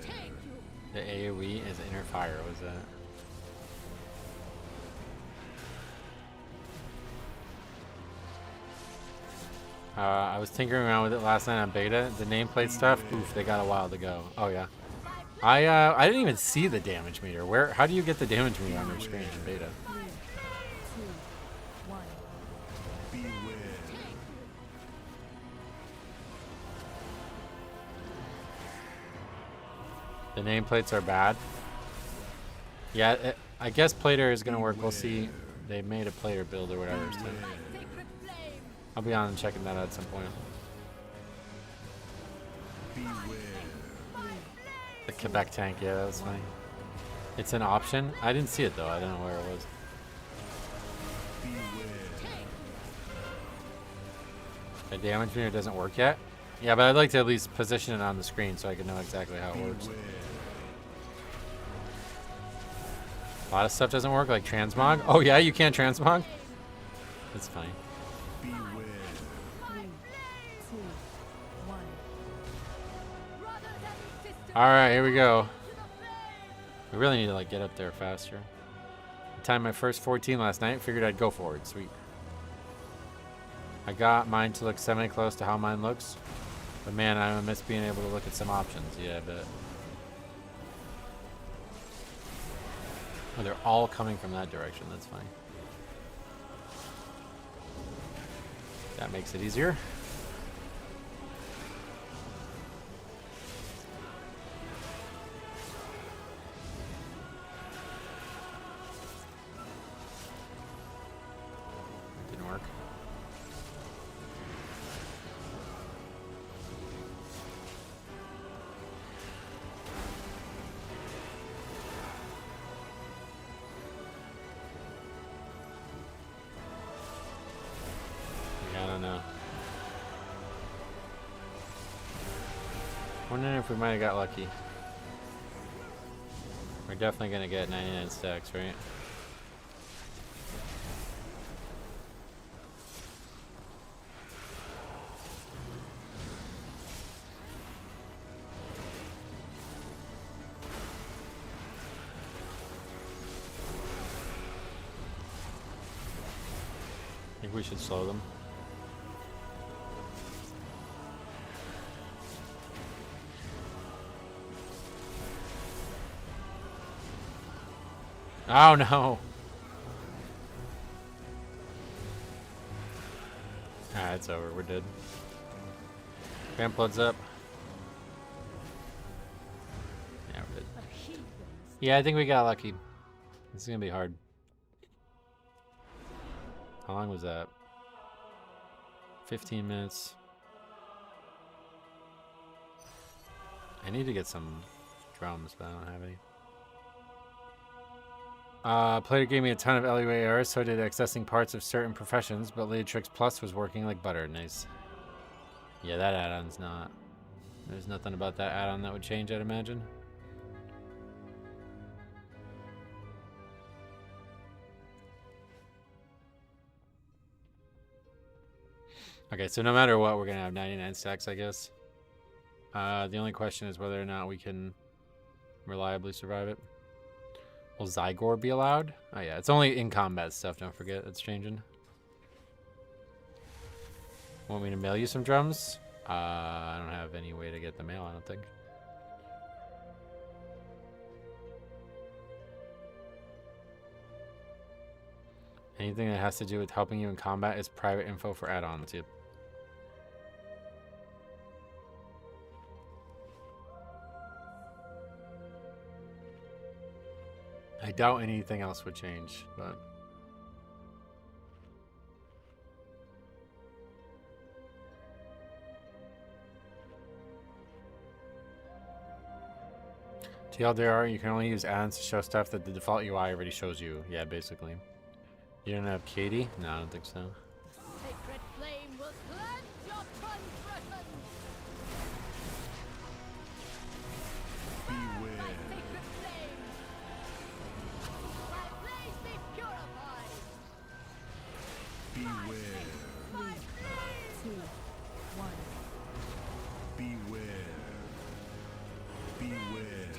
The AoE is inner fire. What was that? I was tinkering around with it last night on beta. The nameplate stuff, oof, they got a while to go. Oh yeah. I didn't even see the damage meter. How do you get the damage meter on your screen in beta? 3, 2, 1. Beware. The nameplates are bad. Yeah, I guess Plater is gonna work. We'll see. They made a Plater build or whatever. So. I'll be on checking that out at some point. Beware. The Quebec tank, yeah, that was funny. It's an option. I didn't see it though. I don't know where it was. Beware. The damage meter doesn't work yet. Yeah, but I'd like to at least position it on the screen so I can know exactly how it works. A lot of stuff doesn't work, like transmog. Oh yeah, you can't transmog? That's funny. Beware. 3, 2, 1. Alright, here we go. We really need to like get up there faster. I timed my first 14 last night, figured I'd go for it. Sweet. I got mine to look semi-close to how mine looks. But man, I miss being able to look at some options. Yeah, I bet. Oh, they're all coming from that direction. That's fine. That makes it easier. That didn't work. I don't know. Wondering if we might have got lucky. We're definitely gonna get 99 stacks, right? I think we should slow them. Oh no! Ah, it's over. We're dead. Vamp blood's up. Yeah, we're dead. Yeah, I think we got lucky. This is gonna be hard. How long was that? 15 minutes. I need to get some drums, but I don't have any. Player gave me a ton of LUA errors, so did accessing parts of certain professions, but Leatrix Plus was working like butter. Nice. Yeah, that add-on's not. There's nothing about that add-on that would change, I'd imagine. Okay, so no matter what, we're gonna have 99 stacks, I guess. The only question is whether or not we can reliably survive it. Will Zygor be allowed? Oh yeah, it's only in combat stuff, don't forget, it's changing. Want me to mail you some drums? I don't have any way to get the mail, I don't think. Anything that has to do with helping you in combat is private info for add-ons. Yep. I doubt anything else would change, but... TLDR, you can only use add-ons to show stuff that the default UI already shows you. Yeah, basically. You don't have Katie? No, I don't think so. Sacred flame will cleanse your transgressions. Beware. My sacred flame. My blaze be purified. Beware. My blaze. 2, 1. Beware. Beware.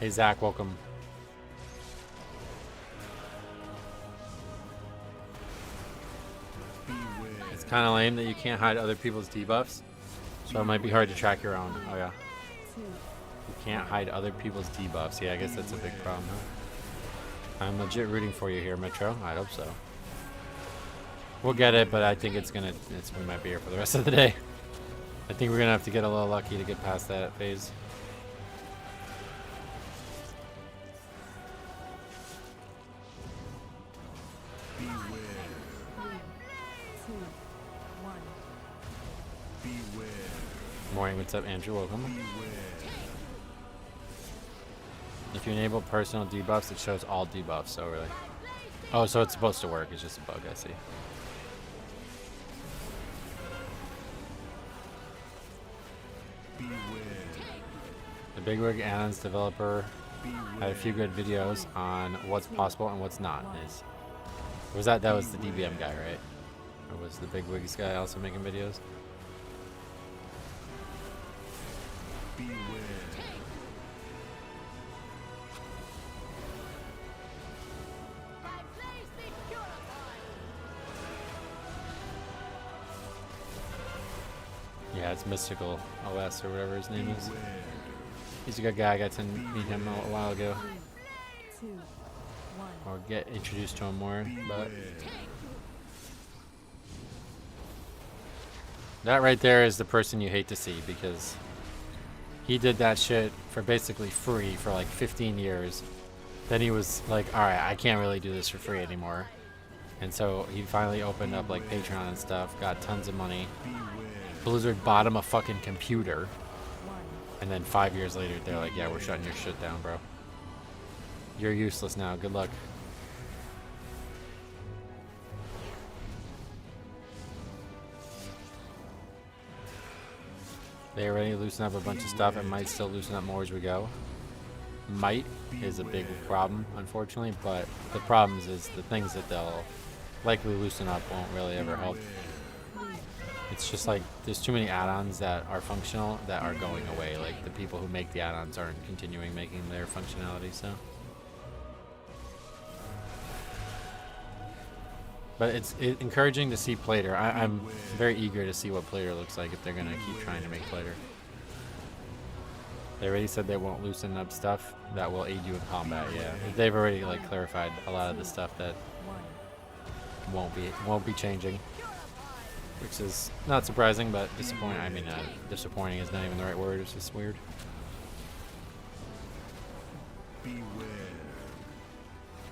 Hey Zach, welcome. Beware. It's kind of lame that you can't hide other people's debuffs, so it might be hard to track your own. Oh yeah. 2, You can't hide other people's debuffs. Yeah, I guess that's a big problem, huh? I'm legit rooting for you here, Metro. I hope so. We'll get it, but I think we might be here for the rest of the day. I think we're gonna have to get a little lucky to get past that phase. Morning, what's up, Andrew? Welcome. Beware. If you enable personal debuffs, it shows all debuffs. So really, oh, so it's supposed to work. It's just a bug. I see. Beware. The Bigwig Addons developer Beware. had a few good videos on what's possible and what's not. Nice. Was that was the DBM guy, right? Or was the Bigwigs guy also making videos? Beware. Yeah, it's Mystical OS or whatever his name is. Beware. He's a good guy. I got to meet him a while ago. Or get introduced to him more. But that right there is the person you hate to see, because he did that shit for basically free for like 15 years. Then he was like, alright, I can't really do this for free anymore. And so he finally opened up like Patreon and stuff, got tons of money. Blizzard bought him a fucking computer. And then 5 years later, they're like, yeah, we're shutting your shit down, bro. You're useless now. Good luck. They already loosened up a bunch of stuff and might still loosen up more as we go. Might is a big problem, unfortunately, but the problem is the things that they'll likely loosen up won't really ever help. It's just like there's too many add-ons that are functional that are going away. Like the people who make the add-ons aren't continuing making their functionality, so. But it's encouraging to see Plater. I'm very eager to see what Plater looks like if they're gonna keep trying to make Plater. They already said they won't loosen up stuff that will aid you in combat. Yeah, they've already like clarified a lot of the stuff that won't be changing, which is not surprising, but disappointing. I mean, disappointing is not even the right word. It's just weird. Beware.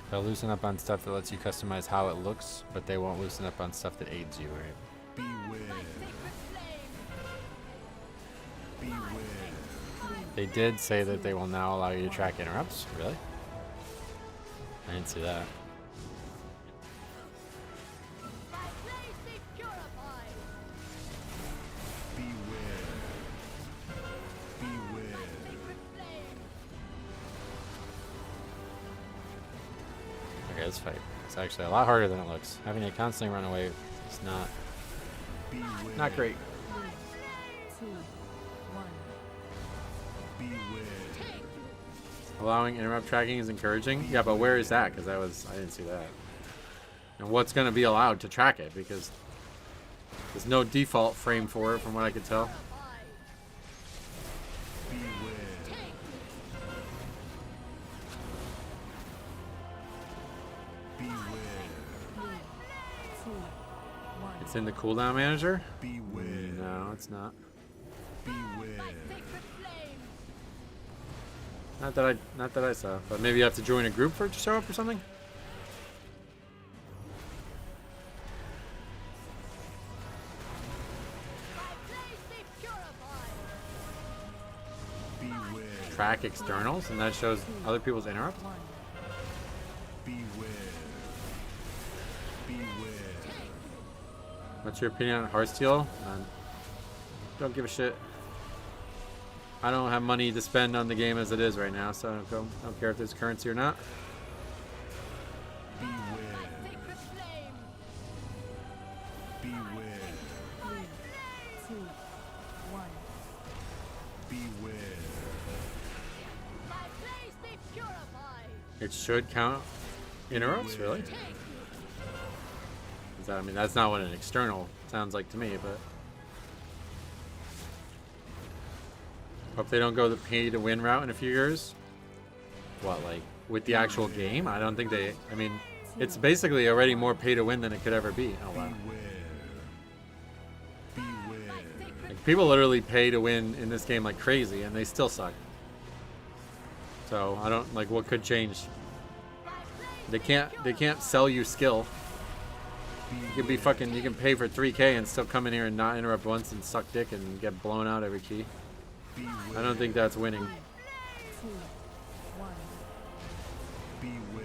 They'll loosen up on stuff that lets you customize how it looks, but they won't loosen up on stuff that aids you, right? Beware. Beware. They did say that they will now allow you to track interrupts. Really? I didn't see that. Beware. Beware. Okay, let's fight. It's actually a lot harder than it looks. Having to constantly run away is not great. Beware. Allowing interrupt tracking is encouraging. Yeah, but where is that? Because I didn't see that. And what's going to be allowed to track it? Because there's no default frame for it, from what I could tell. Beware. Beware. It's in the cooldown manager? Beware. No, it's not. Beware. Not that I saw. But maybe you have to join a group for it to show up or something? Beware. Track externals, and that shows other people's interrupts? Beware. Beware. What's your opinion on Heartsteel? Don't give a shit. I don't have money to spend on the game as it is right now, so I don't care if there's currency or not. Beware. Beware. Beware. It should count interrupts, really? Is that, I mean, that's not what an external sounds like to me, but hope they don't go the pay to win route in a few years. What, like with the actual game? I don't think they. I mean, it's basically already more pay to win than it could ever be. Oh wow. Beware. Like, people literally pay to win in this game like crazy, and they still suck. So I don't like what could change. They can't sell you skill. You can be fucking, you can pay for 3K and still come in here and not interrupt once and suck dick and get blown out every key. I don't think that's winning. 2, 1. Beware.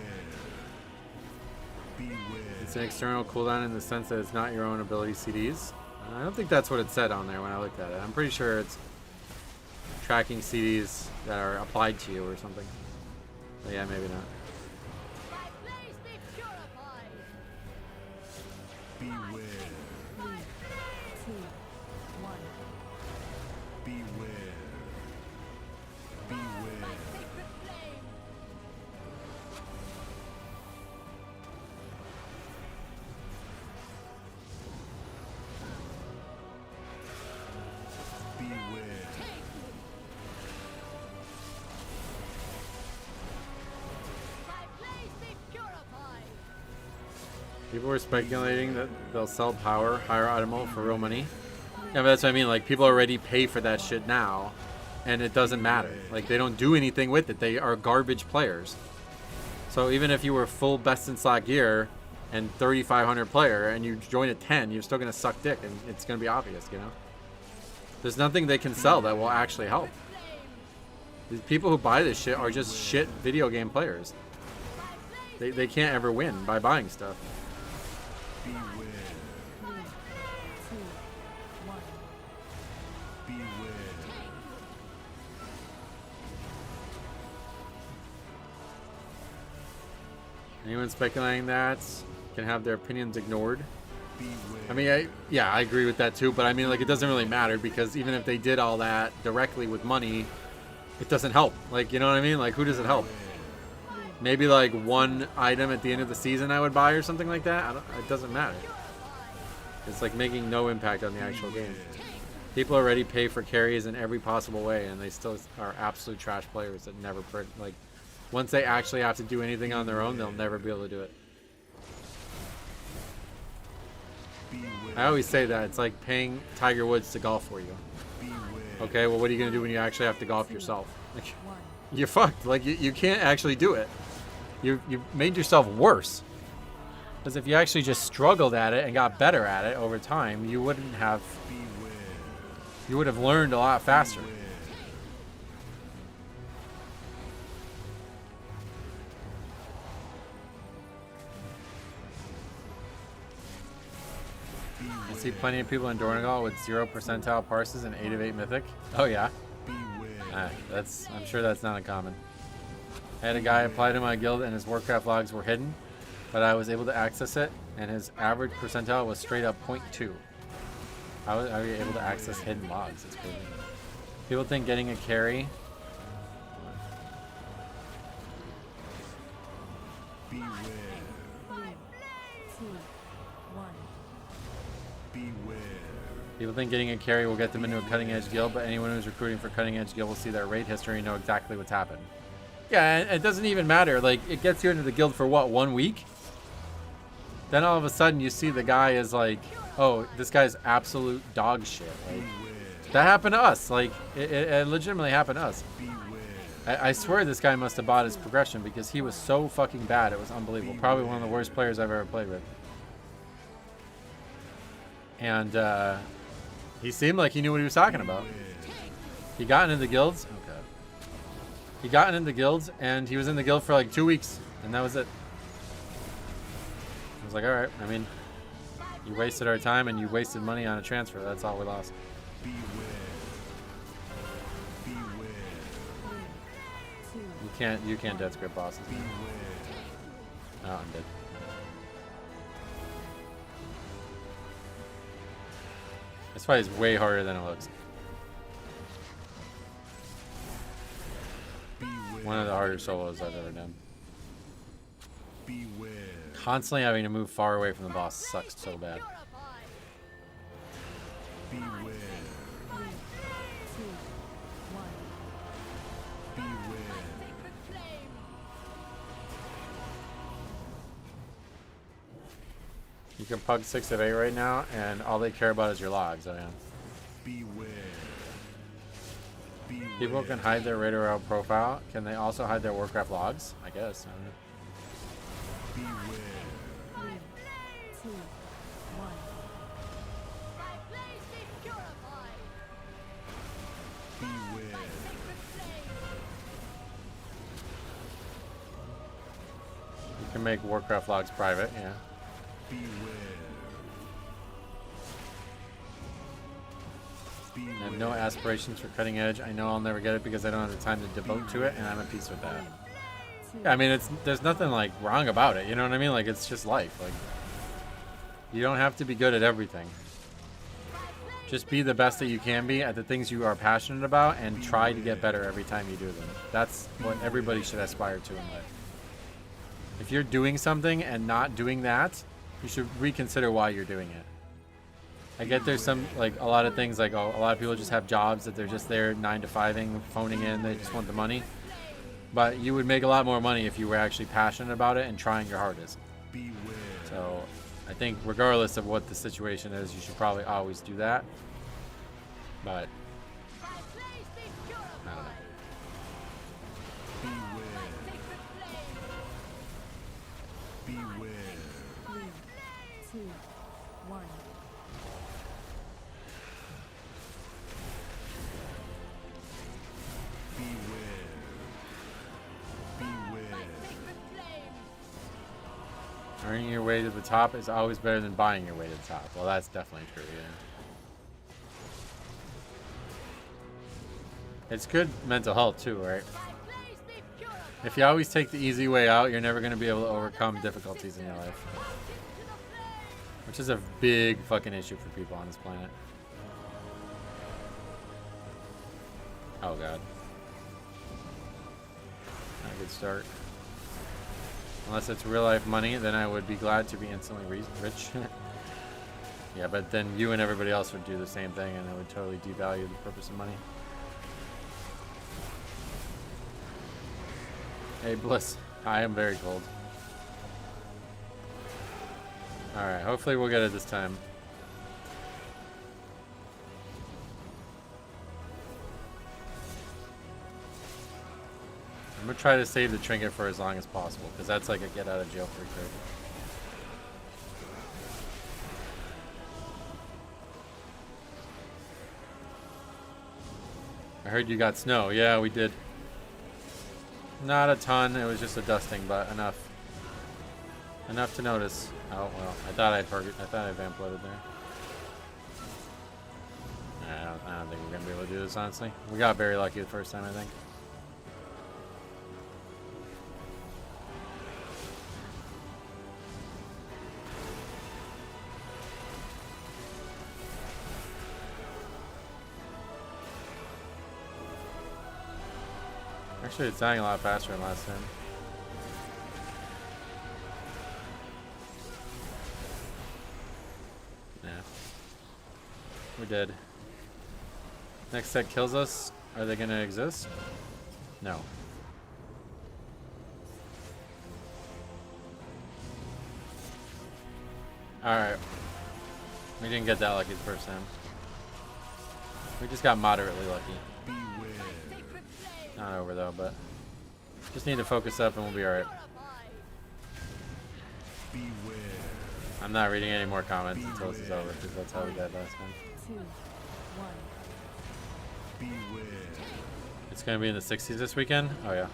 Beware. It's an external cooldown in the sense that it's not your own ability CDs. I don't think that's what it said on there when I looked at it. I'm pretty sure it's tracking CDs that are applied to you or something. But yeah, maybe not. Beware. 3, 2, 1. Beware. Beware. Beware. People were speculating that they'll sell power, higher Automol for real money. Yeah, but that's what I mean. Like, people already pay for that shit now, and it doesn't matter. Like, they don't do anything with it. They are garbage players. So even if you were full best in slot gear and 3,500 player, and you join at 10, you're still gonna suck dick, and it's gonna be obvious, you know. There's nothing they can sell that will actually help. These people who buy this shit are just shit video game players. They can't ever win by buying stuff. Beware. 3, 2, 1. Beware. Anyone speculating that can have their opinions ignored. Beware. I mean, yeah, I agree with that too, but I mean, like, it doesn't really matter because even if they did all that directly with money, it doesn't help. Like, you know what I mean? Like, who does it help? Maybe like one item at the end of the season I would buy or something like that. It doesn't matter. It's like making no impact on the actual game. People already pay for carries in every possible way, and they still are absolute trash players that never like. Once they actually have to do anything on their own, they'll never be able to do it. I always say that it's like paying Tiger Woods to golf for you. Okay, well, what are you gonna do when you actually have to golf yourself? Like, you're fucked. Like, you can't actually do it. You made yourself worse. Because if you actually just struggled at it and got better at it over time, you wouldn't have. You would have learned a lot faster. I see plenty of people in Dornegal with 0 percentile parses and 8 of 8 mythic. Oh yeah. I'm sure that's not uncommon. I had a guy apply to my guild and his Warcraft logs were hidden, but I was able to access it, and his average percentile was straight up 0.2. How are you able to access hidden logs? It's crazy. People think getting a carry. Beware. 3, 2, 1. Beware. People think getting a carry will get them into a cutting edge guild, but anyone who's recruiting for cutting edge guild will see their raid history and know exactly what's happened. Yeah, and it doesn't even matter. Like, it gets you into the guild for what, 1 week? Then all of a sudden you see the guy is like, oh, this guy's absolute dog shit. Like, that happened to us. Like, it legitimately happened to us. I swear this guy must have bought his progression because he was so fucking bad. It was unbelievable. Probably one of the worst players I've ever played with. And he seemed like he knew what he was talking about. He got into the guilds. Oh god. He got into the guilds, and he was in the guild for like 2 weeks, and that was it. I was like, all right. I mean, you wasted our time, and you wasted money on a transfer. That's all we lost. Beware. Beware. You can't death grip bosses. Beware. Oh, I'm dead. This fight is way harder than it looks. Beware. One of the harder solos I've ever done. Beware. Constantly having to move far away from the boss sucks so bad. Beware. 3, 2, 1. Beware. You can pug 6 of 8 right now, and all they care about is your logs. Oh, yeah. Beware. Beware. People can hide their Raider Route profile. Can they also hide their Warcraft logs? I guess. I don't know. Beware. 3, 2, Can make Warcraft logs private, yeah. I have no aspirations for cutting edge. I know I'll never get it because I don't have the time to devote to it, and I'm at peace with that. Yeah, I mean, there's nothing like wrong about it. You know what I mean? Like, it's just life. Like, you don't have to be good at everything. Just be the best that you can be at the things you are passionate about, and try to get better every time you do them. That's what everybody should aspire to in life. If you're doing something and not doing that, you should reconsider why you're doing it. I get there's some, like, a lot of things, like, oh, a lot of people just have jobs that they're just there 9 to 5ing, phoning in, they just want the money. But you would make a lot more money if you were actually passionate about it and trying your hardest. So I think regardless of what the situation is, you should probably always do that. But I don't know. Earning your way to the top is always better than buying your way to the top. Well, that's definitely true, yeah. It's good mental health too, right? If you always take the easy way out, you're never going to be able to overcome difficulties in your life. Which is a big fucking issue for people on this planet. Oh god. Not a good start. Unless it's real life money, then I would be glad to be instantly rich. Yeah, but then you and everybody else would do the same thing, and it would totally devalue the purpose of money. Hey, Bliss. I am very cold. Alright, hopefully we'll get it this time. I'm gonna try to save the trinket for as long as possible, because that's like a get out of jail free card. I heard you got snow. Yeah, we did. Not a ton. It was just a dusting, but enough. Enough to notice. Oh well, I thought I vamp loaded there. I don't think we're gonna be able to do this, honestly. We got very lucky the first time, I think. Actually, it's dying a lot faster than last time. Yeah. We're dead. Next set kills us. Are they gonna exist? No. Alright. We didn't get that lucky the first time. We just got moderately lucky. Not over though, but just need to focus up and we'll be alright. I'm not reading any more comments until this is over, because that's how we died last time. 2, 1. It's gonna be in the 60s this weekend? Oh yeah.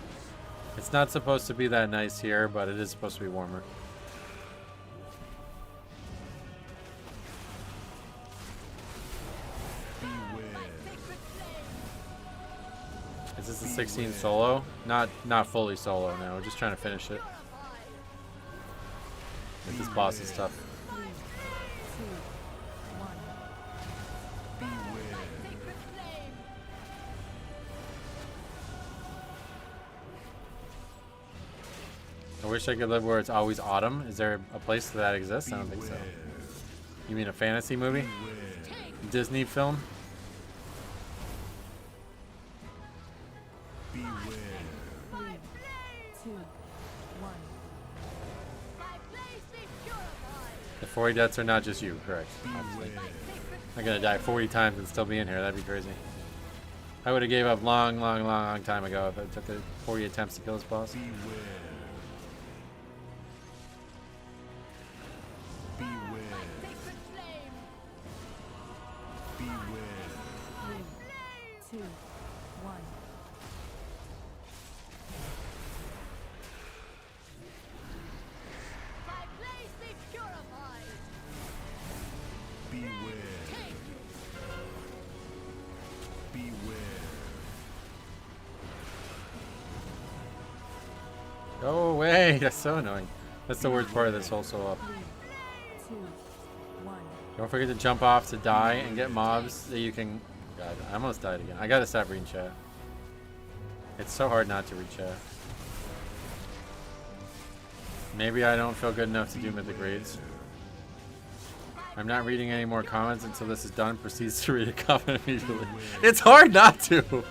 It's not supposed to be that nice here, but it is supposed to be warmer. Is this a 16 solo? Not fully solo, no. We're just trying to finish it. This boss is tough. 3, 2, 1. I wish I could live where it's always autumn. Is there a place that exists? I don't think so. You mean a fantasy movie? Disney film? The 40 deaths are not just you, correct? Obviously. I'm gonna die 40 times and still be in here. That'd be crazy. I would have gave up long time ago if it took 40 attempts to kill this boss. Go away! That's so annoying. That's the worst part of this whole solo up. 3, 2, 1. Don't forget to jump off to die and get mobs that you can... God, I almost died again. I gotta stop reading chat. It's so hard not to read chat. Maybe I don't feel good enough to do mythic raids. I'm not reading any more comments until this is done. Proceeds to read a comment immediately. It's hard not to.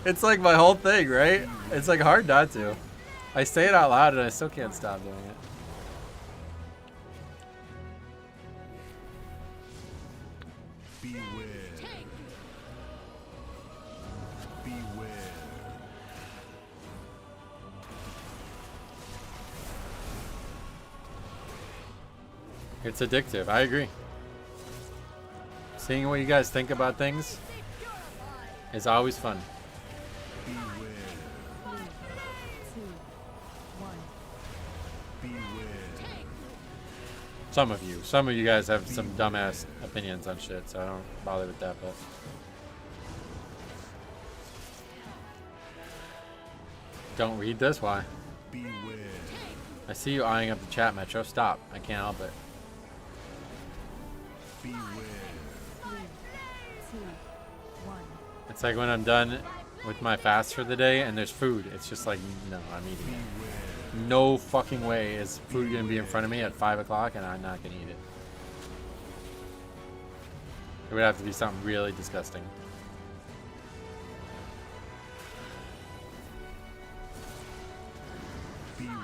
It's like my whole thing, right? It's like hard not to. I say it out loud and I still can't stop doing it. Beware. Beware. It's addictive. I agree. Seeing what you guys think about things is always fun. Beware. 3, 2, 1. Beware. Some of you guys have some dumbass opinions on shit, so I don't bother with that, but don't read this. Why? Beware. I see you eyeing up the chat, Metro. Stop. I can't help it. Beware. 3, 2, 1. It's like when I'm done with my fast for the day and there's food. It's just like, no, I'm eating it. Beware. No fucking way is food gonna be in front of me at 5 o'clock and I'm not gonna eat it. It would have to be something really disgusting. Beware.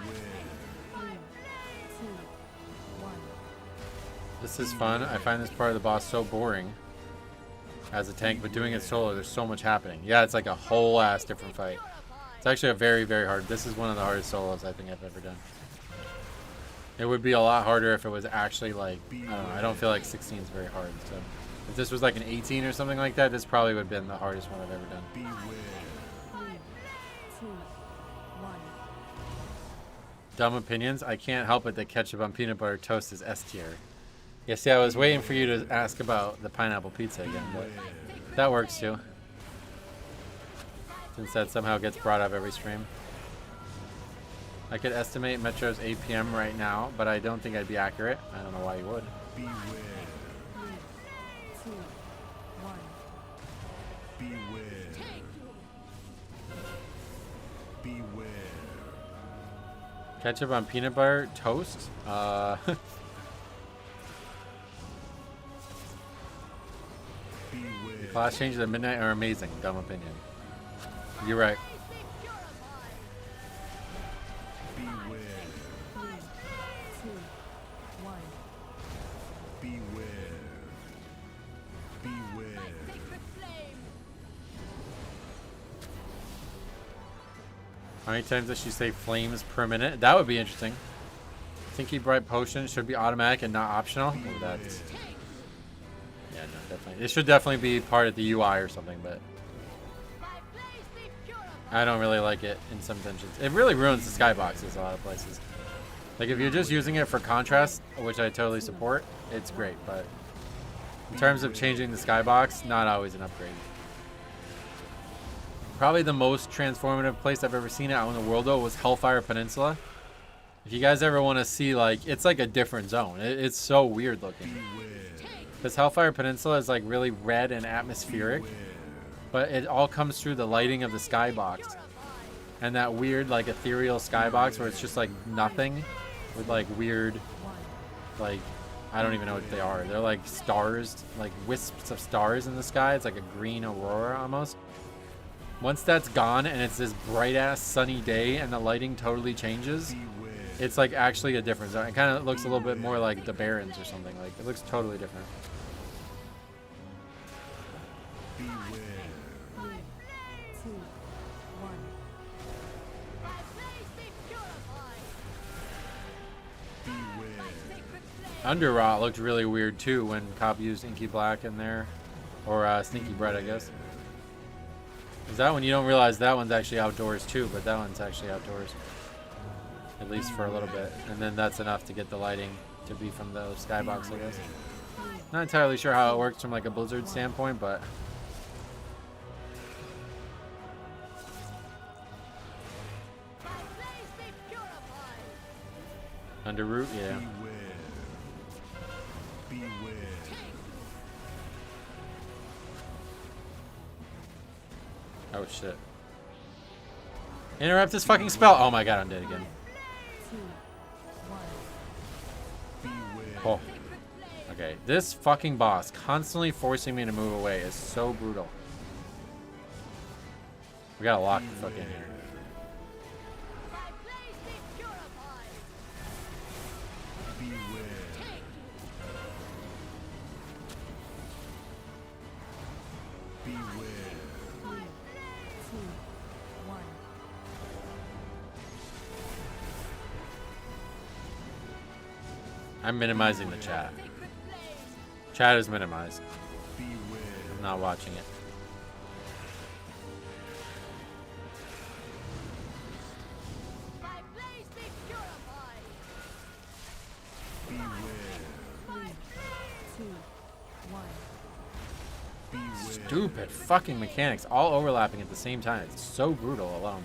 3, 2, 1. This is fun. I find this part of the boss so boring as a tank, but doing it solo, there's so much happening. Yeah, it's like a whole ass different fight. It's actually a very, very hard. This is one of the hardest solos I think I've ever done. It would be a lot harder if it was actually like, I don't know, I don't feel like 16 is very hard. So if this was like an 18 or something like that, this probably would have been the hardest one I've ever done. Beware. 3, 2, 1. Dumb opinions. I can't help it that ketchup on peanut butter toast is S tier. Yeah, see, I was waiting for you to ask about the pineapple pizza again, but that works too. Since that somehow gets brought up every stream. I could estimate Metro's APM right now, but I don't think I'd be accurate. I don't know why you would. Beware. 3, 2, 1. Beware. Beware. Ketchup on peanut butter toast? Beware. Class changes at midnight are amazing. Dumb opinion. You're right. Beware. 3, 2, 1. Beware. Beware. How many times does she say flames per minute? That would be interesting. Thinky Bright Potion should be automatic and not optional. Oh, that's... Yeah, no, definitely. It should definitely be part of the UI or something, but... I don't really like it in some dimensions. It really ruins the skyboxes a lot of places. Like, if you're just using it for contrast, which I totally support, it's great, but... In terms of changing the skybox, not always an upgrade. Probably the most transformative place I've ever seen it out in the world, though, was Hellfire Peninsula. If you guys ever want to see, like, it's like a different zone. It's so weird looking. Because Hellfire Peninsula is, like, really red and atmospheric. But it all comes through the lighting of the skybox. And that weird, like, ethereal skybox where it's just, like, nothing. With, like, weird, like, I don't even know what they are. They're, like, stars, like, wisps of stars in the sky. It's like a green aurora, almost. Once that's gone and it's this bright-ass sunny day and the lighting totally changes, it's, like, actually a different zone. It kind of looks a little bit more like the Barrens or something. Like, it looks totally different. Beware. 3, 2, 1. Beware. Underrot looked really weird too when Cop used Inky Black in there, or Sneaky Bread, I guess. Is that one you don't realize that one's actually outdoors too, but that one's actually outdoors, at least for a little bit, and then that's enough to get the lighting to be from the skybox, I guess. Not entirely sure how it works from like a Blizzard standpoint, but Underroot, yeah. Beware. Oh shit. Interrupt this fucking spell. Oh my god, I'm dead again. Oh. Okay, this fucking boss constantly forcing me to move away is so brutal. We gotta lock the fuck in here. I'm minimizing the chat. Chat is minimized. I'm not watching it. Stupid fucking mechanics all overlapping at the same time. It's so brutal alone.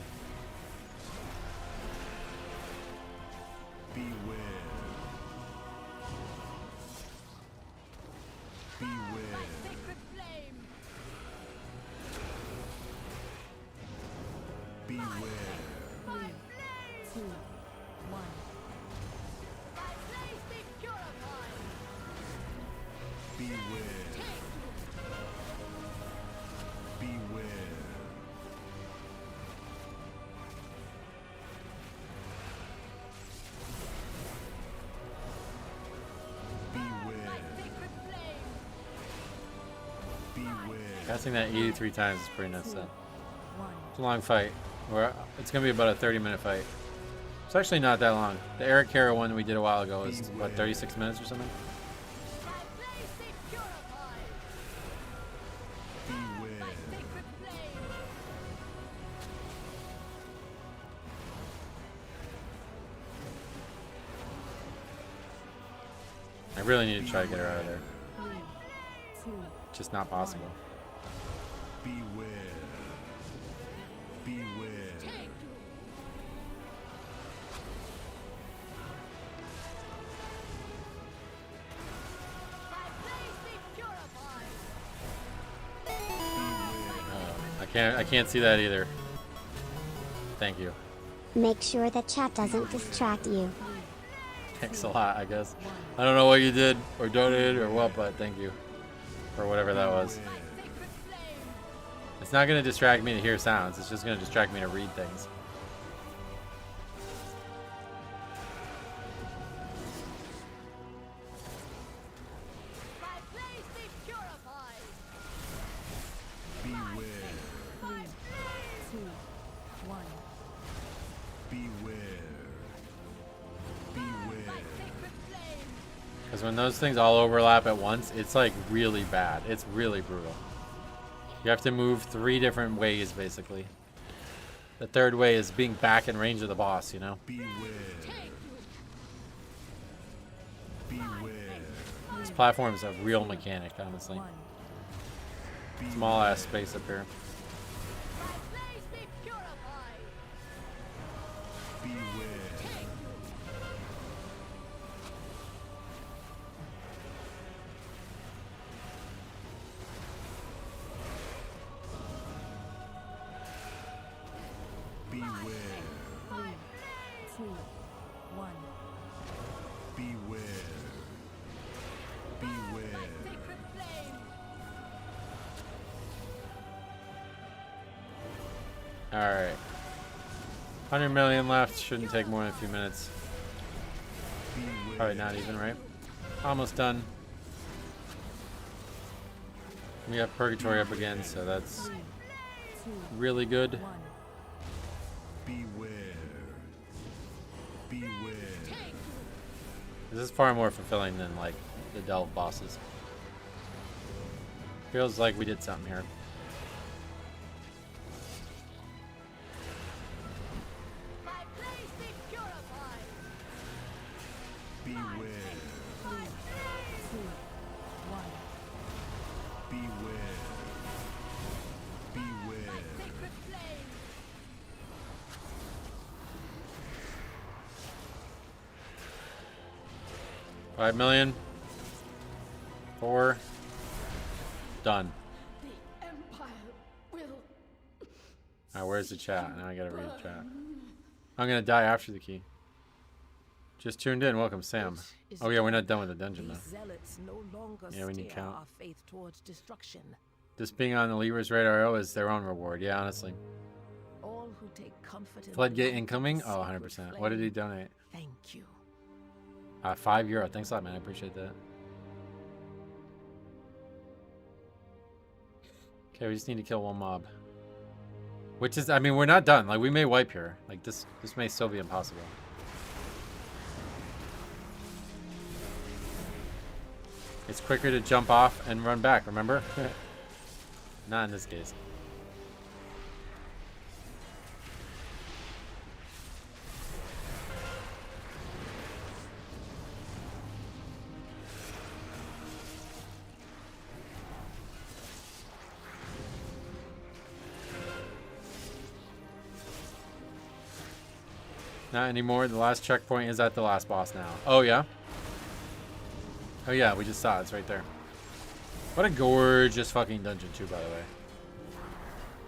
Casting that 83 times is pretty nuts though. It's a long fight. It's going to be about a 30-minute fight. It's actually not that long. The Eric Kara one we did a while ago was, what, 36 minutes or something? I really need to try to get her out of there. Just not possible. Beware. Beware. I can't see that either. Thank you. Make sure that chat doesn't distract you. Thanks a lot, I guess. I don't know what you did or donated or what, but thank you for whatever that was. It's not going to distract me to hear sounds. It's just going to distract me to read things. Because when those things all overlap at once, it's like really bad. It's really brutal. You have to move 3 different ways, basically. The third way is being back in range of the boss, you know? Beware. Beware. This platform is a real mechanic, honestly. Small ass space up here. Alright. 100 million left. Shouldn't take more than a few minutes. Probably not even, right? Almost done. We have Purgatory up again, so that's really good. Beware. Beware. This is far more fulfilling than, like, the Delve bosses. Feels like we did something here. 5 million. 4. Done. The Empire will. Alright, where's the chat? Now I gotta read the chat. I'm gonna die after the key. Just tuned in. Welcome, Sam. Oh yeah, we're not done with the dungeon These though. zealots no longer Yeah, we need steer count. our faith towards destruction. This being on the Lever's radar is their own reward. Yeah, honestly. All who take comfort in the Floodgate light of incoming? the Oh, sacred 100%. What did he flame. donate? Thank you. €5. Thanks a lot, man. I appreciate that. Okay, we just need to kill one mob. Which is, I mean, we're not done. Like, we may wipe here. Like, this may still be impossible. It's quicker to jump off and run back, remember? Not in this case. Not anymore. The last checkpoint is at the last boss now. Oh, yeah? Oh, yeah. We just saw it. It's right there. What a gorgeous fucking dungeon, too, by the way.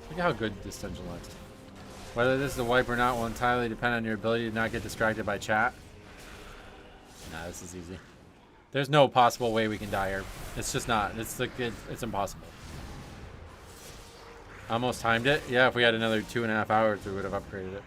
Look at how good this dungeon looks. Whether this is a wipe or not will entirely depend on your ability to not get distracted by chat. Nah, this is easy. There's no possible way we can die here. It's just not. It's like it's impossible. Almost timed it. Yeah, if we had another 2.5 hours, we would have upgraded it.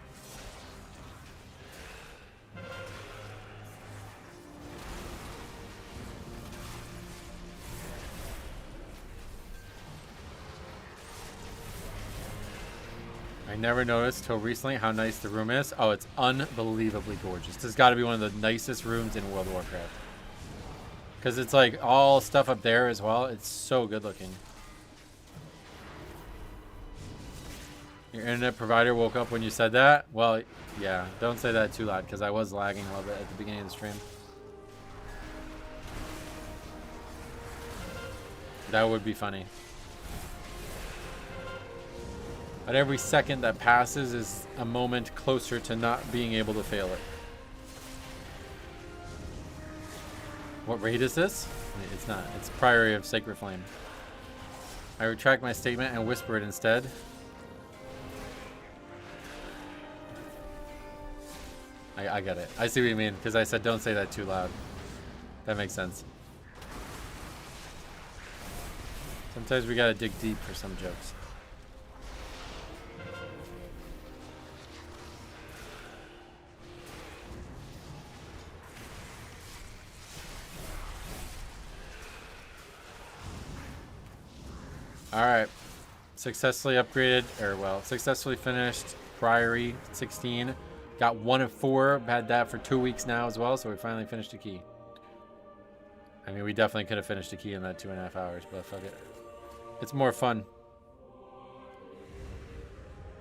I never noticed till recently how nice the room is. Oh, it's unbelievably gorgeous. This has got to be one of the nicest rooms in World of Warcraft. Because it's like all stuff up there as well. It's so good looking. Your internet provider woke up when you said that? Well, yeah. Don't say that too loud because I was lagging a little bit at the beginning of the stream. That would be funny. But every second that passes is a moment closer to not being able to fail it. What raid is this? It's not. It's Priory of Sacred Flame. I retract my statement and whisper it instead. I get it. I see what you mean, because I said don't say that too loud. That makes sense. Sometimes we gotta dig deep for some jokes. Alright. Successfully upgraded, or well, successfully finished Priory 16. Got 1 of 4. Had that for 2 weeks now as well, so we finally finished a key. I mean, we definitely could have finished a key in that 2.5 hours, but fuck it. It's more fun.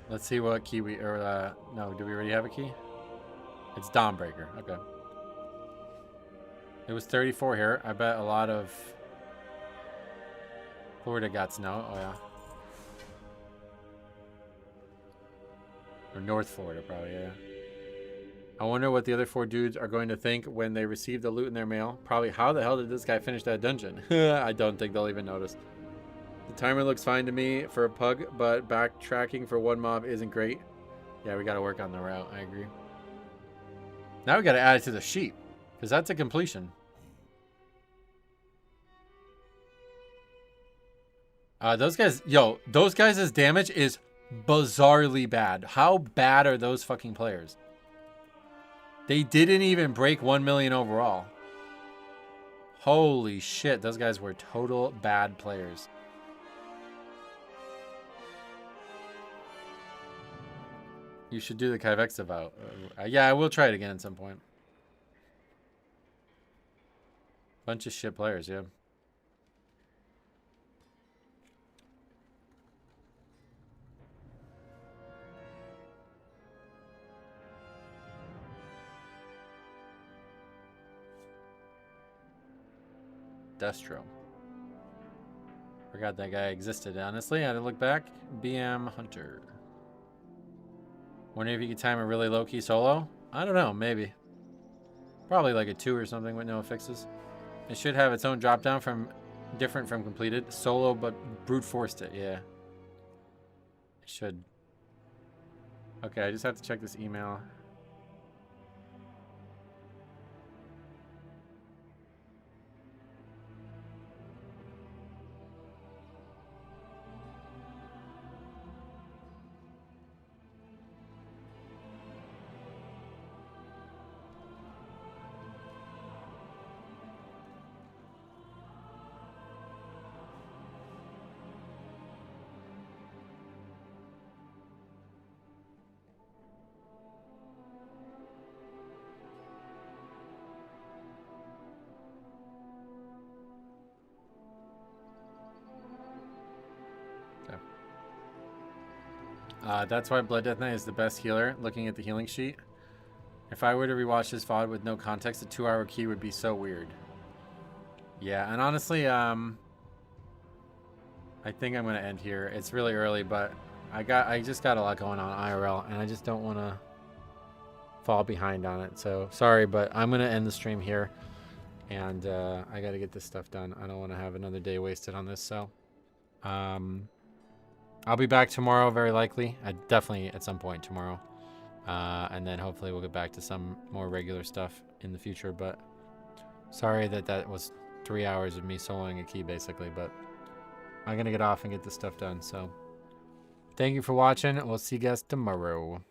Let's see what key we, or no, do we already have a key? It's Dawnbreaker, okay. It was 34 here. I bet a lot of Florida got snow. Oh, yeah. Or North Florida, probably, yeah. I wonder what the other 4 dudes are going to think when they receive the loot in their mail. Probably, how the hell did this guy finish that dungeon? I don't think they'll even notice. The timer looks fine to me for a pug, but backtracking for one mob isn't great. Yeah, we got to work on the route. I agree. Now we got to add it to the sheet, because that's a completion. Those guys, yo, those guys' damage is bizarrely bad. How bad are those fucking players? They didn't even break 1 million overall. Holy shit, those guys were total bad players. You should do the Kyvexa vow. Yeah, I will try it again at some point. Bunch of shit players, yeah. Destro. Forgot that guy existed, honestly. I had to look back. BM Hunter. Wonder if you could time a really low-key solo? I don't know, maybe. Probably like a 2 or something with no affixes. It should have its own drop down from different from completed. Solo, but brute forced it. Yeah. It should. Okay, I just have to check this email. That's why Blood Death Knight is the best healer, looking at the healing sheet. If I were to rewatch this VOD with no context, a 2-hour key would be so weird. Yeah, and honestly, I think I'm going to end here. It's really early, but I just got a lot going on IRL, and I just don't want to fall behind on it. So, sorry, but I'm going to end the stream here. And I got to get this stuff done. I don't want to have another day wasted on this, so... I'll be back tomorrow, very likely. Definitely at some point tomorrow. And then hopefully we'll get back to some more regular stuff in the future. But sorry that was 3 hours of me soloing a key, basically. But I'm going to get off and get this stuff done. So thank you for watching. We'll see you guys tomorrow.